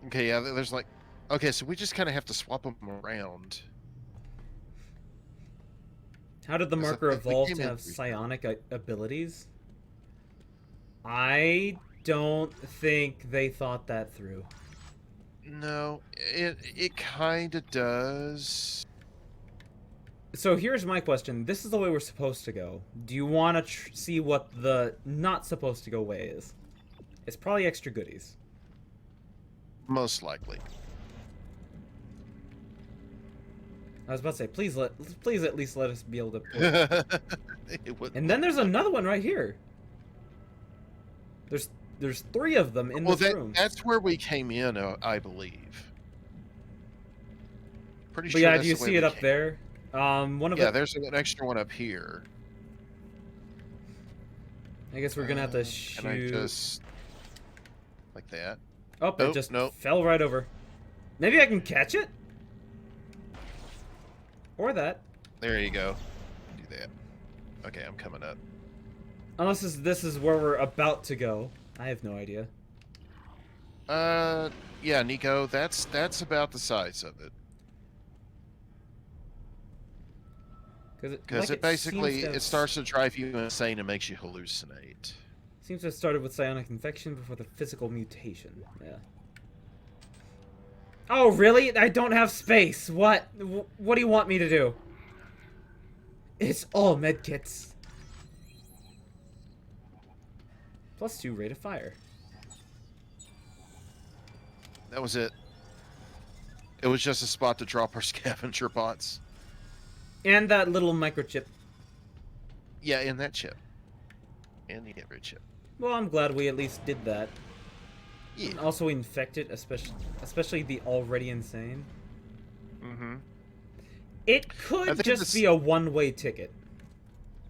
Okay, yeah, there's like... Okay, so we just kind of have to swap them around. How did the marker evolve to have psionic abilities? I don't think they thought that through. No, it kind of does. So here's my question. This is the way we're supposed to go. Do you want to see what the not supposed to go way is? It's probably extra goodies. Most likely. I was about to say, please at least let us be able to. And then there's another one right here. There's 3 of them in this room. That's where we came in, I believe. Pretty But sure. yeah, that's do you the way see we it up came. there? One of Yeah, it. there's an extra one up here. I guess we're gonna have to shoot. Can I just like that? Oh, it just fell right over. Maybe I can catch it. Or that. There you go. Do that. Okay, I'm coming up. Unless this is where we're about to go. I have no idea. Yeah, Nico, that's about the size of it. Because it basically it starts to drive you insane and makes you hallucinate. Seems to have started with psionic infection before the physical mutation. Yeah. Oh, really? I don't have space. What? What do you want me to do? It's all medkits. +2 rate of fire. That was it. It was just a spot to drop our scavenger bots. And that little microchip. Yeah, and that chip. And the every chip. Well, I'm glad we at least did that. Yeah. And also infected, especially the already insane. Mm-hmm. It could just be a one-way ticket.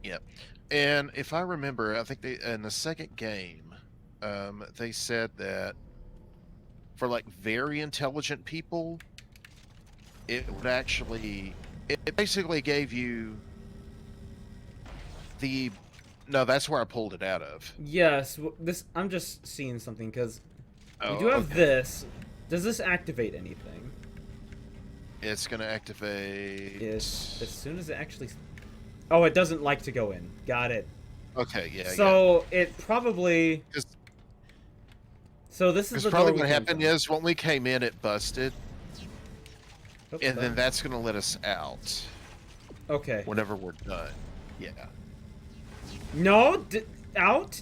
Yep. And if I remember, I think in the second game, they said that for like very intelligent people, it would actually, it basically gave you the, no, that's where I pulled it out of. Yes, I'm just seeing something because we do have okay. this. Does this activate anything? It's gonna activate. Yes, as soon as it actually. Oh, it doesn't like to go in. Got it. Okay, yeah. So it probably. So this is the probably door what we came happened from. is when we came in, it busted, Oops, and then that's gonna let us out. Okay. Whenever we're done. Yeah. No, out.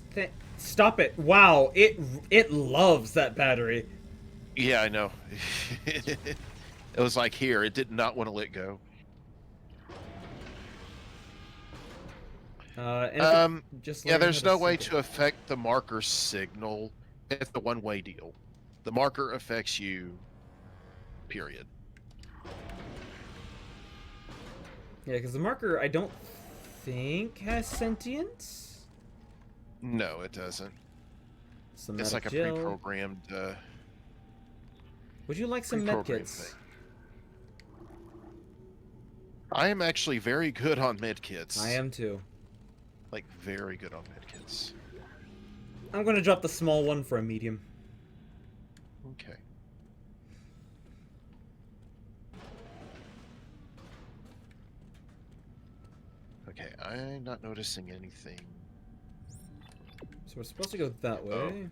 Stop it! Wow, it loves that battery. Yeah, I know. It was like here. It did not want to let go. Just yeah, there's no way to affect the marker signal. It's the one-way deal. The marker affects you, period. Yeah, because the marker, I don't think has sentience. No, it doesn't. It's like a gel. pre-programmed. Would you like some medkits? I am actually very good on medkits. I am too. Like, very good on medkits. I'm gonna drop the small one for a medium. Okay. Okay, I'm not noticing anything. So we're supposed to go that way.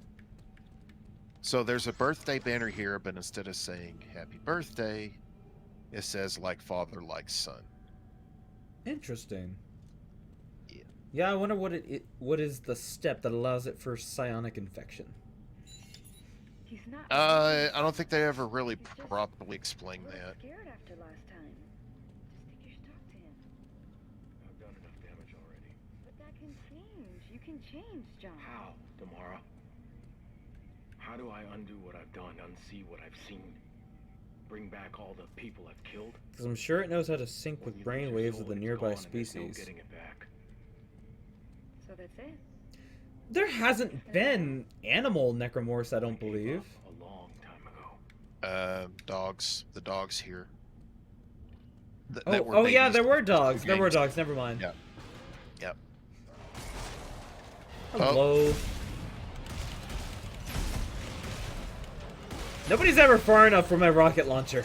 So there's a birthday banner here, but instead of saying happy birthday, it says like father, like son. Interesting. Yeah, I wonder what is the step that allows it for psionic infection. He's not. I don't think they ever really properly explained that. Scared after last time. Just take your stuff to him. I've done enough damage already. But that can change. You can change, John. How, Damara? How do I undo what I've done, unsee what I've seen? bring back all the people I've killed? Because I'm sure it knows how to sync with brainwaves of the nearby species. Getting it back. So that's it. There hasn't been animal necromorphs, I don't believe. A long time ago. Dogs. The dogs here. Oh yeah, there were dogs. There were dogs. Never mind. Yep. Yep. Hello. Nobody's ever far enough for my rocket launcher.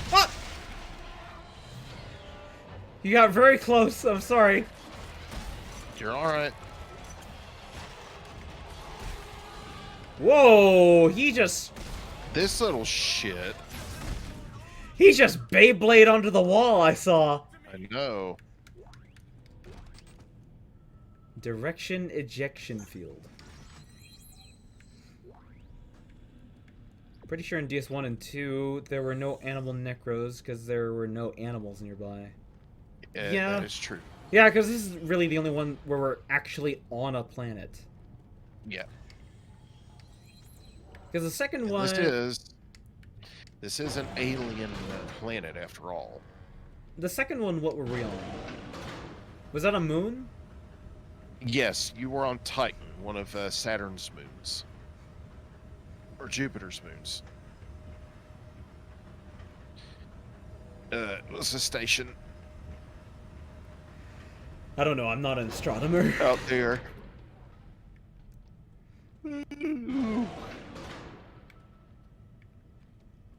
What? You got very close. I'm sorry. You're all right. Whoa, he just... This little shit. He just Beyblade onto the wall, I saw. I know. Direction ejection field. Pretty sure in DS1 and 2, there were no animal necros because there were no animals nearby. Yeah, that is true. Yeah, because this is really the only one where we're actually on a planet. Yeah. Because the second one... This is an alien planet after all. The second one, what were we on? Was that a moon? Yes, you were on Titan, one of Saturn's moons. Or Jupiter's moons. What's the station? I don't know, I'm not an astronomer. Out there.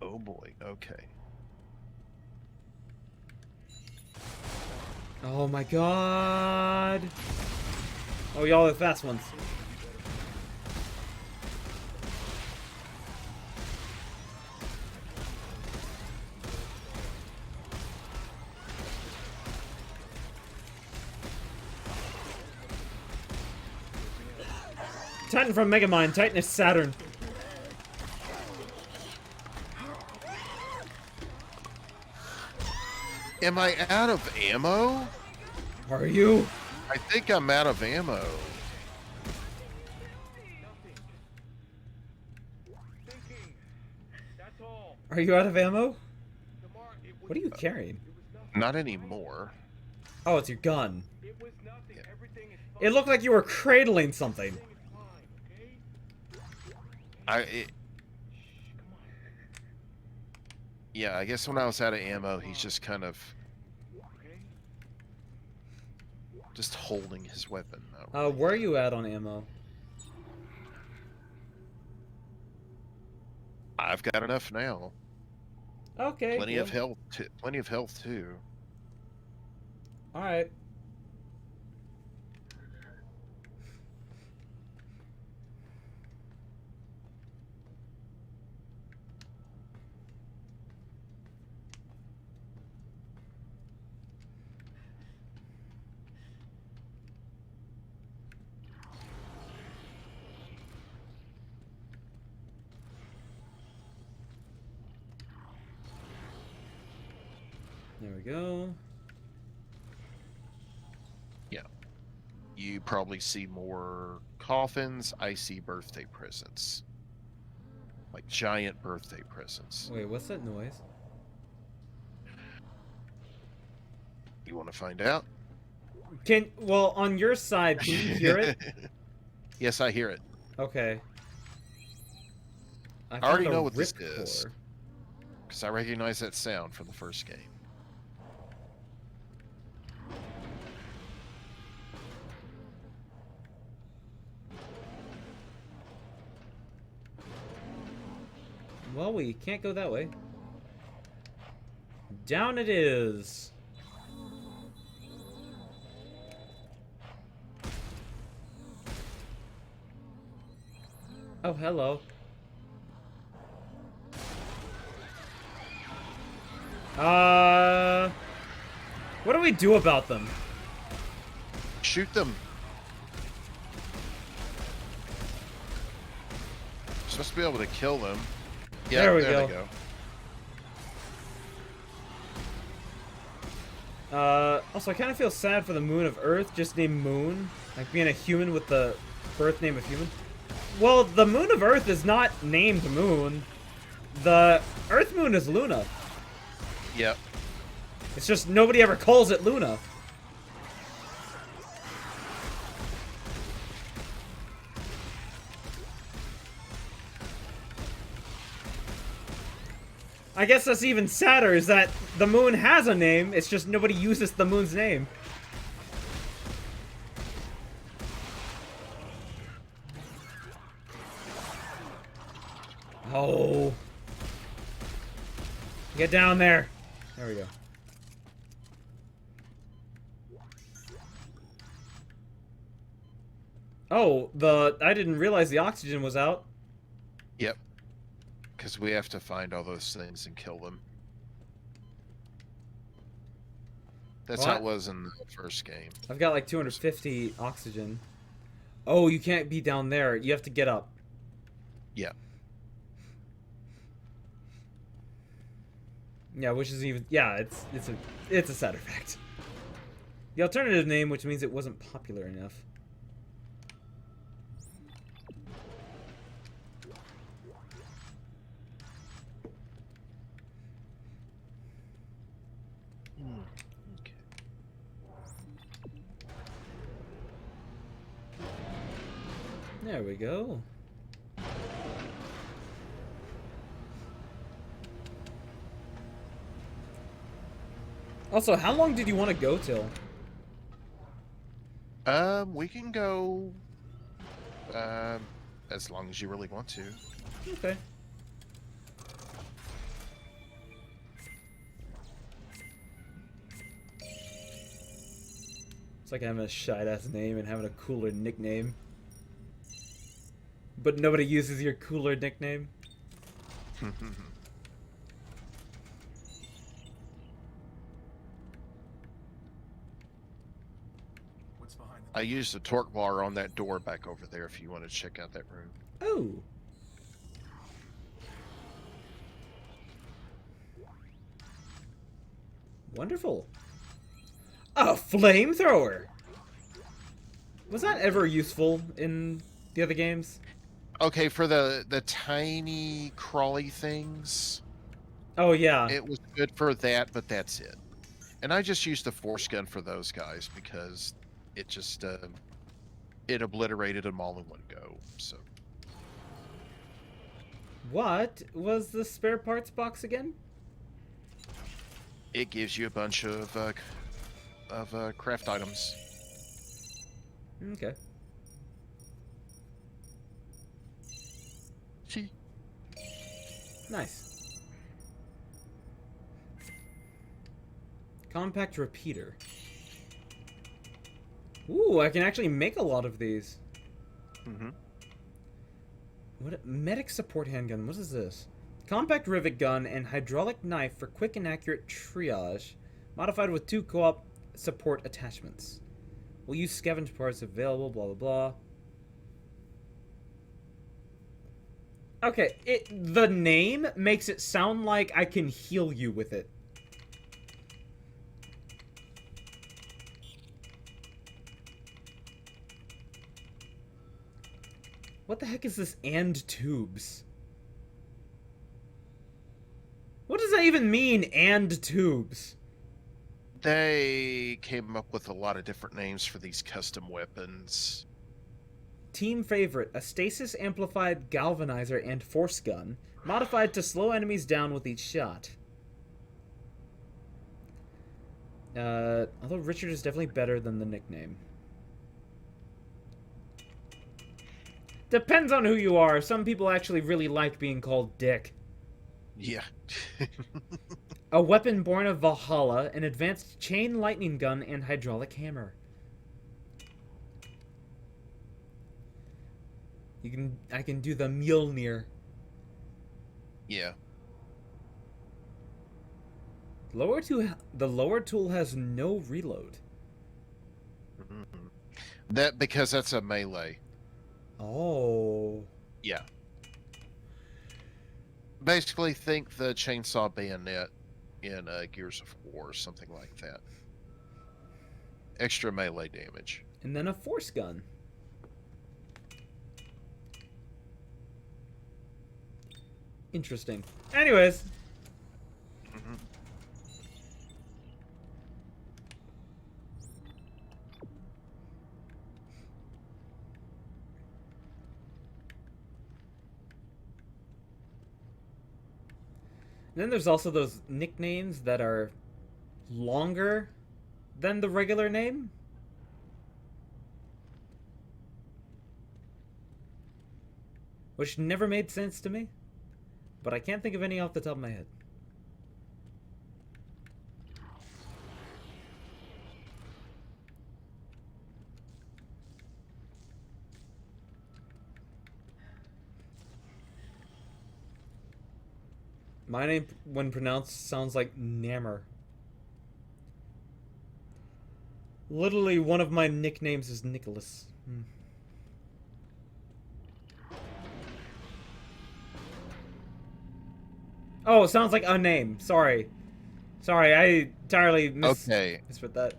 Oh boy, okay. Oh my god! Oh, y'all are the fast ones. Titan from Megamind. Titan is Saturn. Am I out of ammo? Are you? I think I'm out of ammo. Are you out of ammo? What are you carrying? Not anymore. Oh, it's your gun. It looked like you were cradling something. Yeah, I guess when I was out of ammo, he's just kind of just holding his weapon. Where are you at on ammo? I've got enough now. Okay. Plenty of health. Plenty of health too. All right. There we go. Yeah. You probably see more coffins. I see birthday presents. Like giant birthday presents. Wait, what's that noise? You want to find out? Well, on your side, can you hear it? Yes, I hear it. Okay. I already know what this is. Because I recognize that sound from the first game. Well, we can't go that way. Down it is. Oh, hello. What do we do about them? Shoot them. You're supposed to be able to kill them. Yeah, there we go. go. Also, I kind of feel sad for the moon of Earth, just named Moon. Like, being a human with the birth name of human. Well, the moon of Earth is not named Moon. The Earth moon is Luna. Yep. It's just nobody ever calls it Luna. I guess that's even sadder, is that the moon has a name, it's just nobody uses the moon's name. Oh. Get down there. There we go. Oh, I didn't realize the oxygen was out. Yep. Because we have to find all those things and kill them. That's how it was in the first game. I've got like 250 oxygen. Oh, you can't be down there. You have to get up. Yeah. Yeah, which is even it's a sad effect. The alternative name, which means it wasn't popular enough. There we go. Also, how long did you want to go till? We can go as long as you really want to. Okay. It's like having a shite-ass name and having a cooler nickname. But nobody uses your cooler nickname. What's behind I used a torque bar on that door back over there if you want to check out that room. Oh. Wonderful. A flamethrower! Was that ever useful in the other games? Okay, for the tiny crawly things. Oh, yeah. It was good for that, but that's it. And I just used the force gun for those guys because it just it obliterated them all in one go. So. What was the spare parts box again? It gives you a bunch of craft items. Okay. See. Nice. Compact repeater. Ooh, I can actually make a lot of these. Mm-hmm. What? Medic support handgun. What is this? Compact rivet gun and hydraulic knife for quick and accurate triage. Modified with 2 co-op support attachments. We'll use scavenge parts available, blah, blah, blah. Okay, the name makes it sound like I can heal you with it. What the heck is this and tubes? What does that even mean, and tubes? They came up with a lot of different names for these custom weapons. Team favorite, a stasis amplified galvanizer and force gun, modified to slow enemies down with each shot. Although Richard is definitely better than the nickname. Depends on who you are. Some people actually really like being called Dick. Yeah. A weapon born of Valhalla, an advanced chain lightning gun, and hydraulic hammer. I can do the Mjolnir. Yeah. The lower tool has no reload. That because that's a melee. Oh. Yeah. Basically, think the chainsaw bayonet in Gears of War or something like that. extra melee damage. And then a force gun. Interesting. Anyways. And then there's also those nicknames that are longer than the regular name. Which never made sense to me. But I can't think of any off the top of my head. My name, when pronounced, sounds like Nammer. Literally, one of my nicknames is Nicholas. Oh, it sounds like a name. Sorry. Sorry, I entirely misread that.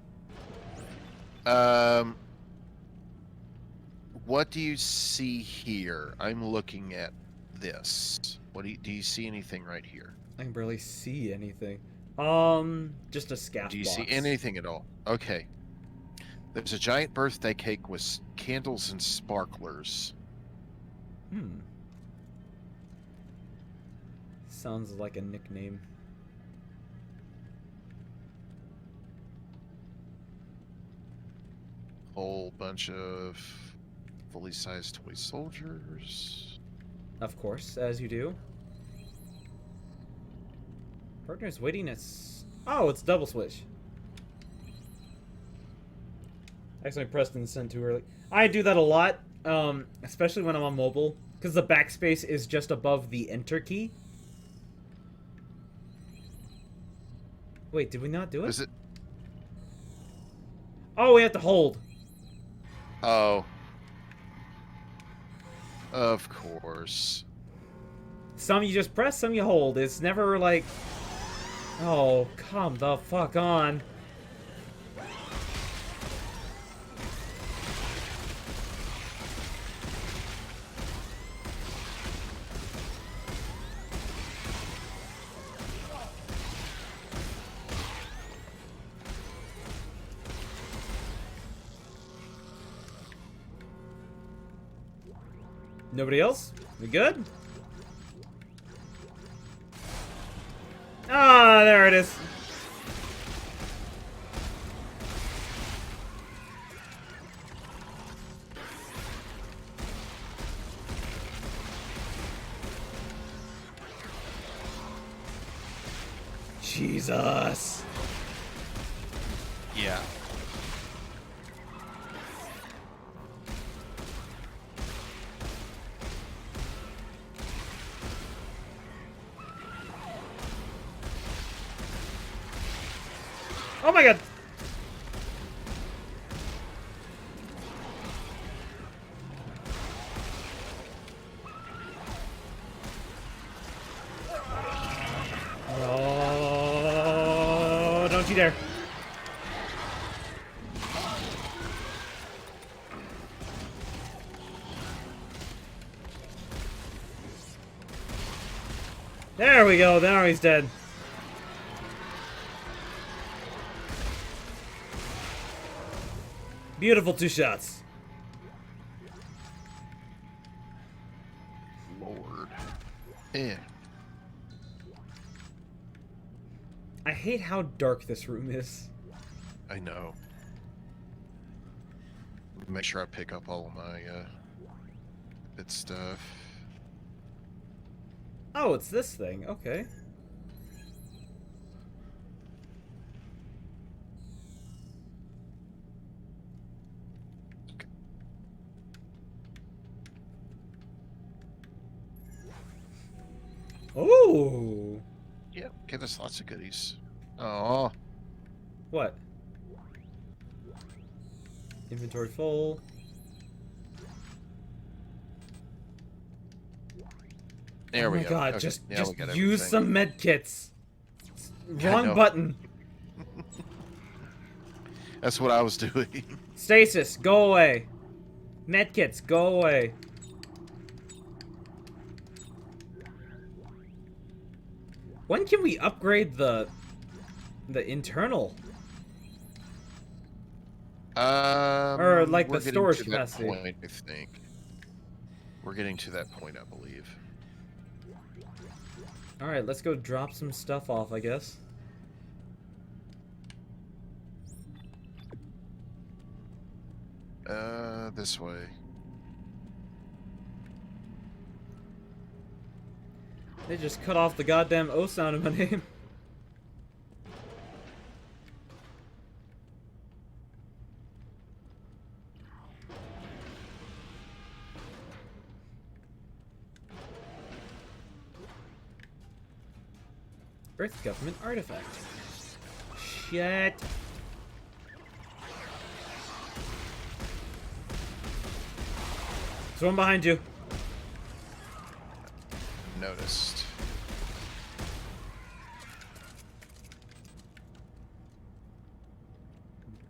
What do you see here? I'm looking at this. What do you see anything right here? I can barely see anything. Just a scaff Do you box. see anything at all? Okay. There's a giant birthday cake with candles and sparklers. Sounds like a nickname. Whole bunch of fully sized toy soldiers. Of course, as you do. Partner's waiting at... Oh, it's double switch. Actually, I pressed and send too early. I do that a lot, especially when I'm on mobile, because the backspace is just above the enter key. Wait, did we not do it? Is it? Oh, we have to hold. Oh. Of course. Some you just press, some you hold. It's never like... Oh, come the fuck on. Nobody else? We good? Ah, there it is. Jesus. Yeah. Oh my god. Oh, don't you dare. There we go. Now he's dead. Beautiful 2 shots. Lord. Yeah. I hate how dark this room is. I know. Make sure I pick up all of my bit stuff. Oh, it's this thing. Okay. Oh. Yep, give us lots of goodies. Oh. What? Inventory full. There we go. Oh my god, Okay, just we got use everything. some med kits. I Wrong know. button. That's what I was doing. Stasis, go away. Medkits, go away. When can we upgrade the internal? Or like the storage capacity? Point, I think. We're getting to that point, I believe. Alright, let's go drop some stuff off, I guess. This way. They just cut off the goddamn O sound in my name. Earth government artifact. Shit. There's one behind you. Noticed.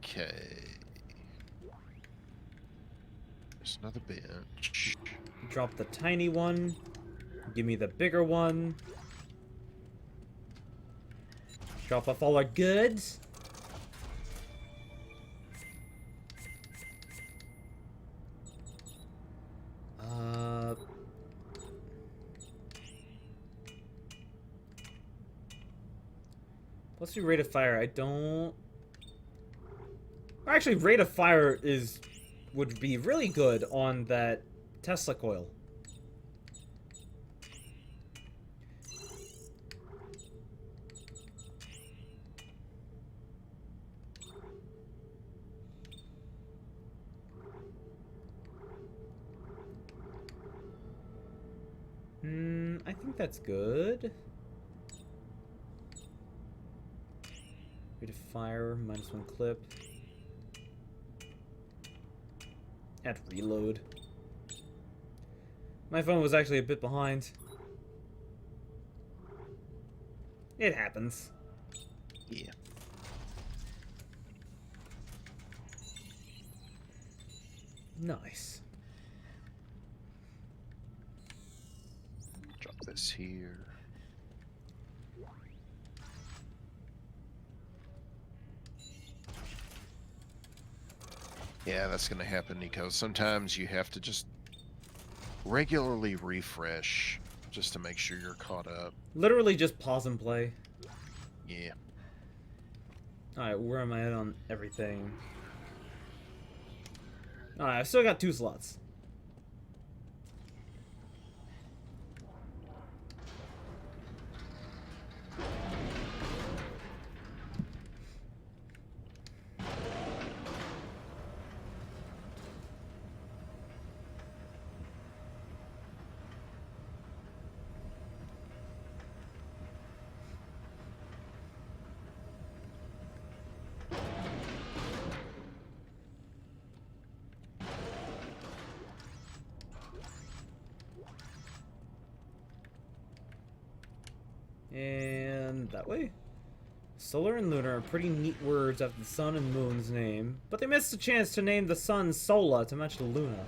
Okay. There's another bench. Drop the tiny one. Give me the bigger one. Drop off all our goods. Let's do rate of fire. I don't... Actually, rate of fire would be really good on that Tesla coil. I think that's good. Rate of fire, -1 clip. Add reload. My phone was actually a bit behind. It happens. Yeah. Nice. Drop this here. Yeah, that's going to happen, Nico. Sometimes you have to just regularly refresh just to make sure you're caught up. Literally just pause and play. Yeah. Alright, where am I at on everything? Alright, I've still got 2 slots. And that way. Solar and lunar are pretty neat words after the sun and moon's name, but they missed a chance to name the sun Sola to match the Luna.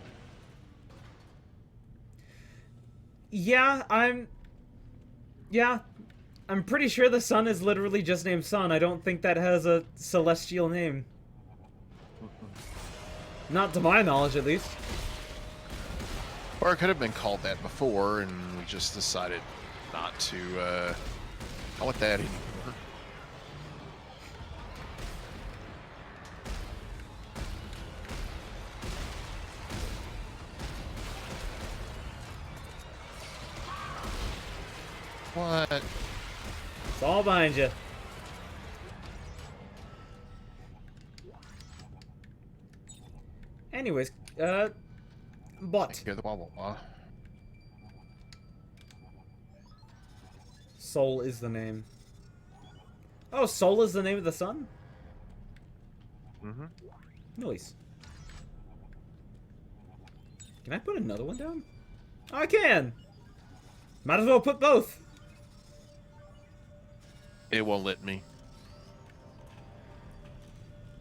Yeah, I'm pretty sure the sun is literally just named Sun. I don't think that has a celestial name. Not to my knowledge, at least. Or it could have been called that before, and we just decided not to call it that anymore. What? It's all behind you. Anyways, but Hear the wobble, huh? Sol is the name. Oh, Sol is the name of the sun? Mm-hmm. Nice. Can I put another one down? Oh, I can! Might as well put both. It won't let me.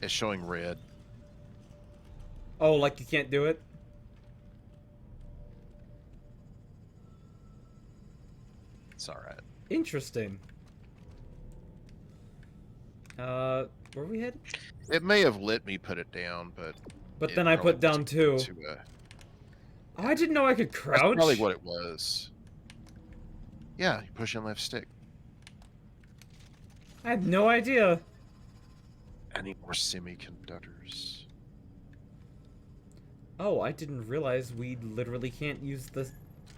It's showing red. Oh, like you can't do it? It's alright. Interesting. Where we headed? It may have let me put it down, but... But then I put down 2. Oh, I didn't know I could crouch. That's probably what it was. Yeah, you push and left stick. I had no idea. I need more semiconductors. Oh, I didn't realize we literally can't use the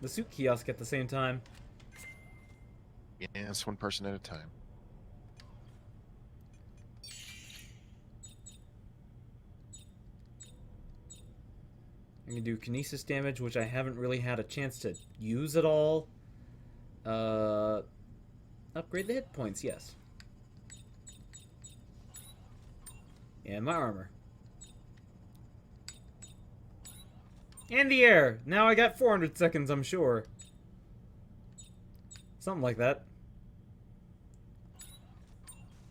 suit kiosk at the same time. Yeah, it's one person at a time. I can do kinesis damage, which I haven't really had a chance to use at all. Upgrade the hit points, yes. And my armor. And the air! Now I got 400 seconds, I'm sure. Something like that.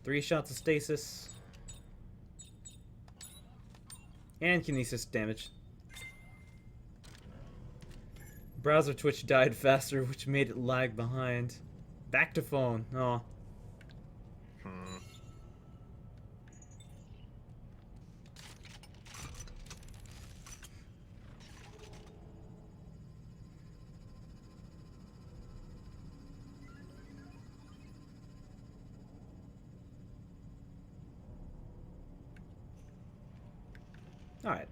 3 shots of stasis. And kinesis damage. Browser Twitch died faster, which made it lag behind. Back to phone. Oh. Alright.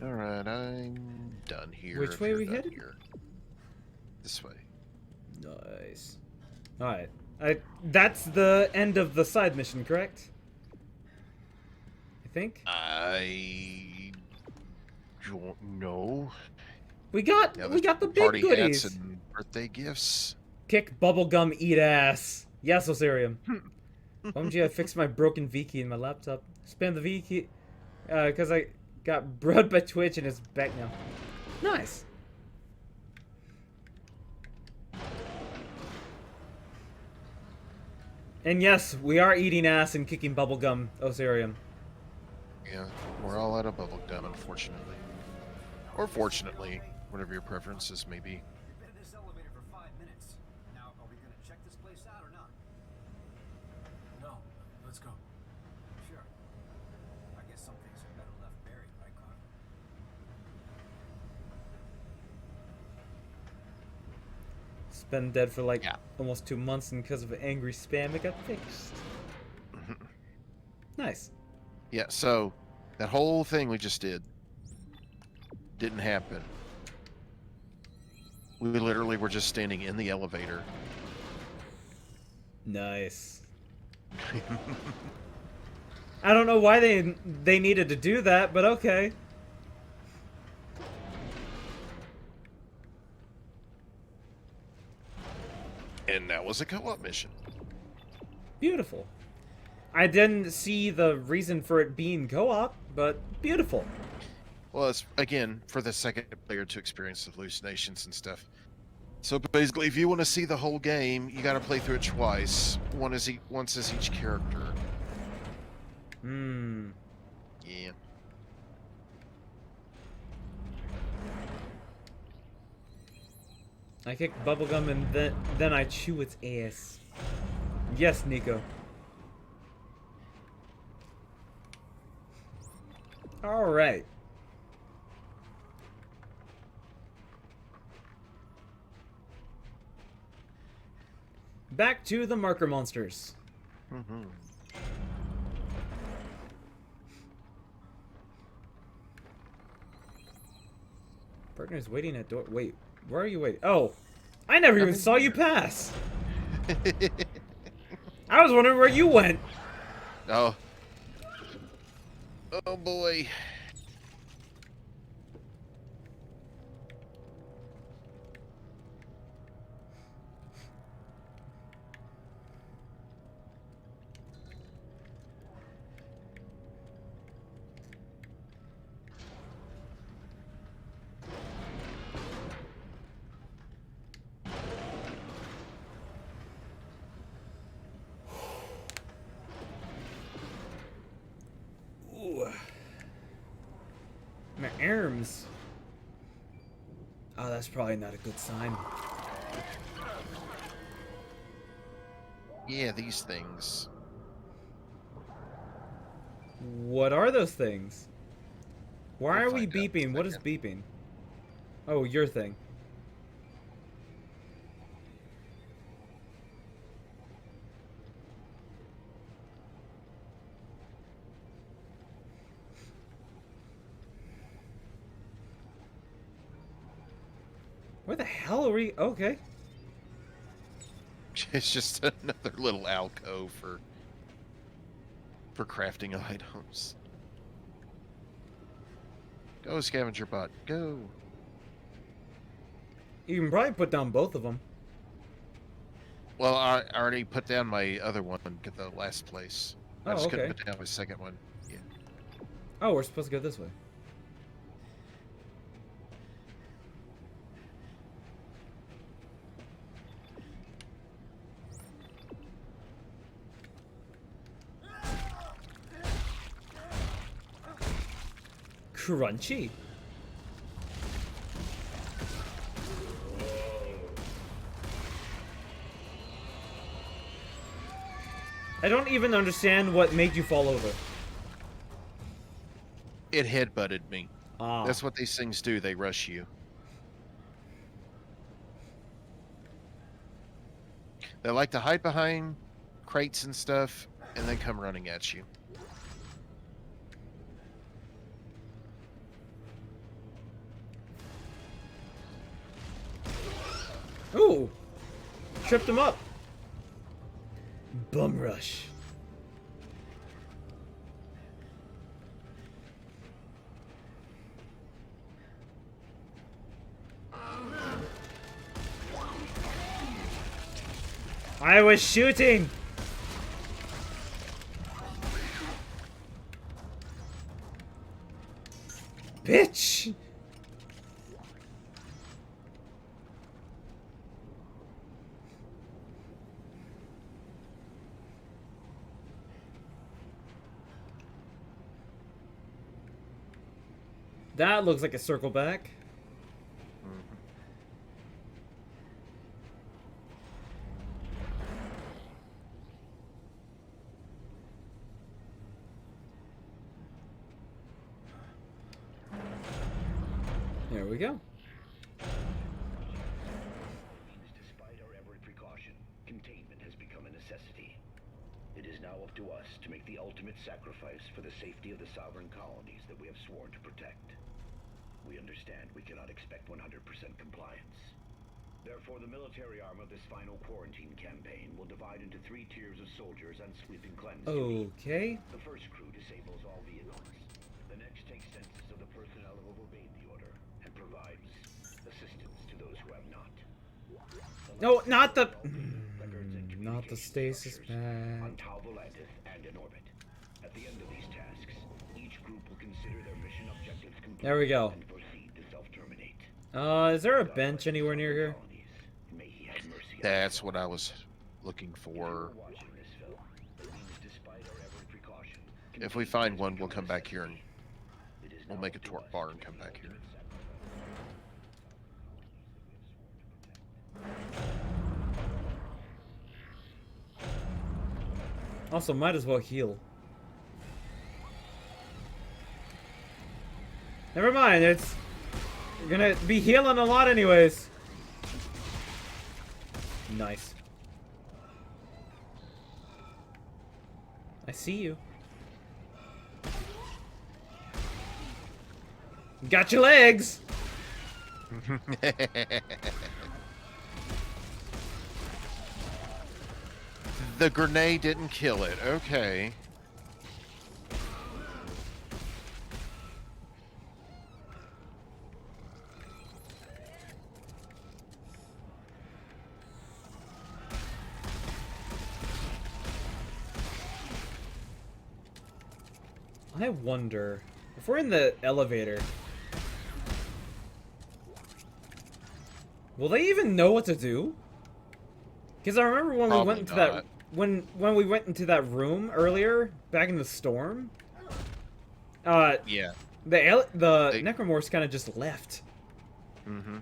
Alright, I'm done here. Which way are we headed? Here. This way. Nice. Alright. That's the end of the side mission, correct? I think? I don't know. We got the big party goodies. hats and birthday gifts. Kick, bubblegum, eat ass. Yes, Osirium. OMG, I fixed my broken V key in my laptop. Spam the V key, because I got brought by Twitch and it's back now. Nice. And yes, we are eating ass and kicking bubblegum, Osirium. Yeah, we're all out of bubblegum, unfortunately. Or fortunately, whatever your preferences may be. We've been in this elevator for 5 minutes. Now, are we gonna check this place out or not? No, let's go. Sure. I guess some things are better left buried, right, Connor? It's been dead for like almost 2 months, and because of angry spam, it got fixed. Nice. Yeah, so that whole thing we just did didn't happen. We literally were just standing in the elevator. Nice. I don't know why they needed to do that, but okay. And that was a co-op mission. Beautiful. I didn't see the reason for it being co-op, but beautiful. Well, it's, again, for the second player to experience the hallucinations and stuff. So basically, if you want to see the whole game, you got to play through it twice. Once as each character. Hmm. Yeah. I kick bubblegum and then I chew its ass. Yes, Nico. Alright. Back to the marker monsters. Mm-hmm. Partner's waiting at door. Wait, where are you waiting? Oh, I never even saw you pass. I was wondering where you went. Oh. Oh boy. My arms. Oh, that's probably not a good sign. Yeah, these things. What are those things? Why We'll are we find out in a beeping? What is second. beeping? Oh, your thing. Where the hell are we? Okay. It's just another little alcove for crafting items. Go, scavenger bot, go. You can probably put down both of them. Well, I already put down my other one at the last place. I Oh, just couldn't okay. put down my second one. Yeah. Oh, we're supposed to go this way. Crunchy. I don't even understand what made you fall over. It headbutted me. Ah. That's what these things do. They rush you. They like to hide behind crates and stuff, and then come running at you. Ooh! Tripped him up. Bum rush. I was shooting! Bitch! That looks like a circle back. There we go. Despite our every precaution, containment has become a necessity. It is now up to us to make the ultimate sacrifice for the safety of the sovereign colonies that we have sworn to protect. We understand we cannot expect 100% compliance. Therefore, the military arm of this final quarantine campaign will divide into 3 tiers of soldiers on sweep and cleanse duty. Okay. The first crew disables all vehicles. The next takes census of the personnel who have obeyed the order and provides assistance to those who have not. No, not the... Not the stasis On pad. Tau Volantis and in orbit. At the end of these tasks, each group will consider their mission objectives complete There we go. and proceed to self-terminate. Is there a bench anywhere near here? That's what I was looking for. If we find one, we'll come back here and we'll make a torque bar and come back here. Also, might as well heal. Never mind, it's... You're gonna be healing a lot anyways. Nice. I see you. Got your legs! The grenade didn't kill it. Okay. I wonder if we're in the elevator, will they even know what to do? Because I remember when we went into that when we went into that room earlier back in the storm. Yeah. The necromorphs kind of just left. Mm-hmm.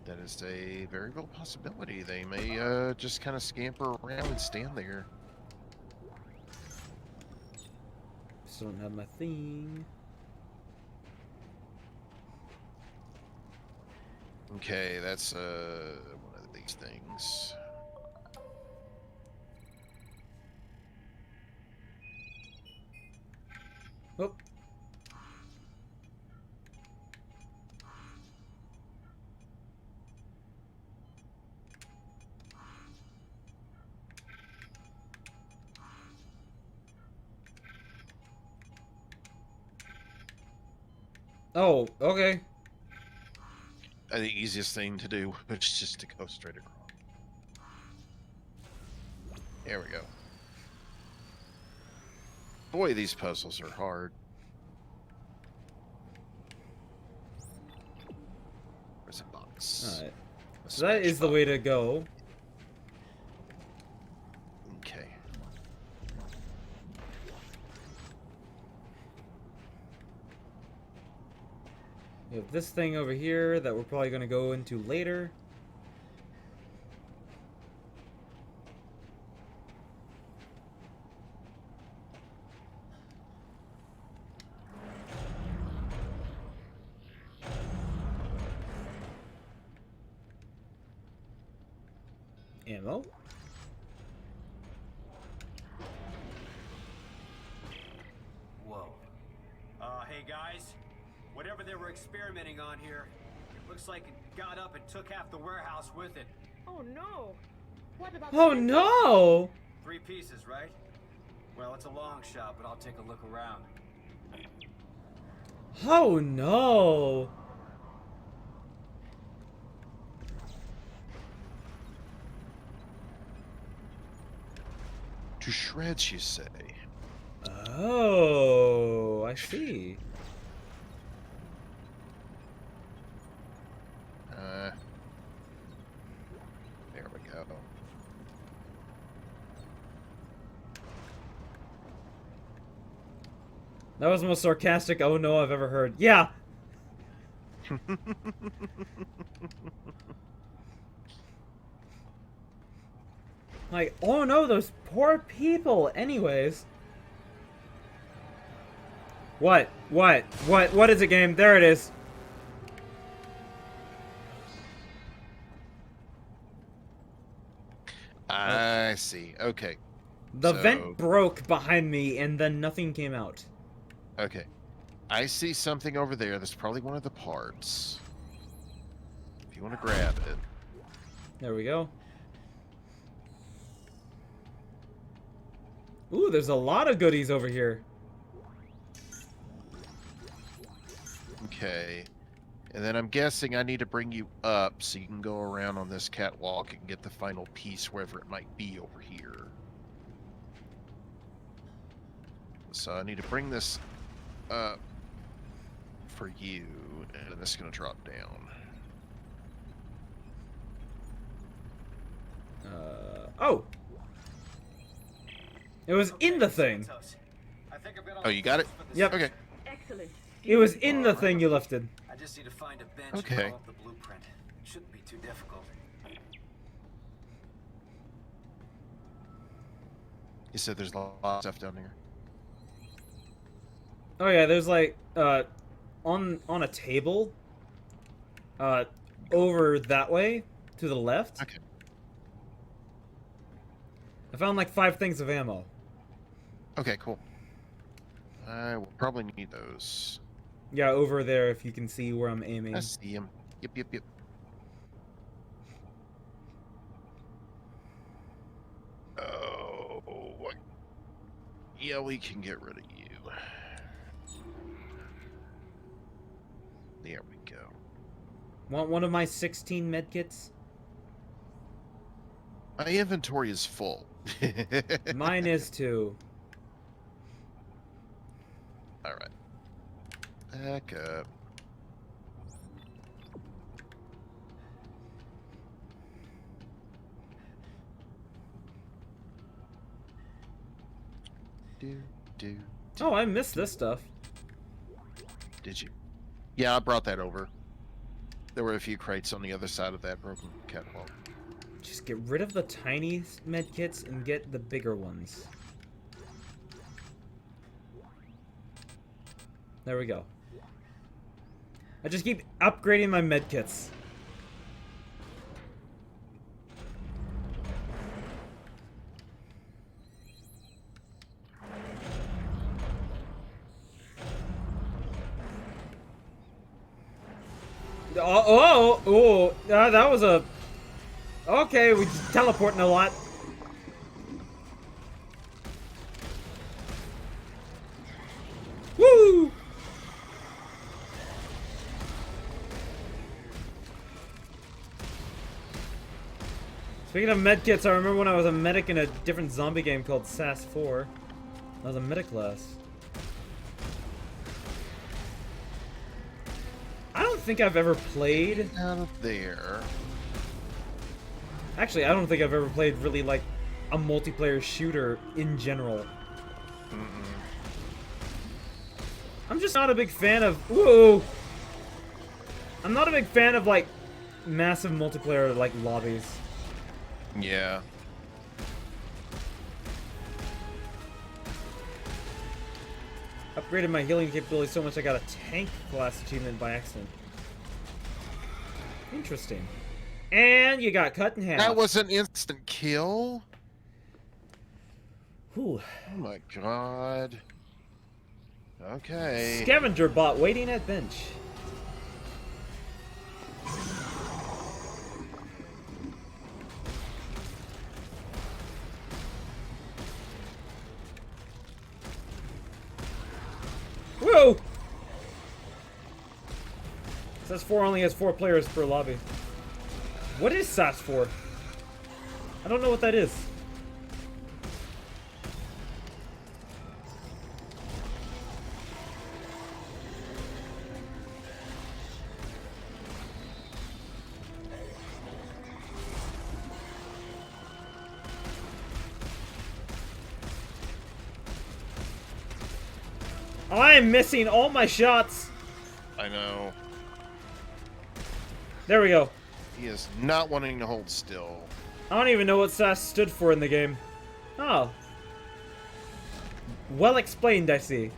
That is a very real possibility. They may just kind of scamper around and stand there. Still don't have my thing. Okay, that's one of these things. Oh. Oh, okay. The easiest thing to do is just to go straight across. There we go. Boy, these puzzles are hard. Where's a box? Alright. So that is the way to go. Okay. We have this thing over here that we're probably going to go into later. Ammo. Whoa. Hey guys, whatever they were experimenting on here, looks like it got up and took half the warehouse with it. Oh no! What about Oh no! 3 pieces, right? Well, it's a long shot, but I'll take a look around. Oh no! To shreds, you say? Oh, I see. There we go. That was the most sarcastic oh no I've ever heard. Yeah! Like, oh no, those poor people. Anyways. What? What? What is it, game? There it is. I see. Okay. The vent broke behind me and then nothing came out. Okay. I see something over there. That's probably one of the parts. If you want to grab it. There we go. Ooh, there's a lot of goodies over here. Okay. And then I'm guessing I need to bring you up so you can go around on this catwalk and get the final piece wherever it might be over here. So I need to bring this up for you, and this is going to drop down. Oh! It was in the thing. Oh, you got it? Yep. Okay. Excellent. It was in the thing you lifted. I just need to find a bench Okay. and draw up the blueprint. Shouldn't be too difficult. You said there's a lot of stuff down here. Oh yeah, there's like on a table over that way to the left. Okay. I found like 5 things of ammo. Okay, cool. I will probably need those. Yeah, over there if you can see where I'm aiming. I see him. Yep. Oh, what? Yeah, we can get rid of you. There we go. Want one of my 16 medkits? My inventory is full. Mine is too. Alright. Back up. Do. Oh, I missed this stuff. Did you? Yeah, I brought that over. There were a few crates on the other side of that broken catwalk. Just get rid of the tiny medkits and get the bigger ones. There we go. I just keep upgrading my medkits. That was a... Okay, we just teleporting a lot. Woo! Speaking of medkits, I remember when I was a medic in a different zombie game called SAS 4. I was a medic class. I don't think I've ever played... Out of there. Actually, I don't think I've ever played really, like, a multiplayer shooter in general. I'm just not a big fan of... Whoa! I'm not a big fan of, like, massive multiplayer, like, lobbies. Yeah. Upgraded my healing capability so much I got a tank class achievement by accident. Interesting. And you got cut in half. That was an instant kill? Whew. Oh my god. Okay. Scavenger bot waiting at bench. Whoa! SAS 4 only has 4 players per lobby. What is SAS 4? I don't know what that is. I'm missing all my shots. I know. There we go. He is not wanting to hold still. I don't even know what SAS stood for in the game. Oh. Well explained, I see.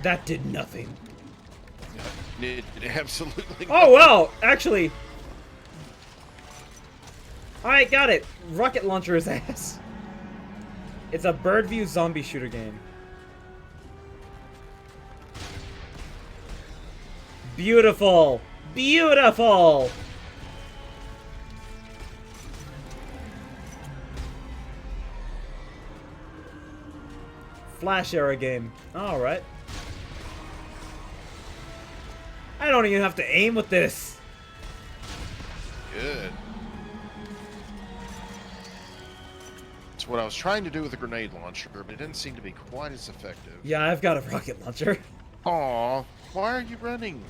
That did nothing. It absolutely Oh, wow! Actually... Alright, got it. Rocket launcher his ass. It's a bird view zombie shooter game. Beautiful! Beautiful! Flash era game. Alright. I don't even have to aim with this. Good. It's what I was trying to do with the grenade launcher, but it didn't seem to be quite as effective. Yeah, I've got a rocket launcher. Aw, why are you running?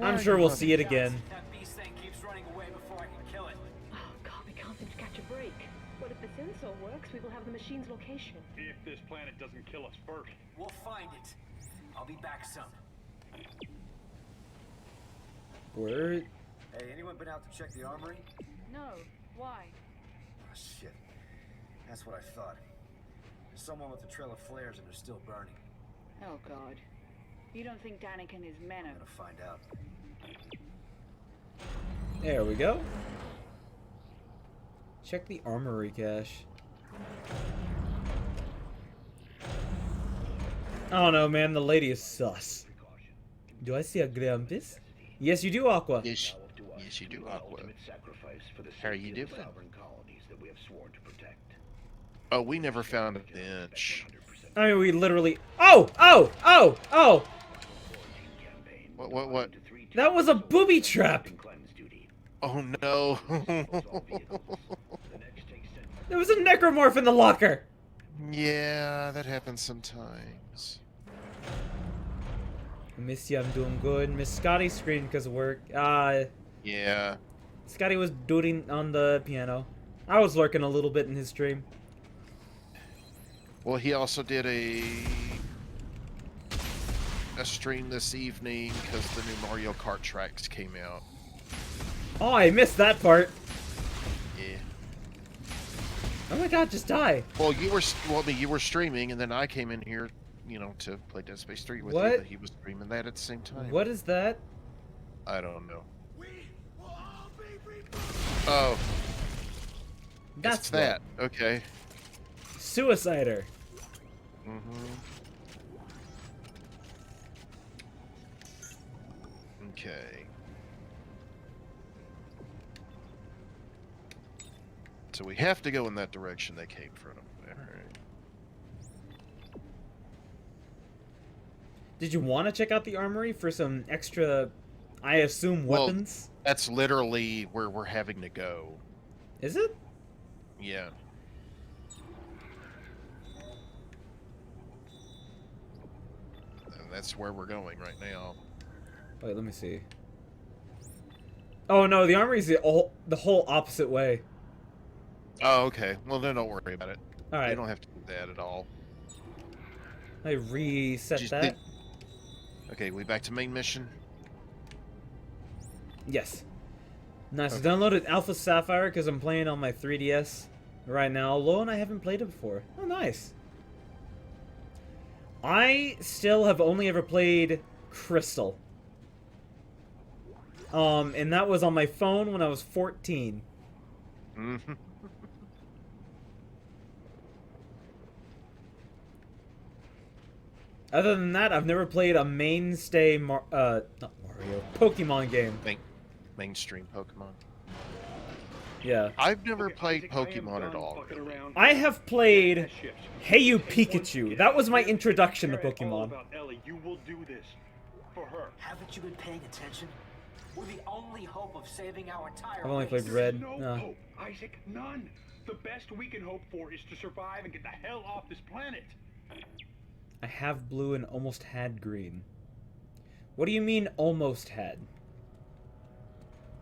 I'm sure we'll see it again. That beast thing keeps running away before I can kill it. Oh god, we can't seem to catch a break. But if the sensor works, we will have the machine's location. If this planet doesn't kill us first. We'll find it. I'll be back soon. Word. Hey, anyone been out to check the armory? No. Why? Oh, shit. That's what I thought. There's someone with a trail of flares and they're still burning. Oh god. You don't think Danik and his men are... I'm gonna find out. There we go. Check the armory cache. I don't know, man. The lady is sus. Do I see a Grumpus? Yes, you do, Aqua. Yes, you do, Aqua. How are you doing? Oh, we never found a bench. I mean, we literally... Oh! Oh! Oh! Oh! What? That was a booby trap! Oh, no. There was a necromorph in the locker! Yeah, that happens sometimes. Miss you, I'm doing good. Miss Scotty's screen because of work. Yeah. Scotty was doing on the piano. I was lurking a little bit in his stream. Well, he also did a stream this evening because the new Mario Kart tracks came out. Oh, I missed that part. Yeah. Oh my god, just die. Well, you were streaming, and then I came in here, you know, to play Dead Space 3 with What? you, but he was streaming that at the same time. What is that? I don't know. Oh. That's it's that. Okay. Suicider. Mm-hmm. Okay. So we have to go in that direction they came from. Alright. Did you want to check out the armory for some extra, I assume, weapons? Well, that's literally where we're having to go. Is it? Yeah. And that's where we're going right now. Wait, let me see. Oh no, the armory's the whole opposite way. Oh, okay. Well, then don't worry about it. Alright. You don't have to do that at all. I reset Just that. Okay, we back to main mission? Yes. Nice. Okay. I downloaded Alpha Sapphire because I'm playing on my 3DS right now alone. I haven't played it before. Oh, nice. I still have only ever played Crystal. And that was on my phone when I was 14. Mm-hmm. Other than that, I've never played a mainstay not Mario, Pokemon game. Mainstream Pokemon. Yeah. I've never played Pokemon at all. I have played Hey You Pikachu. That was my introduction to Pokemon. Ellie, you will do this for her. Haven't you been paying attention? We're the only hope of saving our entire I've only race. played Red. No hope, Isaac, none. The best we can hope for is to survive and get the hell off this planet. I have blue and almost had green. What do you mean almost had?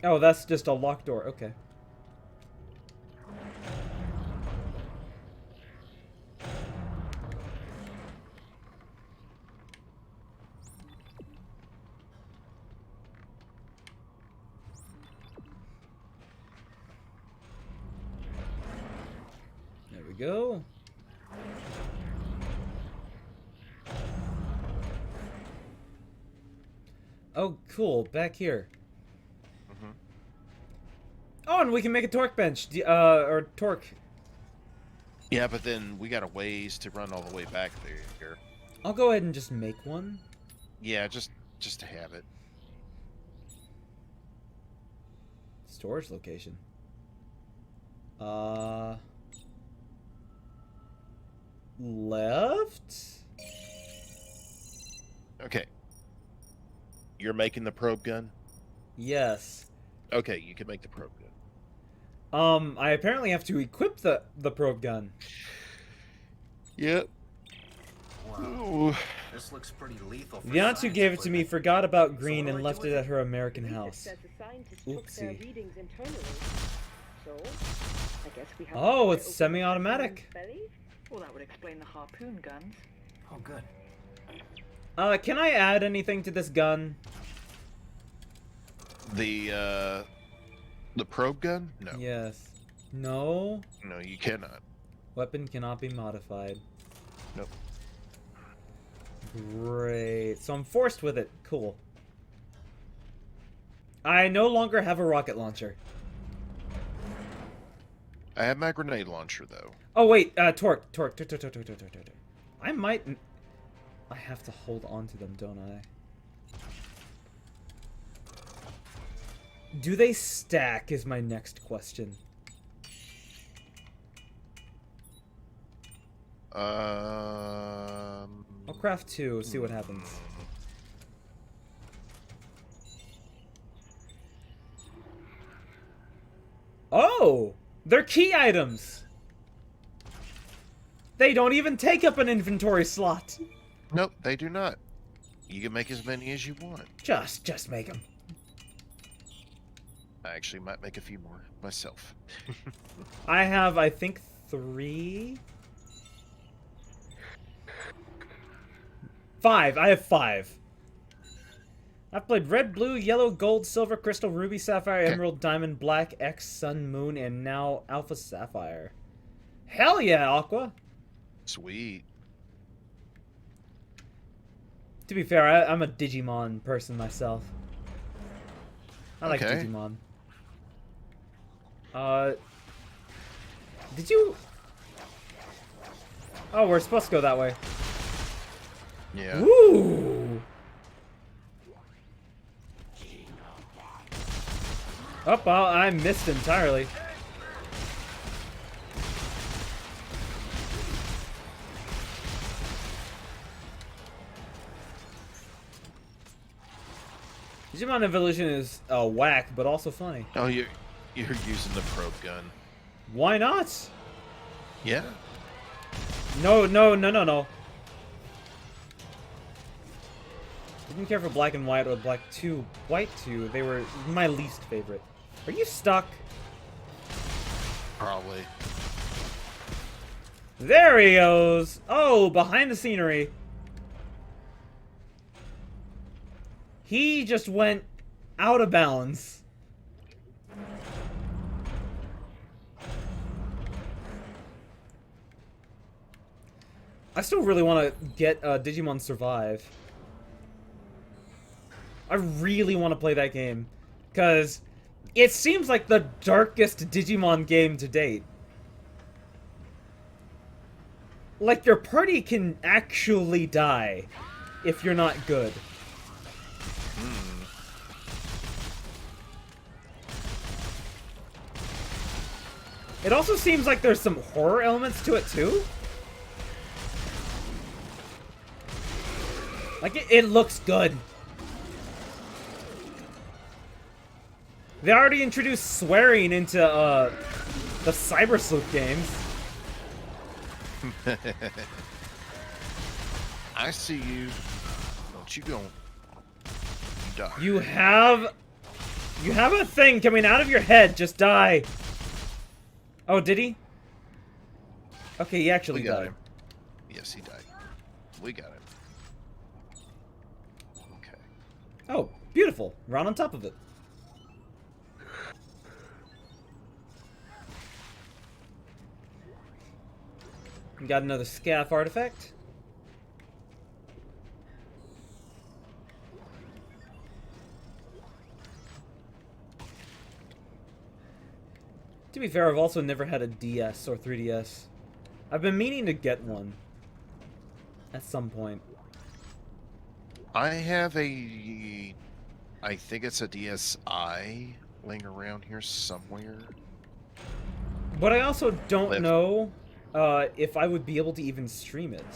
Oh, that's just a locked door. Okay. There we go. Oh, cool. Back here. Mm-hmm. Oh, and we can make a torque bench. Or torque. Yeah, but then we got a ways to run all the way back there. I'll go ahead and just make one. Yeah, just to have it. Storage location. Left? Okay. You're making the probe gun? Yes. Okay, you can make the probe gun. I apparently have to equip the probe gun. Yep. Wow. This looks pretty lethal. The aunt who gave it to me forgot about green and left it at her American house. Oopsie. Oh, it's semi-automatic. Well, that would explain the harpoon guns. Oh, good. Can I add anything to this gun? The probe gun? No. Yes. No? No, you cannot. Weapon cannot be modified. Nope. Great. So I'm forced with it. Cool. I no longer have a rocket launcher. I have my grenade launcher, though. Oh, wait. Torque. I might... I have to hold on to them, don't I? Do they stack is my next question. I'll craft 2, see what happens. Oh! They're key items! They don't even take up an inventory slot! Nope, they do not. You can make as many as you want. Just make them. I actually might make a few more myself. I have, I think, 3. 5. I have 5. I've played red, blue, yellow, gold, silver, crystal, ruby, sapphire, emerald, diamond, black, X, sun, moon, and now alpha sapphire. Hell yeah, Aqua! Sweet. To be fair, I'm a Digimon person myself. I like Digimon. Did you... Oh, we're supposed to go that way. Yeah. Woo! Oh, well, I missed entirely. Digimon Evolution is whack, but also funny. Oh, you're using the probe gun. Why not? Yeah. No. Didn't care for black and white or black 2, white 2. They were my least favorite. Are you stuck? Probably. There he goes. Oh, behind the scenery. He just went out of bounds. I still really want to get Digimon Survive. I really want to play that game. Because it seems like the darkest Digimon game to date. Like, your party can actually die if you're not good. It also seems like there's some horror elements to it, too. Like, it looks good. They already introduced swearing into, the Cyber Sleuth games. I see you. Don't you go. You die. You have a thing coming out of your head. Just die. Oh, did he? Okay, he actually died. Him. Yes, he died. We got him. Okay. Oh, beautiful. Right on top of it. Got another scaff artifact. To be fair, I've also never had a DS or 3DS. I've been meaning to get one. At some point. I have a... I think it's a DSi laying around here somewhere. But I also don't know if I would be able to even stream it.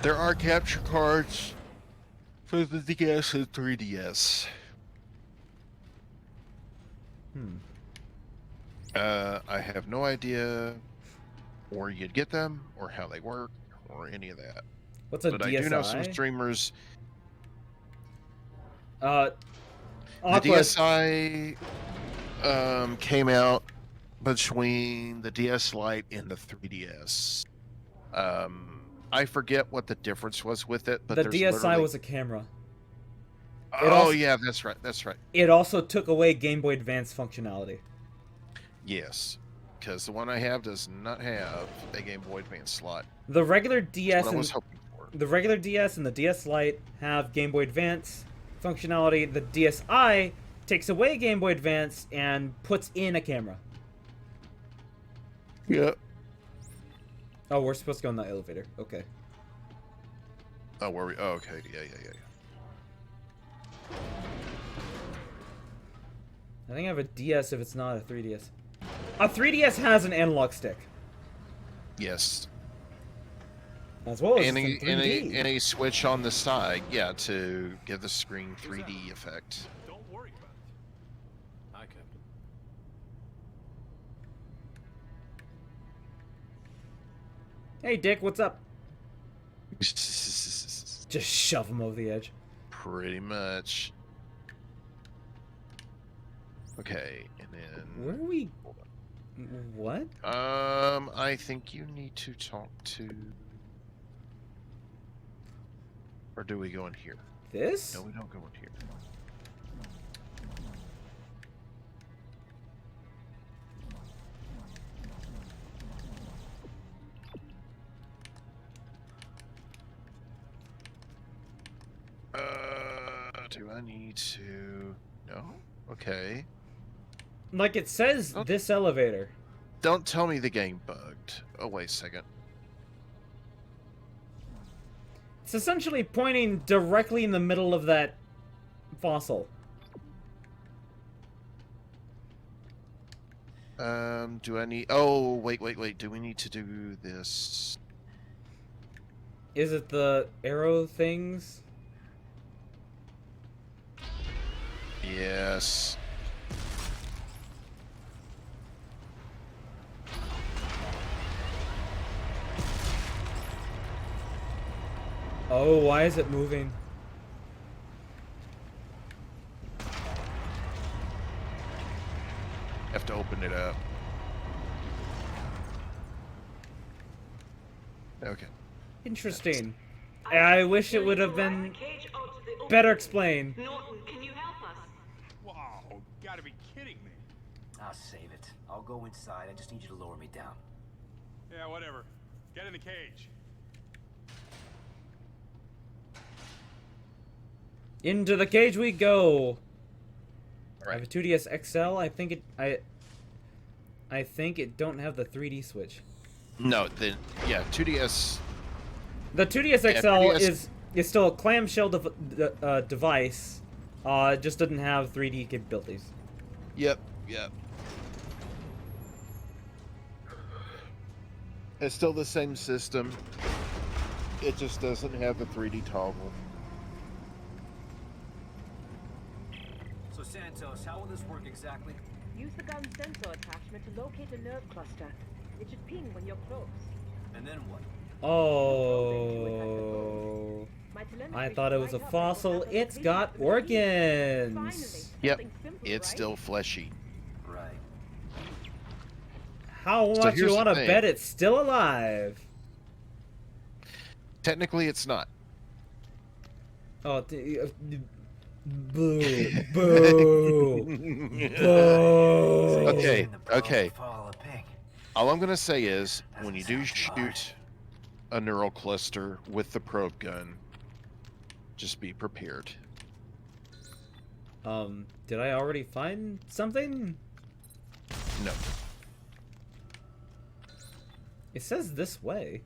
There are capture cards for the DS and 3DS. I have no idea where you'd get them, or how they work, or any of that. What's a but DSi? I do know some streamers. The DSi came out between the DS Lite and the 3DS. I forget what the difference was with it, but the DSi was a camera. Yeah, that's right. That's right. It also took away Game Boy Advance functionality. Yes, because the one I have does not have a Game Boy Advance slot. The regular DS That's what I was hoping for. The regular DS and the DS Lite have Game Boy Advance functionality. The DSi takes away Game Boy Advance and puts in a camera. Yep. Oh, we're supposed to go in the elevator. Okay. Oh, were we? Oh, okay. Yeah. I think I have a DS if it's not a 3DS. A 3DS has an analog stick. Yes. As well as and some 3D. a switch on the side, yeah, to give the screen 3D effect. Don't worry about it. Hi, Captain. Hey, Dick, what's up? Just shove him over the edge. Pretty much. Okay, and then... Where are we? What? I think you need to talk to... Or do we go in here? This? No, we don't go in here. Do I need to... No? Okay. Like it says, this elevator. Don't tell me the game bugged. Oh, wait a second. It's essentially pointing directly in the middle of that fossil. Do I need... Oh, wait. Do we need to do this? Is it the arrow things? Yes. Oh, why is it moving? Have to open it up. Okay. Interesting. I wish it would have been better explained. Norton, can you help us? Wow, gotta be kidding me. I'll save it. I'll go inside. I just need you to lower me down. Yeah, whatever. Get in the cage. Into the cage we go. Right. I have a 2DS XL. I think it don't have the 3D switch. No, then yeah, 2DS. The 2DS Yeah, XL 2DS is still a clamshell device. It just doesn't have 3D capabilities. Yep. It's still the same system. It just doesn't have the 3D toggle. So Santos, how will this work exactly? Use the gun sensor attachment to locate a nerve cluster. It should ping when you're close. And then what? Oh. I thought it was a fossil. It's got organs. Yep. It's still fleshy. Right. How So much here's you the want to thing. bet it's still alive? Technically, it's not. Oh, boo, boo, boo. Okay. All I'm gonna say is, when you do shoot a neural cluster with the probe gun, just be prepared. Did I already find something? No. It says this way.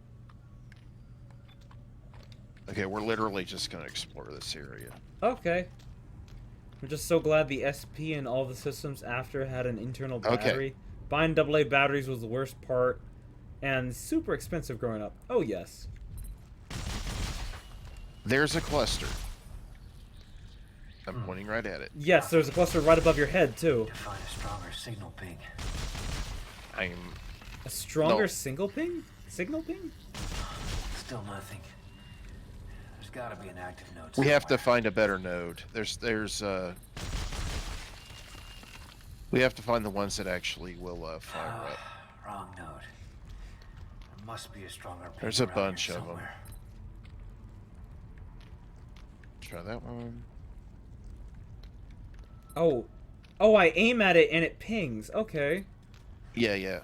Okay, we're literally just gonna explore this area. Okay. I'm just so glad the SP and all the systems after had an internal battery. Buying AA batteries was the worst part, and super expensive growing up. Oh, yes. There's a cluster. I'm pointing right at it. Yes, there's a cluster right above your head, too. To find a stronger signal ping. A stronger No. single ping? Signal ping? Still nothing. There's gotta be an active node. We have to find a better node. We have to find the ones that actually will fire up. Wrong node. There must be a stronger ping. There's a around bunch here of them. somewhere. Try that one. Oh, I aim at it and it pings. Okay. Yeah.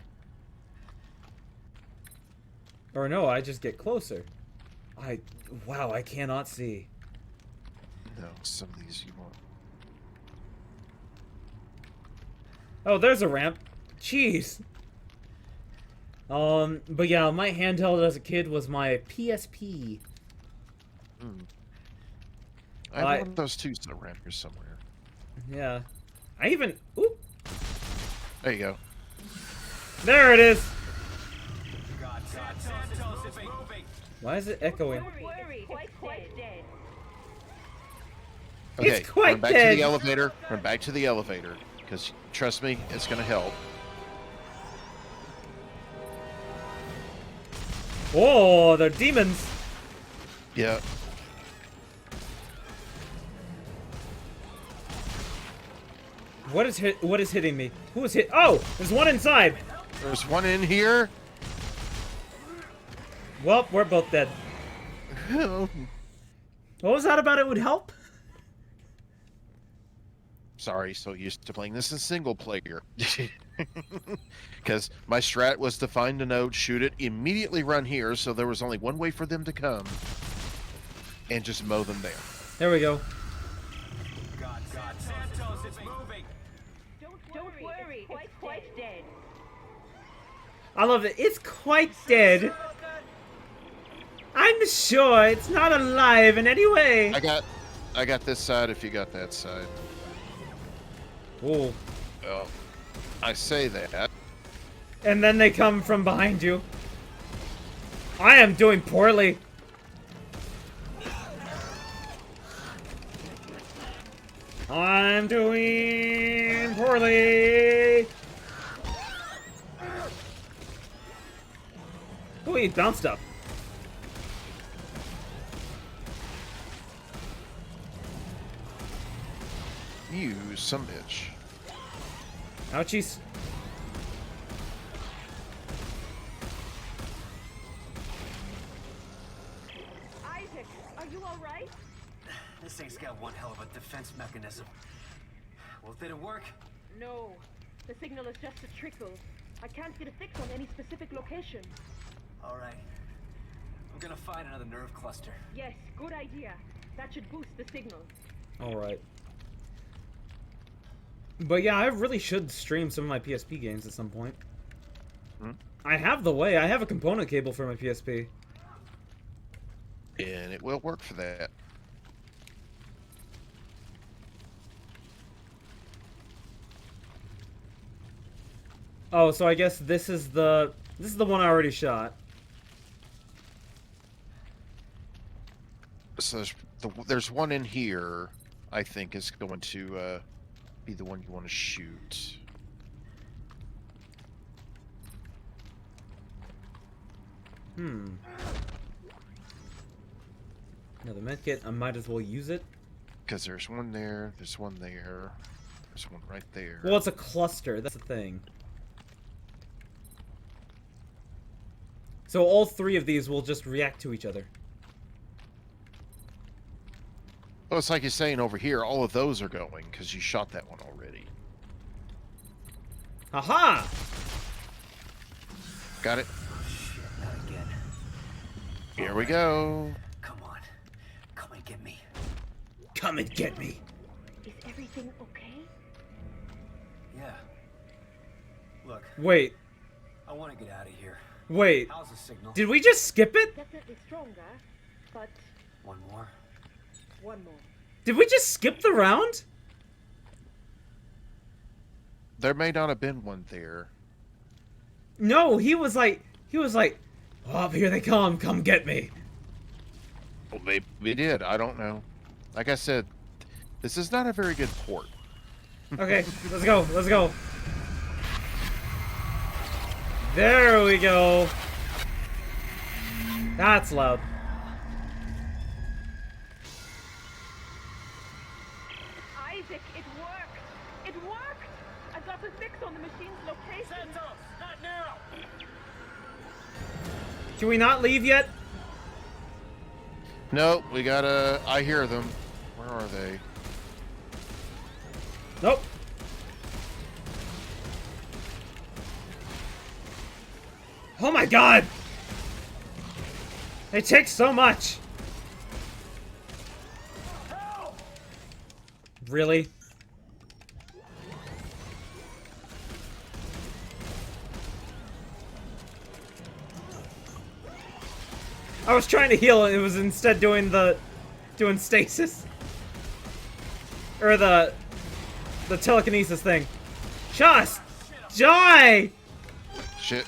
Or no, I just get closer. Wow, I cannot see. No, some of these you won't. Oh, there's a ramp. Jeez. But yeah, my handheld as a kid was my PSP. I have one of those too around here somewhere. Yeah. I even... Oop! There you go. There it is! God, Santos is moving. Why is it echoing? It's quite dead. Okay, It's quite run back dead. to the elevator. Run back to the elevator. Because, trust me, it's going to help. Oh, they're demons! Yeah. What is hitting me? Who is hit? Oh, there's one inside. There's one in here. Well, we're both dead. What was that about? It would help. Sorry, so used to playing this in single player. Because my strat was to find a node, shoot it, immediately run here, so there was only one way for them to come, and just mow them there. There we go. God, Santos, it's moving. Don't worry, it's quite dead. I love it. It's quite dead. I'm sure it's not alive in any way. I got this side if you got that side. Oh. Well, I say that. And then they come from behind you. I am doing poorly. I'm doing poorly. Oh, he bounced up. You some bitch. Ouchies. Isaac, are you all right? This thing's got one hell of a defense mechanism. Well, did it work? No. The signal is just a trickle. I can't get a fix on any specific location. All right. I'm gonna find another nerve cluster. Yes, good idea. That should boost the signal. Alright. But yeah, I really should stream some of my PSP games at some point. I have the way. I have a component cable for my PSP. And it will work for that. Oh, so I guess this is the one I already shot. So there's one in here, I think, is going to be the one you want to shoot. Now the medkit, I might as well use it. Because there's one there, there's one there, there's one right there. Well, it's a cluster, that's the thing. So all three of these will just react to each other. Well, it's like you're saying over here, all of those are going, because you shot that one already. Aha! Got it? Shit, not again. Here we go. Come on. Come and get me. Come and get me. Is everything okay? Yeah. Look. Wait. I want to get out of here. Wait. How's the signal? Did we just skip it? Definitely stronger, but One more. one more. Did we just skip the round? There may not have been one there. No, he was like, oh, here they come get me. Well, maybe we did. I don't know. Like I said, this is not a very good port. Okay, let's go, let's go. There we go. That's loud. Isaac, it worked! It worked! I got a fix on the machine's location. Santos, not now! Can we not leave yet? No, we gotta... I hear them. Where are they? Nope. Oh my god! It takes so much! Really? I was trying to heal and it was instead doing stasis. Or the telekinesis thing. Just die! Shit.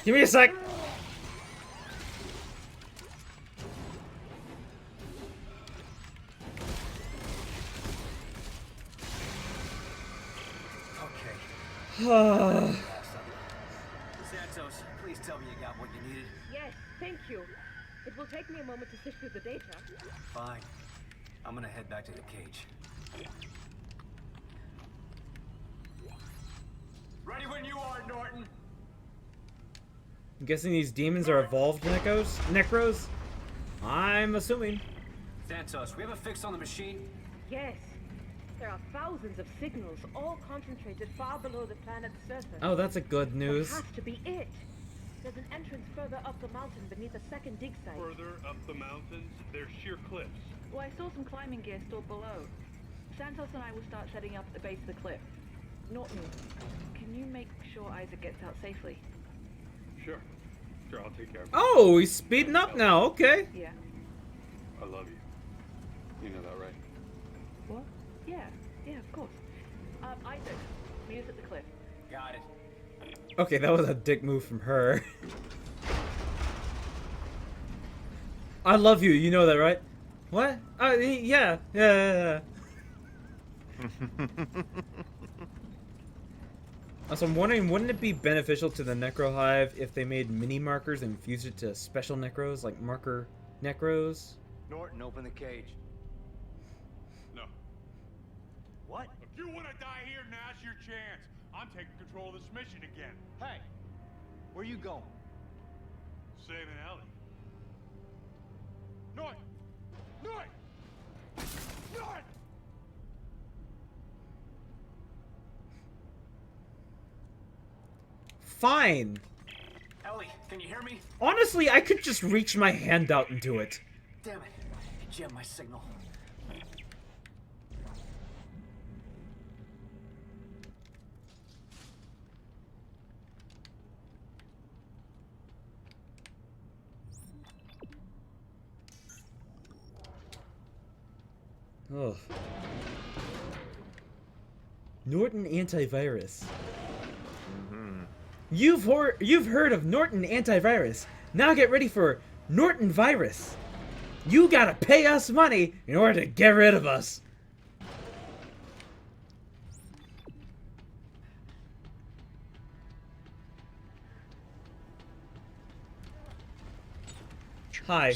Give me a sec. Santos, please tell me you got what you needed. Yes, thank you. It It will take me a moment to sift through the data. Fine. I'm gonna head back to the cage. Ready when you are, Norton. I'm guessing these demons are evolved Necros? I'm assuming. Santos, we have a fix on the machine? Yes. There are thousands of signals, all concentrated far below the planet's surface. Oh, that's a good news. That has to be it. There's an entrance further up the mountain beneath a second dig site. Further up the mountains, there's sheer cliffs. Well, I saw some climbing gear stored below. Santos and I will start setting up at the base of the cliff. Norton, can you make sure Isaac gets out safely? Sure. Sure, I'll take care of it. Oh, he's speeding up now. Okay. Yeah. I love you. You know that, right? What? Yeah. Yeah, of course. Isaac, meet us at the cliff. Got it. Okay, that was a dick move from her. I love you. You know that, right? What? Yeah. So I'm wondering, wouldn't it be beneficial to the Necro Hive if they made mini markers and fused it to special Necros, like marker Necros? Norton, open the cage. No. What? If you want to die here, now's your chance. I'm taking control of this mission again. Hey, where you going? Saving Ellie. Norton! Norton! Norton! Fine. Ellie, can you hear me? Honestly, I could just reach my hand out and do it. Damn it. It jammed my signal. Ugh. Norton Antivirus. You've heard of Norton Antivirus. Now get ready for Norton Virus. You gotta pay us money in order to get rid of us. Hi.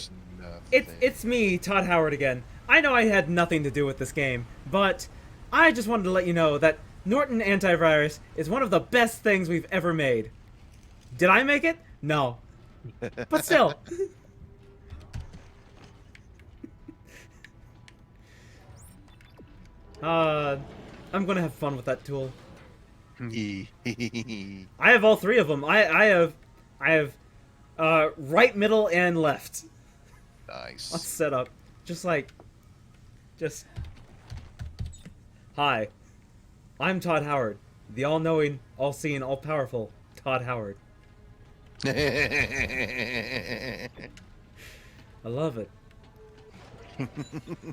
It's me, Todd Howard again. I know I had nothing to do with this game, but I just wanted to let you know that Norton Antivirus is one of the best things we've ever made. Did I make it? No. But still. I'm gonna have fun with that tool. I have all three of them. I have right, middle, and left. Nice. I'll set up. Just hi. I'm Todd Howard, the all-knowing, all-seeing, all-powerful Todd Howard. I love it.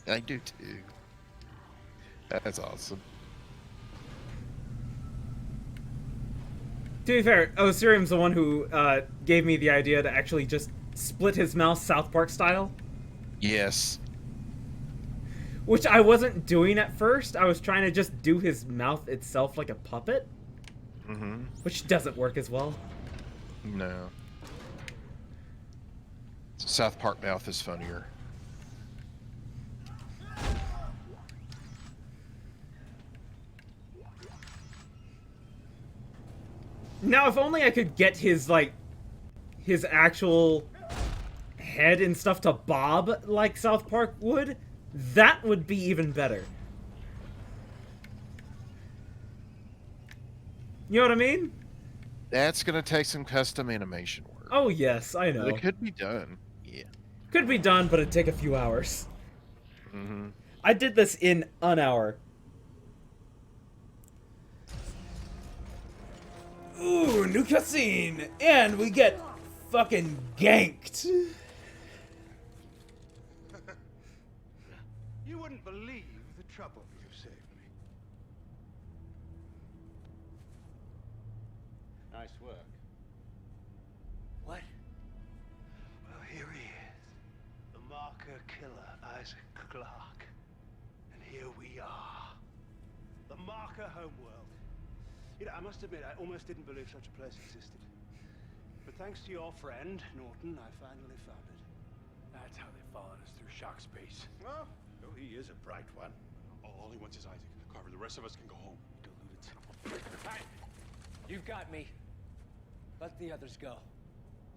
I do too. That's awesome. To be fair, Osirium's the one who gave me the idea to actually just split his mouth South Park style. Yes. Which I wasn't doing at first. I was trying to just do his mouth itself like a puppet. Mm-hmm. Which doesn't work as well. No. South Park mouth is funnier. Now, if only I could get his, his actual head and stuff to bob like South Park would, that would be even better. You know what I mean? That's gonna take some custom animation work. Oh, yes, I know. But it could be done. Yeah. Could be done, but it'd take a few hours. Mm-hmm. I did this in an hour. Ooh, new cutscene! And we get fucking ganked. You wouldn't believe the trouble you saved me. Nice work. What? Well, here he is. The marker killer, Isaac Clarke. And here we are. The marker homeworld. You know, I must admit, I almost didn't believe such a place existed. But thanks to your friend, Norton, I finally found it. That's how they followed us through shock space. Well, he is a bright one. All he wants is Isaac. Carver, the rest of us can go home. Deluded son of a... Hey! You've got me. Let the others go.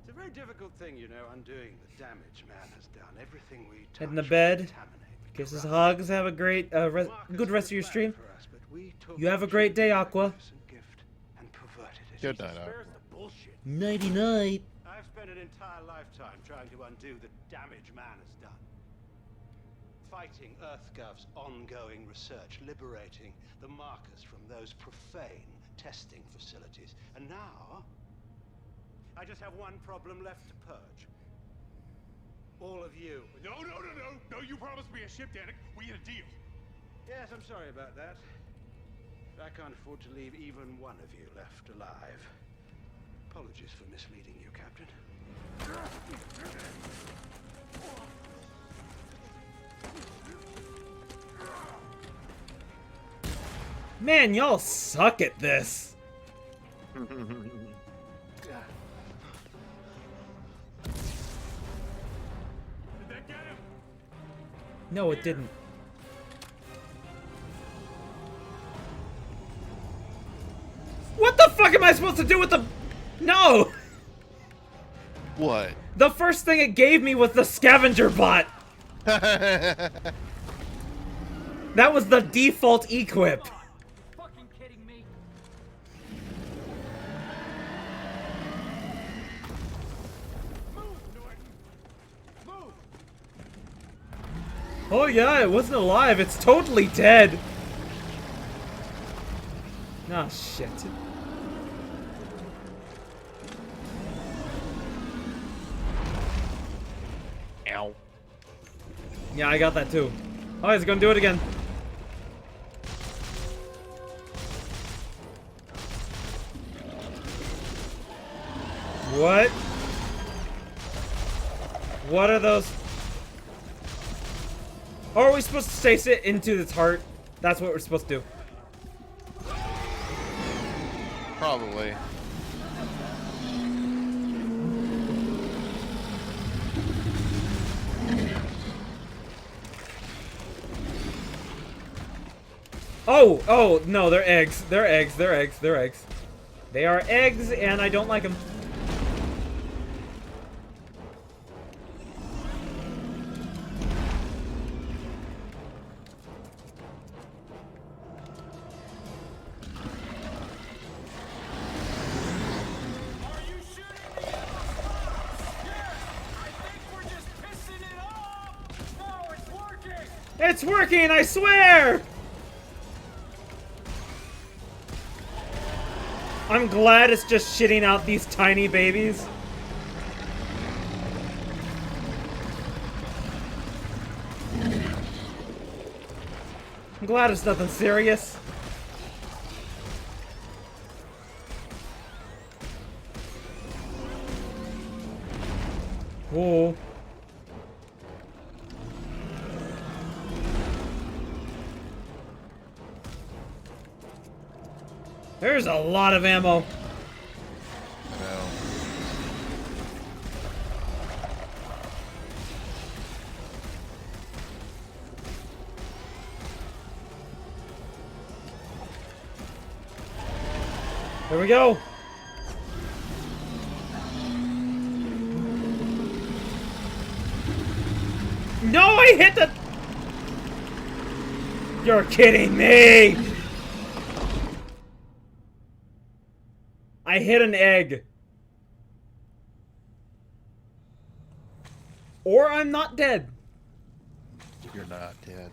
It's a very difficult thing, you know, undoing the damage man has done. Everything we touch Heading to bed. Kisses, hugs. Have a great, good rest of your stream. You have a great day, Aqua. Good night, Aqua. Nighty night. I've spent an entire lifetime trying to undo the damage man has done. Fighting EarthGov's ongoing research, liberating the markers from those profane testing facilities. And now, I just have one problem left to purge. All of you. No, you promised me a ship, Danik. We had a deal. Yes, I'm sorry about that. I can't afford to leave even one of you left alive. Apologies for misleading you, Captain. Man, y'all suck at this. No, it didn't. What the fuck am I supposed to do with the... No! What? The first thing it gave me was the scavenger bot. That was the default equip. Fucking kidding me? Oh yeah, it wasn't alive. It's totally dead. Ah, shit. Ow. Yeah, I got that too. Oh, he's gonna do it again. What? What are those? Or are we supposed to stace it into its heart? That's what we're supposed to do. Probably. Oh, no, they're eggs. They're eggs. They're eggs. They're eggs. They are eggs, and I don't like them. It's working, I swear! I'm glad it's just shitting out these tiny babies. I'm glad it's nothing serious. Whoa. There's a lot of ammo. I know. Here we go. No, I hit the... You're kidding me! I hit an egg. Or I'm not dead. You're not dead.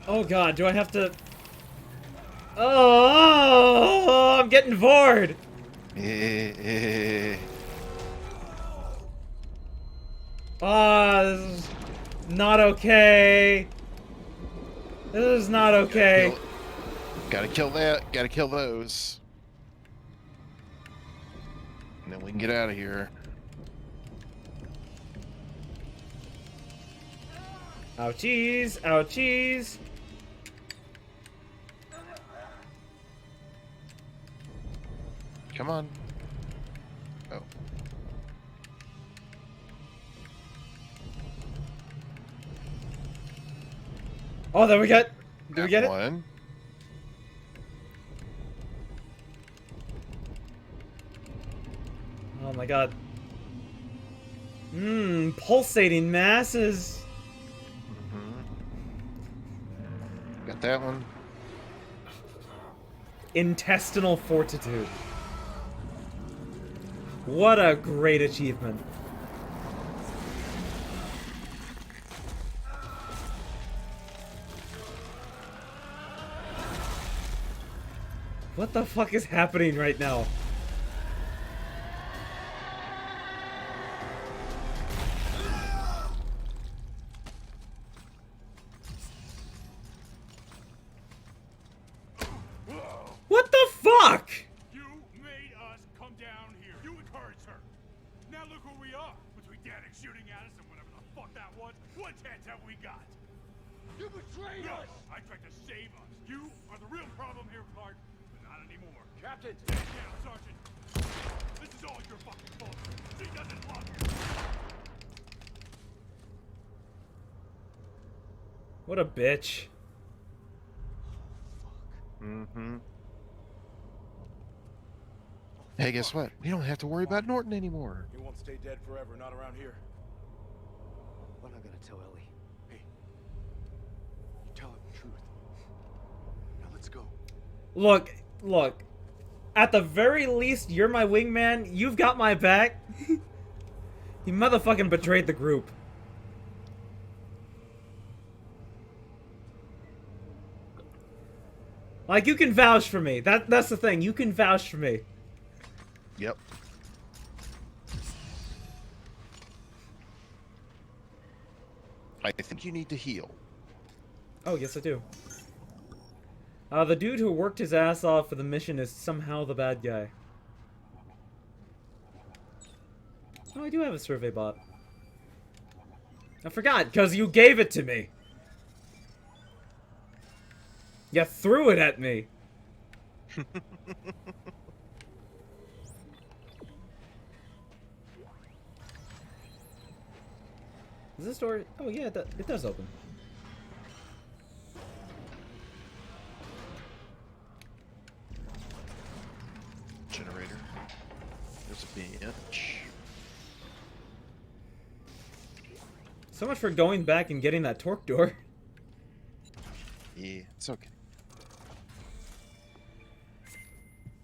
Oh god, do I have to... Oh, I'm getting bored. This is not okay. This is not okay. Gotta kill that. Gotta kill those. And then we can get out of here. Ouchies! Ouchies! Come on. Oh. Oh, there we get. Do we get it? One. Oh my god. Pulsating masses. Got that one. Intestinal fortitude. What a great achievement. What the fuck is happening right now? What the fuck? You made us come down here. You encouraged her. Now look who we are. Between Danik shooting at us and whatever the fuck that was, what chance have we got? You betrayed us! I tried to save us. You are the real problem here, Clark. But not anymore. Captain! Stand down, Sergeant. This is all your fucking fault. She doesn't love you. What a bitch. Mm-hmm. Hey, guess what? We don't have to worry about Norton anymore. He won't stay dead forever, not around here. What am I gonna tell Ellie? Hey, you tell her the truth. Now let's go. Look. At the very least, you're my wingman. You've got my back. He motherfucking betrayed the group. Like, you can vouch for me. That's the thing. You can vouch for me. Yep. I think you need to heal. Oh, yes I do. The dude who worked his ass off for the mission is somehow the bad guy. Oh, I do have a survey bot. I forgot, because you gave it to me. You threw it at me. Is this door... Oh, yeah, it does open. Generator. There's a bench. So much for going back and getting that torque door. Yeah, it's okay.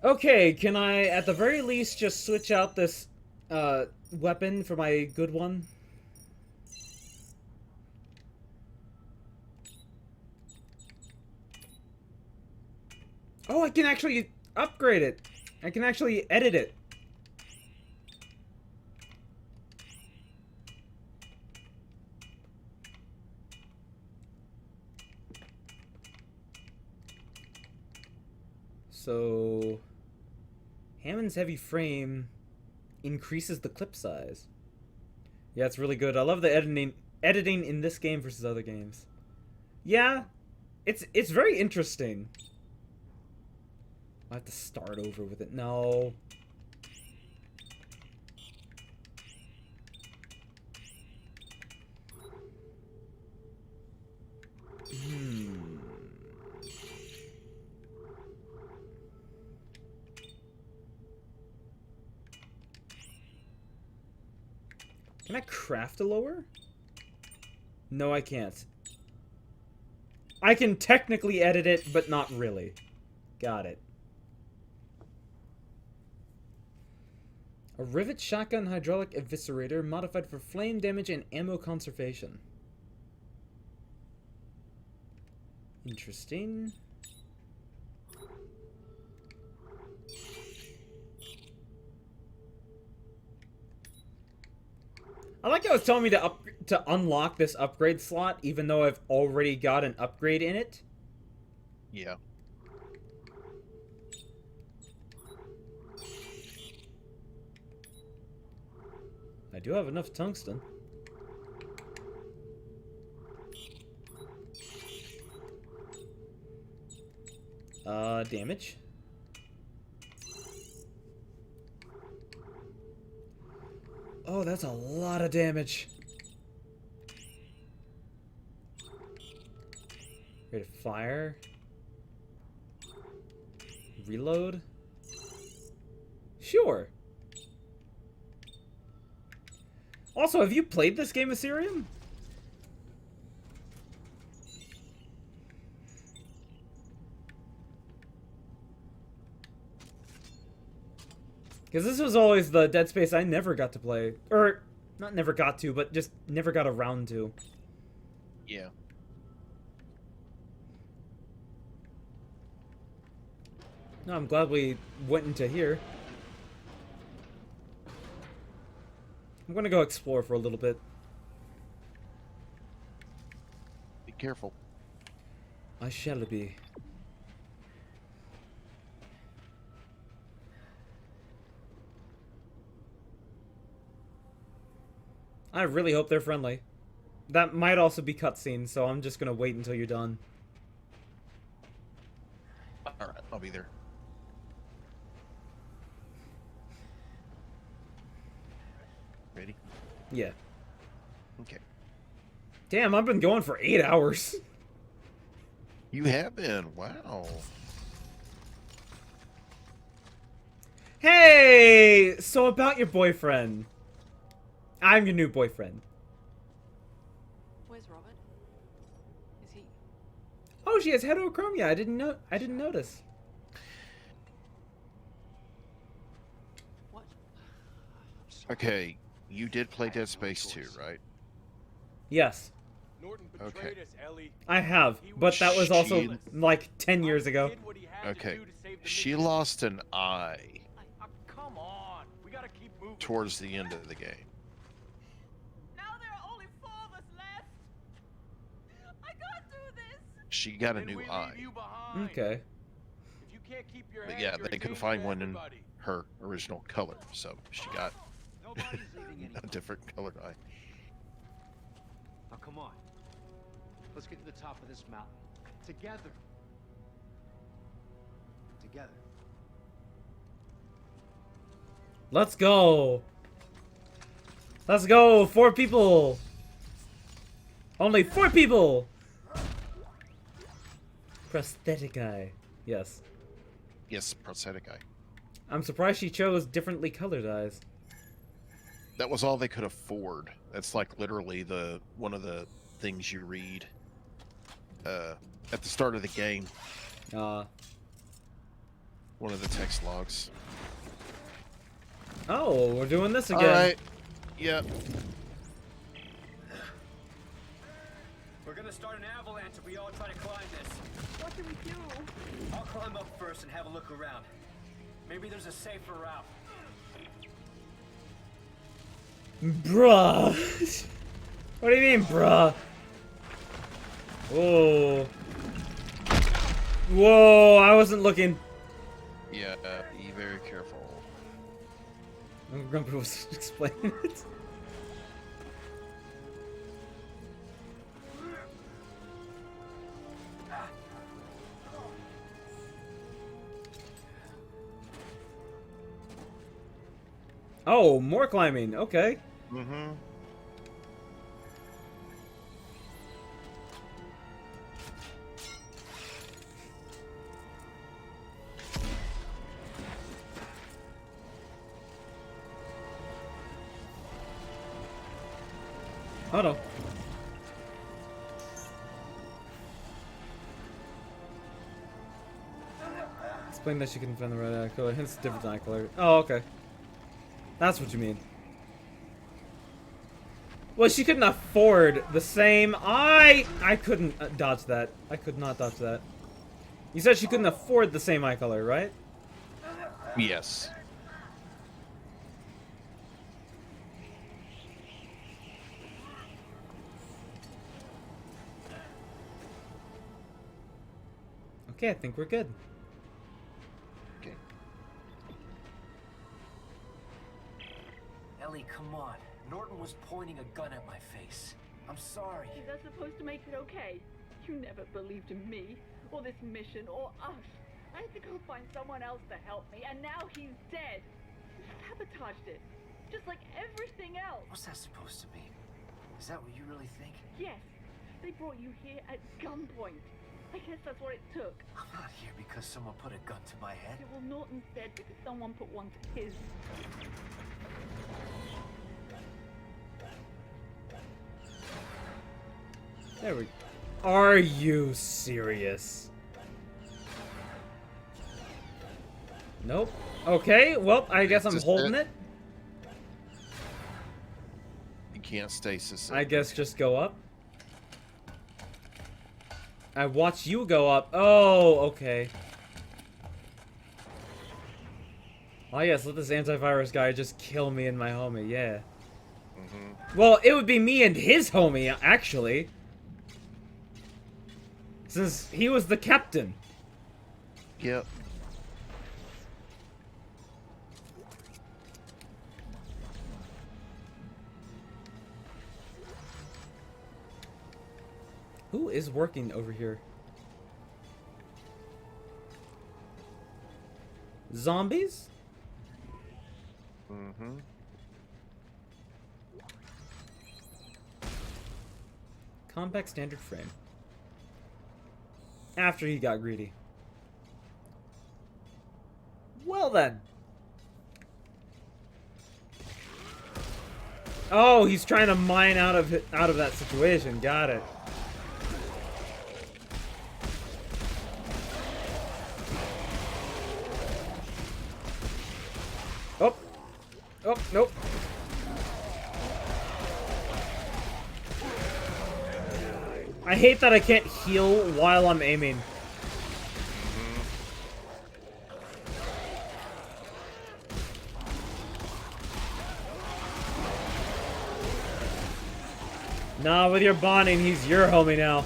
Okay, can I, at the very least, just switch out this, weapon for my good one? Oh, I can actually upgrade it. I can actually edit it. So, Hammond's heavy frame increases the clip size. Yeah, it's really good. I love the editing in this game versus other games. Yeah, it's very interesting. I have to start over with it. No. Can I craft a lower? No, I can't. I can technically edit it, but not really. Got it. A rivet shotgun hydraulic eviscerator modified for flame damage and ammo conservation. Interesting. I like how it's telling me to unlock this upgrade slot, even though I've already got an upgrade in it. Yeah. I do have enough tungsten. Damage. Oh, that's a lot of damage. Rate of fire. Reload. Sure. Also, have you played this game, Assyrian? Because this was always the Dead Space I never got to play. Or, not never got to, but just never got around to. Yeah. No, I'm glad we went into here. I'm gonna go explore for a little bit. Be careful. I shall be. I really hope they're friendly. That might also be cutscene, so I'm just gonna wait until you're done. Alright, I'll be there. Ready? Yeah. Okay. Damn, I've been going for 8 hours. You have been. Wow. Hey! So about your boyfriend. I'm your new boyfriend. Where's Robert? Is he... Oh, she has heterochromia. I didn't notice. What? Okay, you did play Dead Space 2, right? Yes. Norton Okay. betrayed us, Ellie. I have, but that was also like 10 years ago. Okay. She lost an eye Come on. We gotta keep moving. towards the end of the game. Now there are only 4 of us left. I can't do this. She got a Then new we leave eye. you behind. Okay. If you can't keep your But hands, yeah, you're they a couldn't danger find to one in everybody. her original color, so she got Nobody's leaving a different colored eye. Now come on. Let's get to the top of this mountain. Together. Together. Let's go. Let's go. 4 people. Only 4 people. Prosthetic eye. Yes. Yes, prosthetic eye. I'm surprised she chose differently colored eyes. That was all they could afford. That's like literally one of the things you read at the start of the game. One of the text logs. Oh, we're doing this again. Alright. Yep. We're gonna start an avalanche if we all try to climb this. What do we do? I'll climb up first and have a look around. Maybe there's a safer route. Bruh. What do you mean, bruh? Whoa. Whoa, I wasn't looking. Yeah, be very careful. Grumpus was explaining it. Oh, more climbing. Okay. Mm-hmm. Oh no. Explain that she couldn't find the right eye color, hence different eye color. Oh, okay. That's what you mean. Well, she couldn't afford the same eye. I couldn't dodge that. I could not dodge that. You said she couldn't afford the same eye color, right? Yes. Okay, I think we're good. Okay. Ellie, come on. Norton was pointing a gun at my face. I'm sorry. Is that supposed to make it okay? You never believed in me, or this mission, or us. I had to go find someone else to help me, and now he's dead. You sabotaged it. Just like everything else. What's that supposed to mean? Is that what you really think? Yes. They brought you here at gunpoint. I guess that's what it took. I'm not here because someone put a gun to my head. Yeah, well, Norton's dead because someone put one to his. There we go. Are you serious? Nope. Okay, well, I guess I'm holding it. You can't stasis it. I guess just go up. I watched you go up. Oh, okay. Oh yes, let this antivirus guy just kill me and my homie, yeah. Well, it would be me and his homie, actually. Since he was the captain. Yep. Who is working over here? Zombies? Mm-hmm. Compact standard frame. After he got greedy. Well then. Oh, he's trying to mine out of that situation. Got it. Oh. Oh, nope. I hate that I can't heal while I'm aiming. Nah, with your bonding, he's your homie now.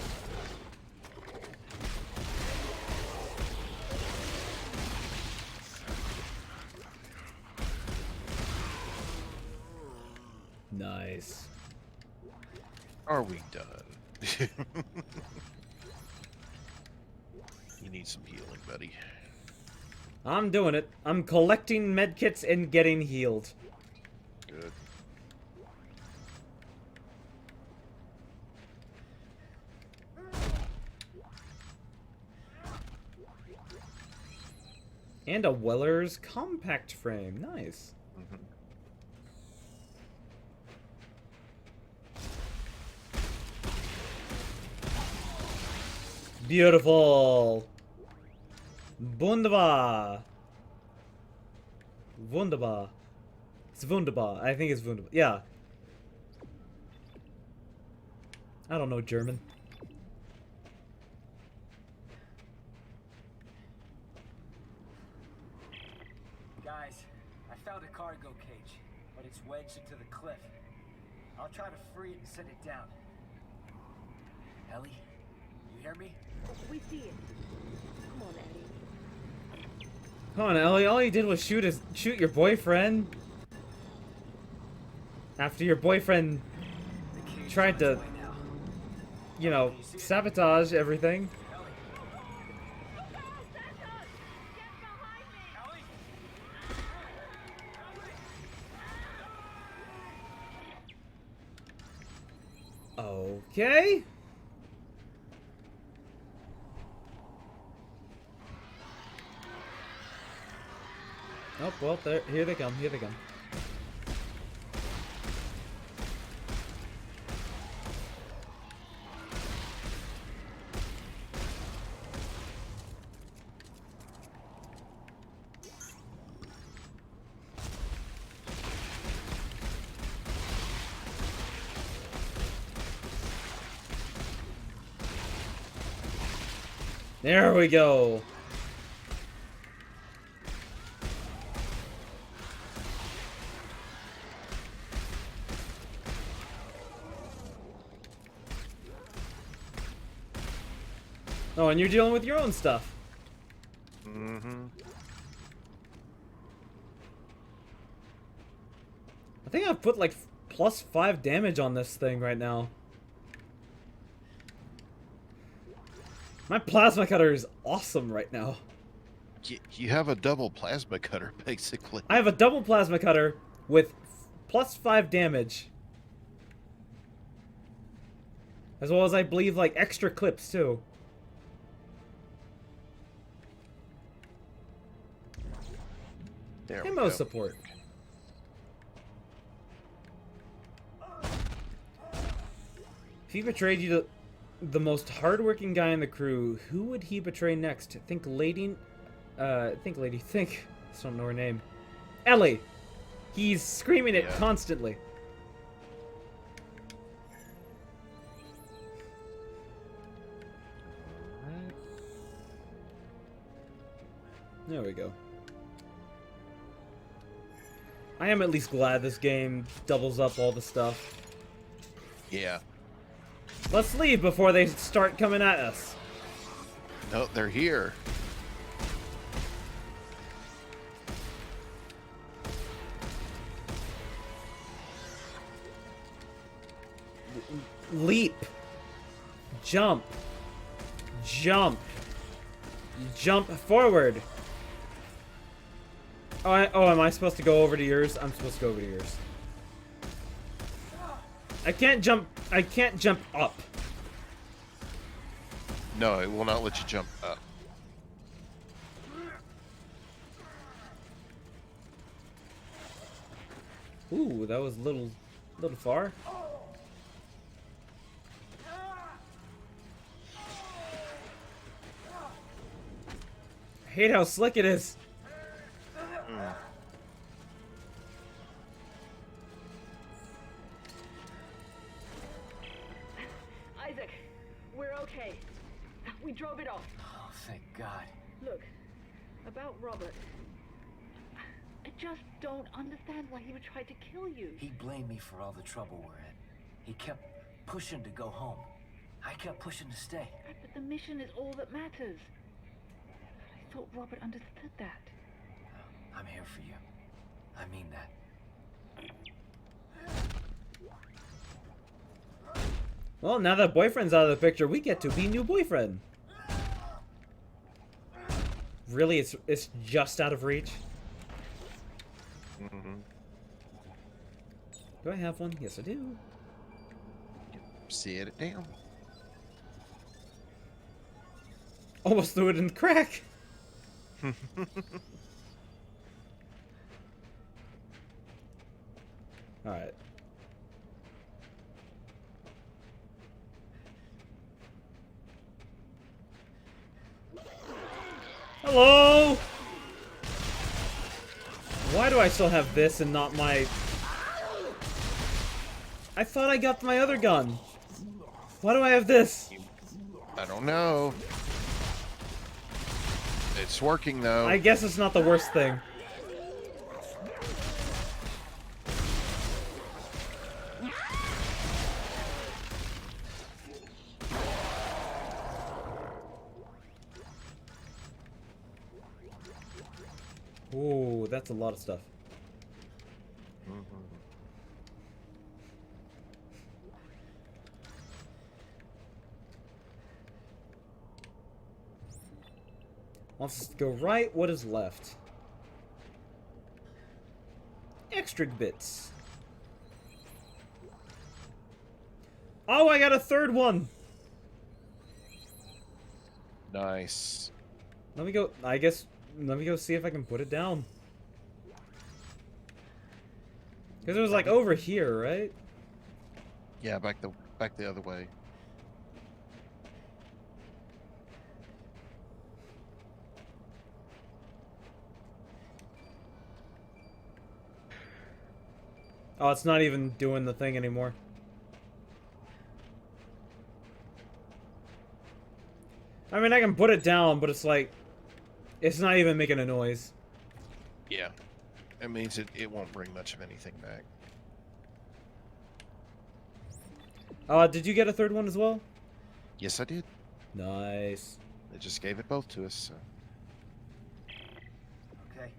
Nice. Are we done? You need some healing, buddy. I'm doing it. I'm collecting medkits and getting healed. Good. And a Weller's compact frame. Nice. Beautiful. Wunderbar. Wunderbar. It's wunderbar. I think it's wunderbar. Yeah. I don't know German. Guys, I found a cargo cage, but it's wedged into the cliff. I'll try to free it and set it down. Ellie, you hear me? We see it. Come on, Eddie. Come on, Ellie. All you did was shoot your boyfriend. After your boyfriend tried to, you know, sabotage everything. Okay. Oh, well, there, here they come, here they come. There we go. Oh, and you're dealing with your own stuff. Mm-hmm. I think I've put like +5 damage on this thing right now. My plasma cutter is awesome right now. You have a double plasma cutter, basically. I have a double plasma cutter with +5 damage. As well as, I believe, like, extra clips, too. There we Ammo go. support. If he betrayed you to the most hardworking guy in the crew, who would he betray next? Think Lady... I just don't know her name. Ellie! He's screaming it constantly. There we go. I am at least glad this game doubles up all the stuff. Yeah. Let's leave before they start coming at us. No, they're here. Leap. Jump. Jump. Jump forward. Oh, am I supposed to go over to yours? I'm supposed to go over to yours. I can't jump up. No, it will not let you jump up. Ooh, that was a little far. I hate how slick it is. Isaac, we're okay. We drove it off. Oh, thank God. Look, about Robert. I just don't understand why he would try to kill you. He blamed me for all the trouble we're in. He kept pushing to go home. I kept pushing to stay. Right, but the mission is all that matters. I thought Robert understood that. I'm here for you. I mean that. Well, now that boyfriend's out of the picture, we get to be new boyfriend. Really, it's just out of reach. Do I have one? Yes, I do. Sit it down. Almost threw it in the crack. Alright. Hello? Why do I still have this and not my... I thought I got my other gun. Why do I have this? I don't know. It's working, though. I guess it's not the worst thing. Ooh, that's a lot of stuff. Let's go right. What is left? Extra bits. Oh, I got a third one. Nice. Let me go. I guess. Let me go see if I can put it down. Because it was like over here, right? Yeah, back the other way. Oh, it's not even doing the thing anymore. I mean, I can put it down, but it's like... It's not even making a noise. Yeah. It means it won't bring much of anything back. Did you get a third one as well? Yes, I did. Nice. They just gave it both to us, so... Okay.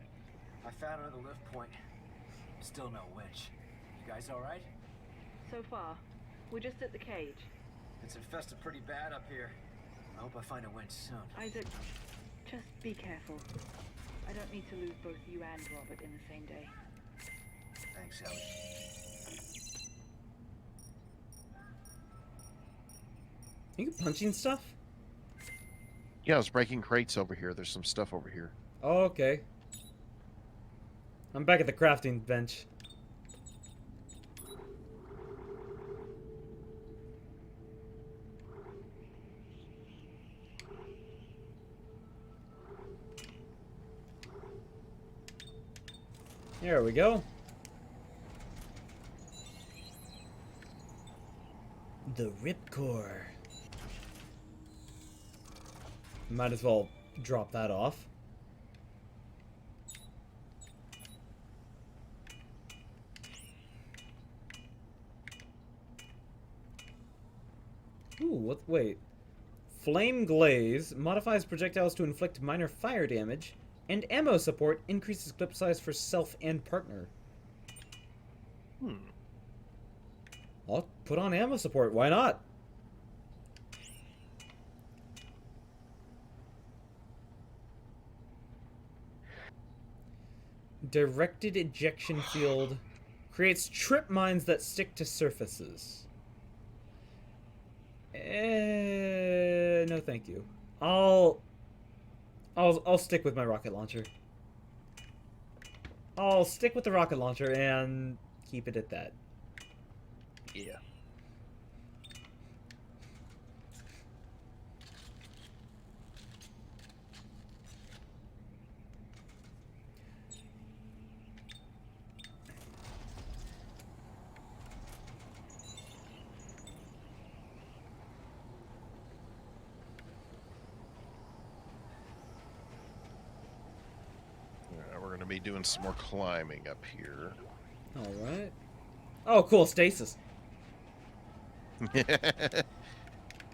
I found another lift point. Still no winch. You guys alright? So far, we're just at the cage. It's infested pretty bad up here. I hope I find a winch soon. Isaac, Just be careful. I don't need to lose both you and Robert in the same day. Thanks, Ellie. Are you punching stuff? Yeah, I was breaking crates over here. There's some stuff over here. Oh, okay. I'm back at the crafting bench. There we go. The Ripcore. Might as well drop that off. Ooh, what? Wait. Flame Glaze modifies projectiles to inflict minor fire damage, and ammo support increases clip size for self and partner. I'll put on ammo support. Why not? Directed ejection field creates trip mines that stick to surfaces. No, thank you. I'll stick with my rocket launcher. I'll stick with the rocket launcher and keep it at that. Yeah. We're going to be doing some more climbing up here. Alright. Oh, cool, stasis.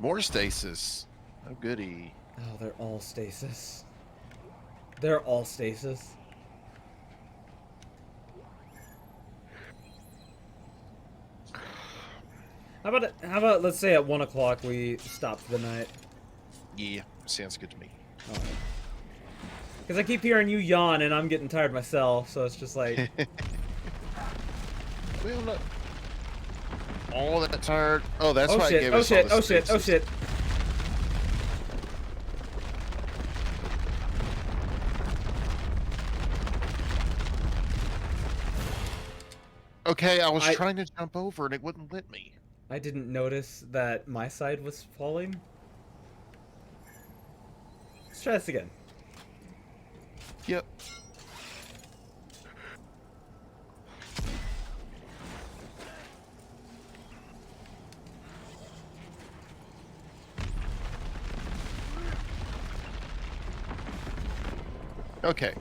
More stasis. Oh, goody. Oh, they're all stasis. They're all stasis. How about let's say at 1 o'clock we stop for the night? Yeah, sounds good to me. Alright. Because I keep hearing you yawn and I'm getting tired myself, so it's just like... Well, not all that tired. Oh, that's why shit, I gave us all oh this shit, oh stasis. shit. Okay, I was trying to jump over and it wouldn't let me. I didn't notice that my side was falling. Let's try this again. Yep. Okay.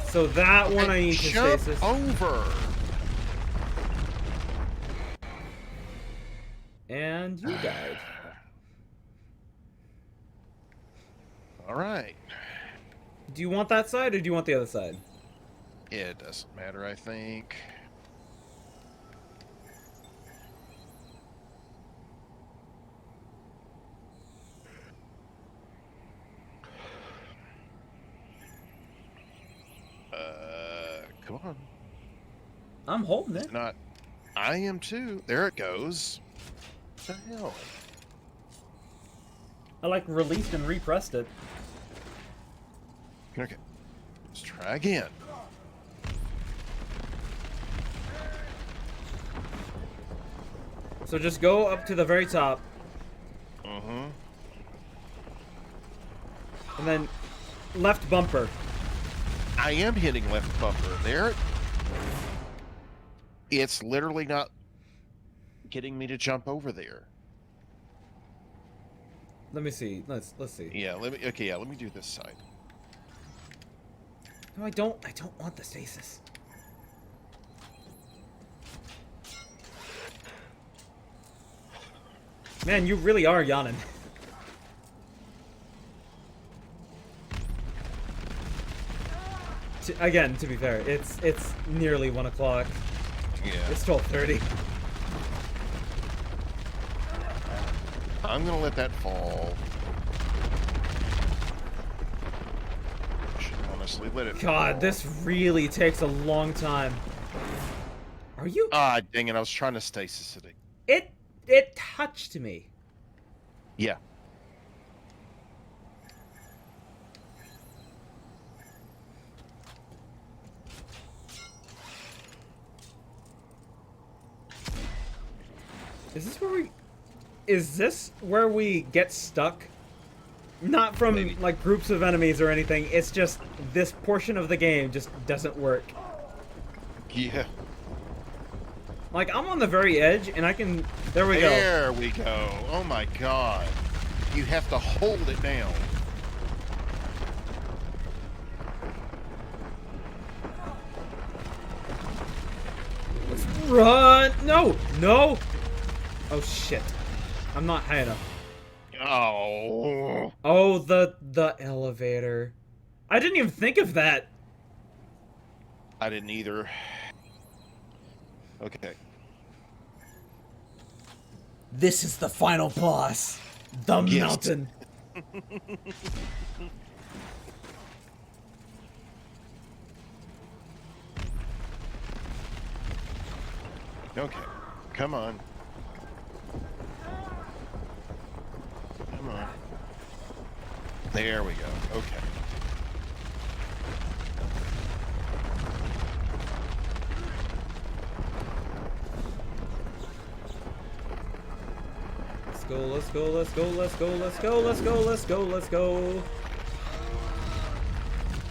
So that one I need to jump stasis. over. And you died. All right. Do you want that side or do you want the other side? It doesn't matter, I think. Come on. I'm holding it. Not. I am too. There it goes. What the hell? I like released and repressed it. Okay. Let's try again. So just go up to the very top. Mm-hmm. And then left bumper. I am hitting left bumper. There. It's literally not getting me to jump over there. Let me see. Let's see. Yeah, let me do this side. No, I don't want the stasis. Man, you really are yawning. Again, to be fair, it's nearly 1 o'clock. Yeah. It's 12:30. I'm gonna let that fall. Should honestly let it God, fall. this really takes a long time. Are you? Ah, dang it! I was trying to stasis it. It touched me. Yeah. Is this where we get stuck? Not from Maybe. like groups of enemies or anything. It's just this portion of the game just doesn't work. Yeah. Like I'm on the very edge and I can. There we go. There we go. Oh my god. You have to hold it down. Let's run. No, no. Oh shit. I'm not high enough. Oh. Oh, the elevator. I didn't even think of that. I didn't either. Okay. This is the final boss. The Yes. mountain. Okay. Come on. Come on. There we go. Okay. Let's go, let's go, let's go, let's go, let's go, let's go, let's go, let's go.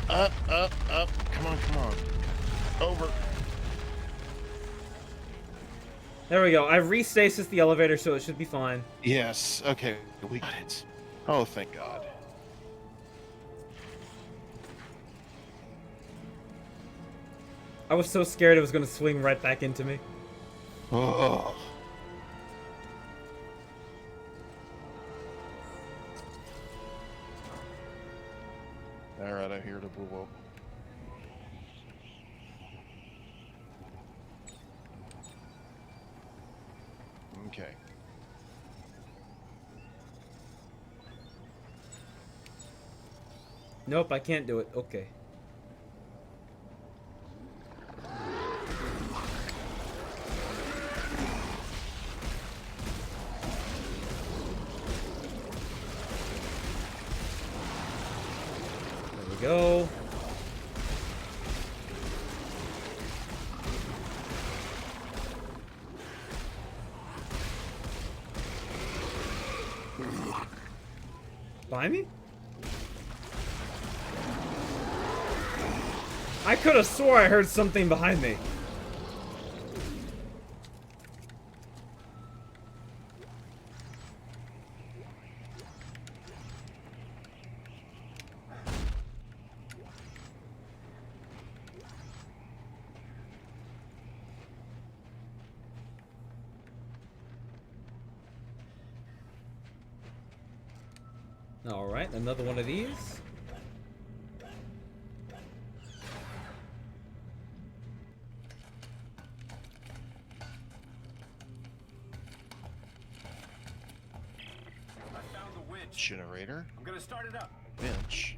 Up, up, up. Come on, come on. Over. There we go. I restasis the elevator, so it should be fine. Yes. Okay. We got it. Oh, thank God. I was so scared it was going to swing right back into me. Oh. Alright, I hear the blow up. Okay. Nope, I can't do it. Okay. There we go. Behind me? I could have swore I heard something behind me. Alright, another one of these. I found the winch. Generator. I'm gonna start it up. Bench.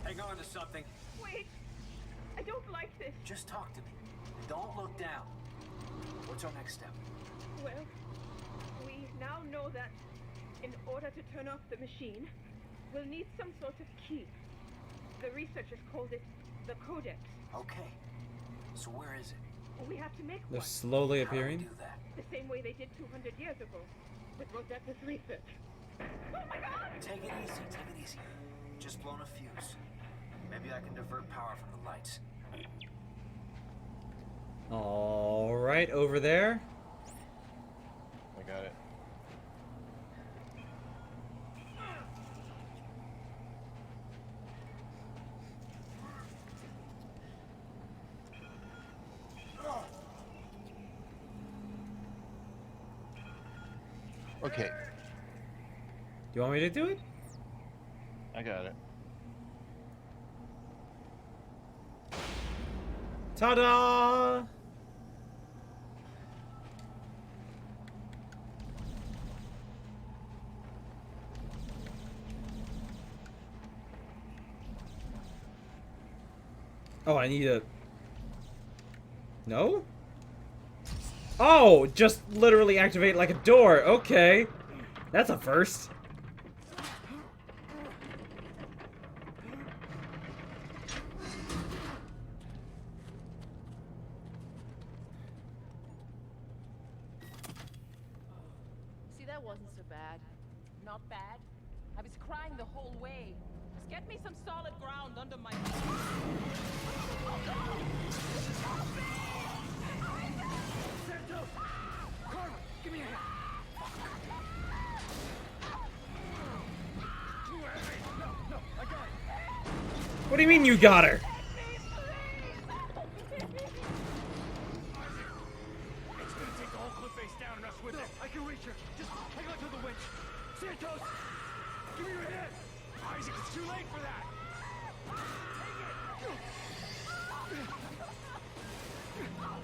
Hang on to something. Wait. I don't like this. Just talk to me. Don't look down. What's our next step? Well, we now know that in order to turn off the machine, we'll need some sort of key. The researchers called it the Codex. Okay. So where is it? We have to make They're one. slowly appearing. Do that. The same way they did 200 years ago with Rosetta research. Oh my god! Take it easy, take it easy. Just blown a fuse. Maybe I can divert power from the lights. Alright, over there. I got it. Okay. Do you want me to do it? I got it. Ta-da! Oh, I need a... No? Oh, just literally activate like a door. Okay. That's a first. See, that wasn't so bad. Not bad. I was crying the whole way. Just get me some solid ground under my feet. Santos! Carla, give me a hand. No, I got it. What do you mean you got her? It's gonna take the whole cliff face down and us with it. I can reach her. Just hang on to the winch. Santos! Give me your hand! Isaac, it's too late for that!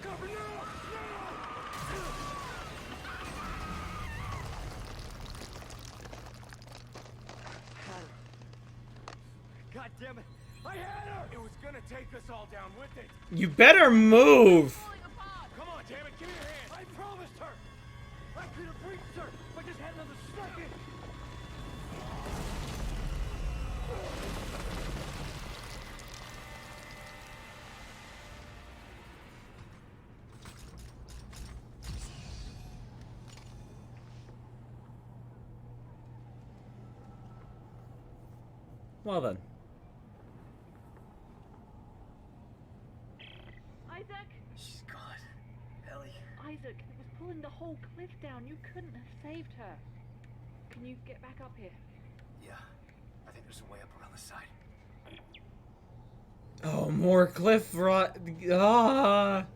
Cover, no! God damn it! I had her! It was gonna take us all down with it. You better move. Come on, damn it, give me your hand! I promised her! I could have reached her if I just had another second! Well then. Isaac? She's gone. Ellie. Isaac, it was pulling the whole cliff down. You couldn't have saved her. Can you get back up here? Yeah. I think there's a way up around the side. Oh, more cliff rot. Ah.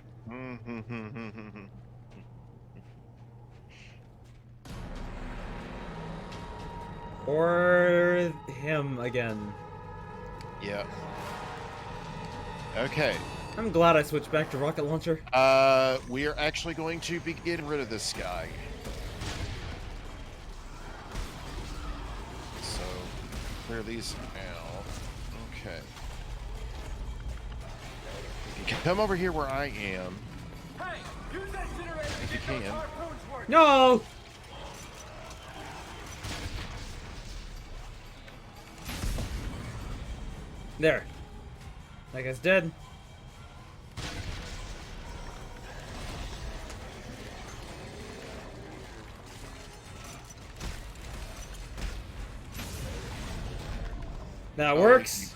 Or him again. Yeah. Okay. I'm glad I switched back to rocket launcher. We are actually going to be getting rid of this guy. So, clear these out. Okay. You can come over here where I am. Hey, use that generator to If you get those can. harpoons working. No! There. That guy's dead. That works.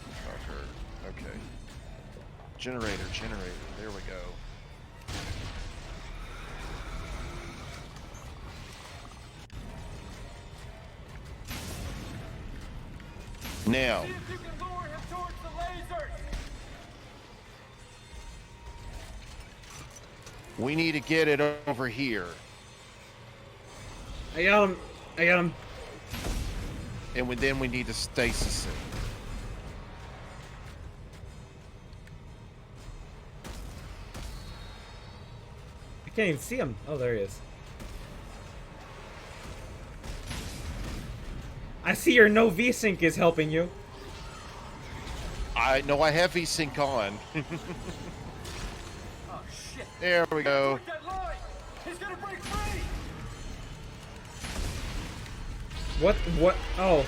Okay. Generator. There we go. Now. See if you can lure him towards the lasers. We need to get it over here. I got him. And then we need to stasis it. I can't even see him. Oh, there he is. I see your no V-Sync is helping you. I know I have VSync on. Oh shit. There we go. Work that line. He's gonna break free. What? Oh.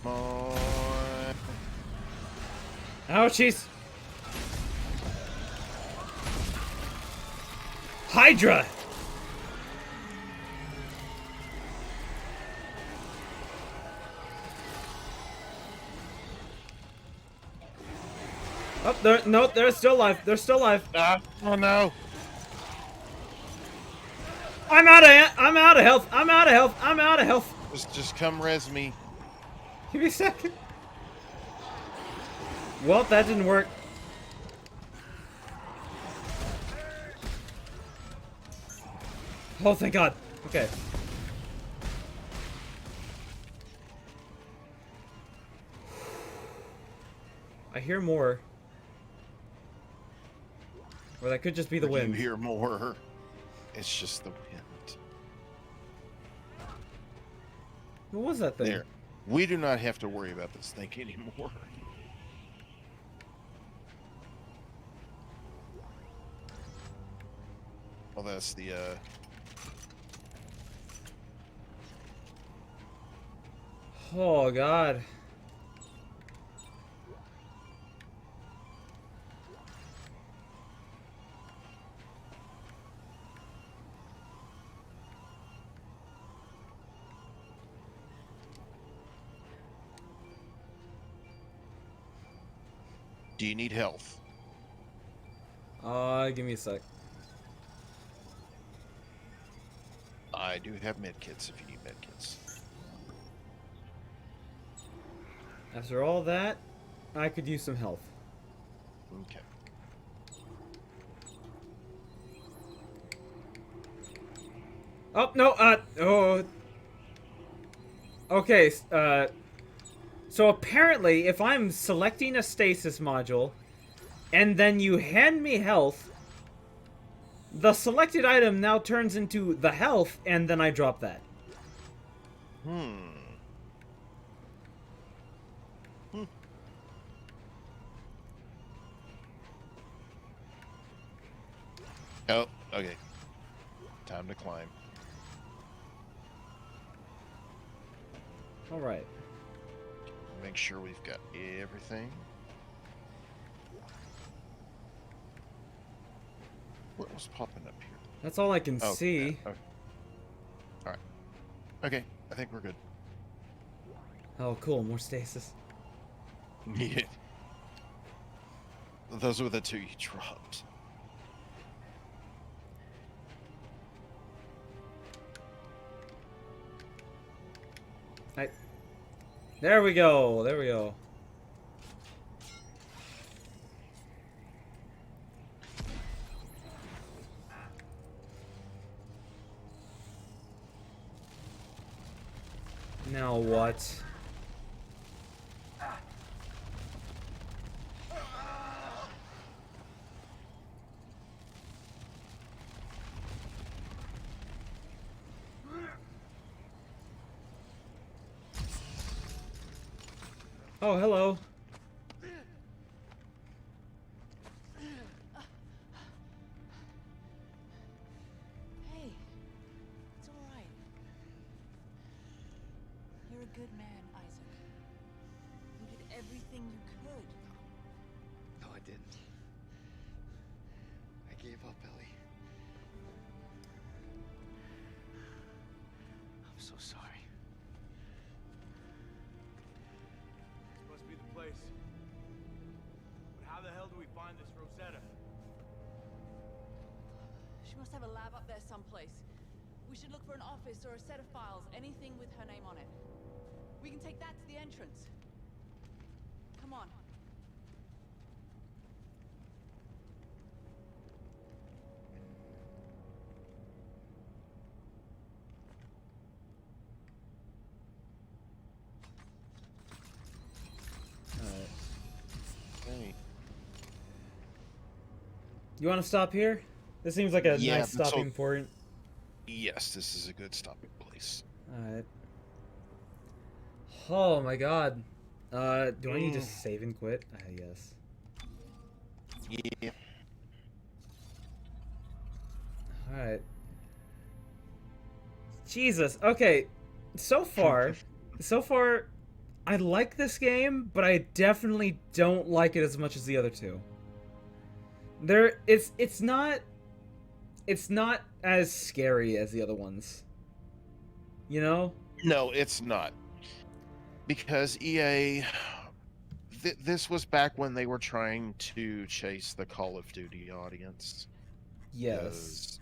Come on. Ouchies. Hydra. Oh, they're still alive. They're still alive. Oh no. I'm out of health. I'm out of health. Just come res me. Give me a second. Well, that didn't work. Oh, thank God. Okay. I hear more. Or that could just be the wind. You hear more. It's just the wind. What was that thing? There. We do not have to worry about this thing anymore. Well, that's the, Oh, God. Do you need health? Give me a sec. I do have medkits if you need medkits. After all that, I could use some health. Okay. Oh, no, oh. Okay, so apparently, if I'm selecting a stasis module, and then you hand me health, the selected item now turns into the health, and then I drop that. Oh, okay. Time to climb. Alright. Make sure we've got everything. What was popping up here? That's all I can see. Okay. Alright. Okay, I think we're good. Oh, cool. More stasis. Yeah. Those were the two you dropped. There we go. There we go. Now what? Oh, hello. Hey, it's all right. You're a good man, Isaac. You did everything you could. No, I didn't. I gave up, Ellie. I'm so sorry. This must be the place. But how the hell do we find this Rosetta? She must have a lab up there someplace. We should look for an office or a set of files, anything with her name on it. We can take that to the entrance. Come on. Hey. You want to stop here? This seems like a Yeah, nice stopping point. Yes, this is a good stopping place. Alright. Oh my god. Do I need to save and quit? Yes. Yeah. Alright. Jesus. Okay. So far, I like this game, but I definitely don't like it as much as the other two. It's not as scary as the other ones. You know? No, it's not. Because EA, this was back when they were trying to chase the Call of Duty audience. Yes.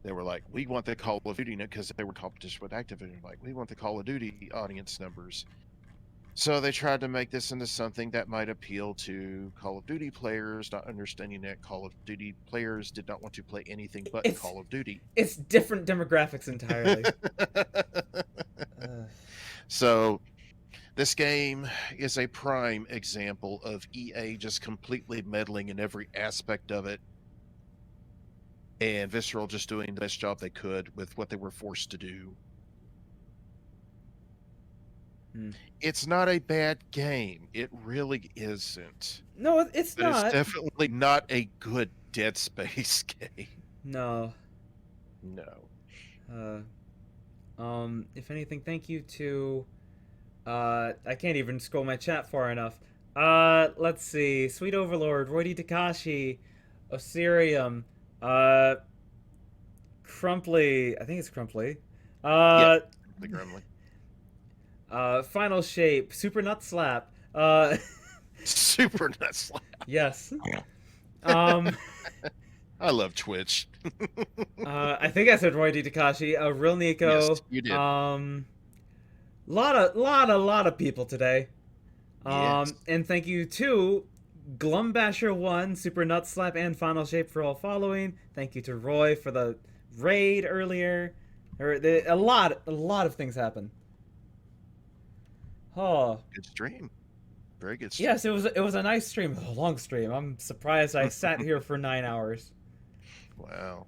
They were like, we want the Call of Duty, because they were competition with Activision. Like, we want the Call of Duty audience numbers. So they tried to make this into something that might appeal to Call of Duty players, not understanding that Call of Duty players did not want to play anything but Call of Duty. It's different demographics entirely. So This game is a prime example of EA just completely meddling in every aspect of it, and Visceral just doing the best job they could with what they were forced to do. It's not a bad game. It really isn't. No, it's but not. It's definitely not a good Dead Space game. No. No. If anything, thank you to, I can't even scroll my chat far enough. Let's see. Sweet Overlord, Roy D. Takashi, Osirium, Crumply, I think it's Crumply. Yeah, the Gremlin. Final Shape, Super Nut Slap. Super Nut Slap. Yes. I love Twitch. I think I said Roy D. Takashi. Real Nico. Yes, you did. Lot of people today. Yes. And thank you to Glumbasher1, Super Nut Slap, and Final Shape for all following. Thank you to Roy for the raid earlier. A lot of things happened. Oh. Good stream. Very good stream. Yes, it was a nice stream. A long stream. I'm surprised I sat here for 9 hours. Wow.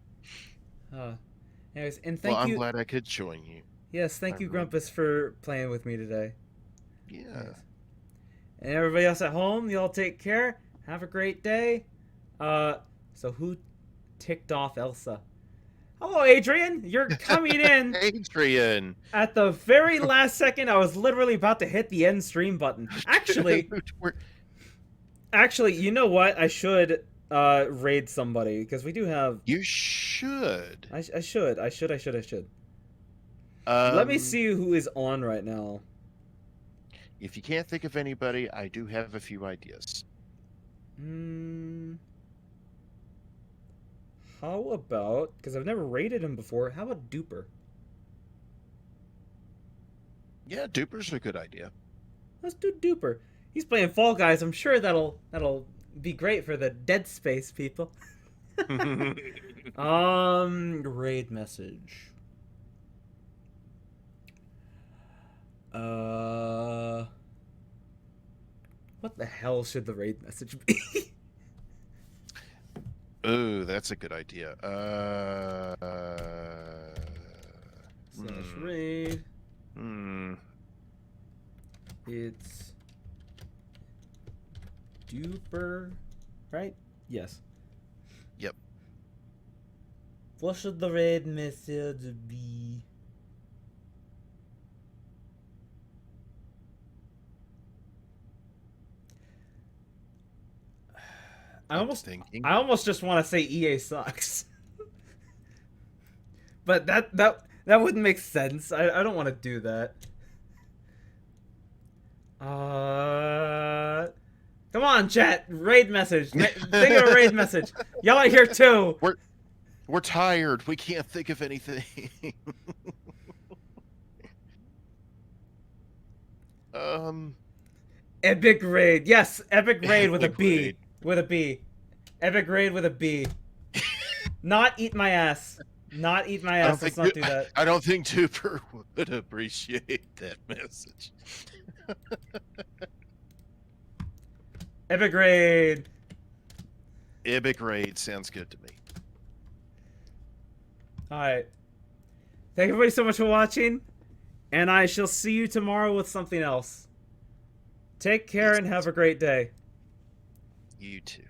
Anyways, and thank I'm you. glad I could join you. Yes, thank you, Grumpus, for playing with me today. Yeah. Yes. And everybody else at home, y'all take care. Have a great day. So who ticked off Elsa? Hello, Adrian. You're coming in. Adrian. At the very last second, I was literally about to hit the end stream button. Actually, you know what? I should raid somebody because we do have. You should. I should. Let me see who is on right now. If you can't think of anybody, I do have a few ideas. How about, because I've never raided him before, how about Duper? Yeah, Duper's a good idea. Let's do Duper. He's playing Fall Guys. I'm sure that'll be great for the Dead Space people. Raid message. What the hell should the raid message be? Oh, that's a good idea. /raid. It's Duper, right? Yes. Yep. What should the raid message be? I almost just want to say EA sucks. But that wouldn't make sense. I don't want to do that. Come on, chat. Raid message. Think of a raid message. Y'all are here too. We're tired. We can't think of anything. Epic raid. Yes, epic raid with a B. Raid. With a B. Epic raid with a B. Not eat my ass. Not eat my ass. Let's not do that. I don't think Duper would appreciate that message. Epic raid. Epic raid sounds good to me. Alright. Thank everybody so much for watching. And I shall see you tomorrow with something else. Take care and have a great day. You too.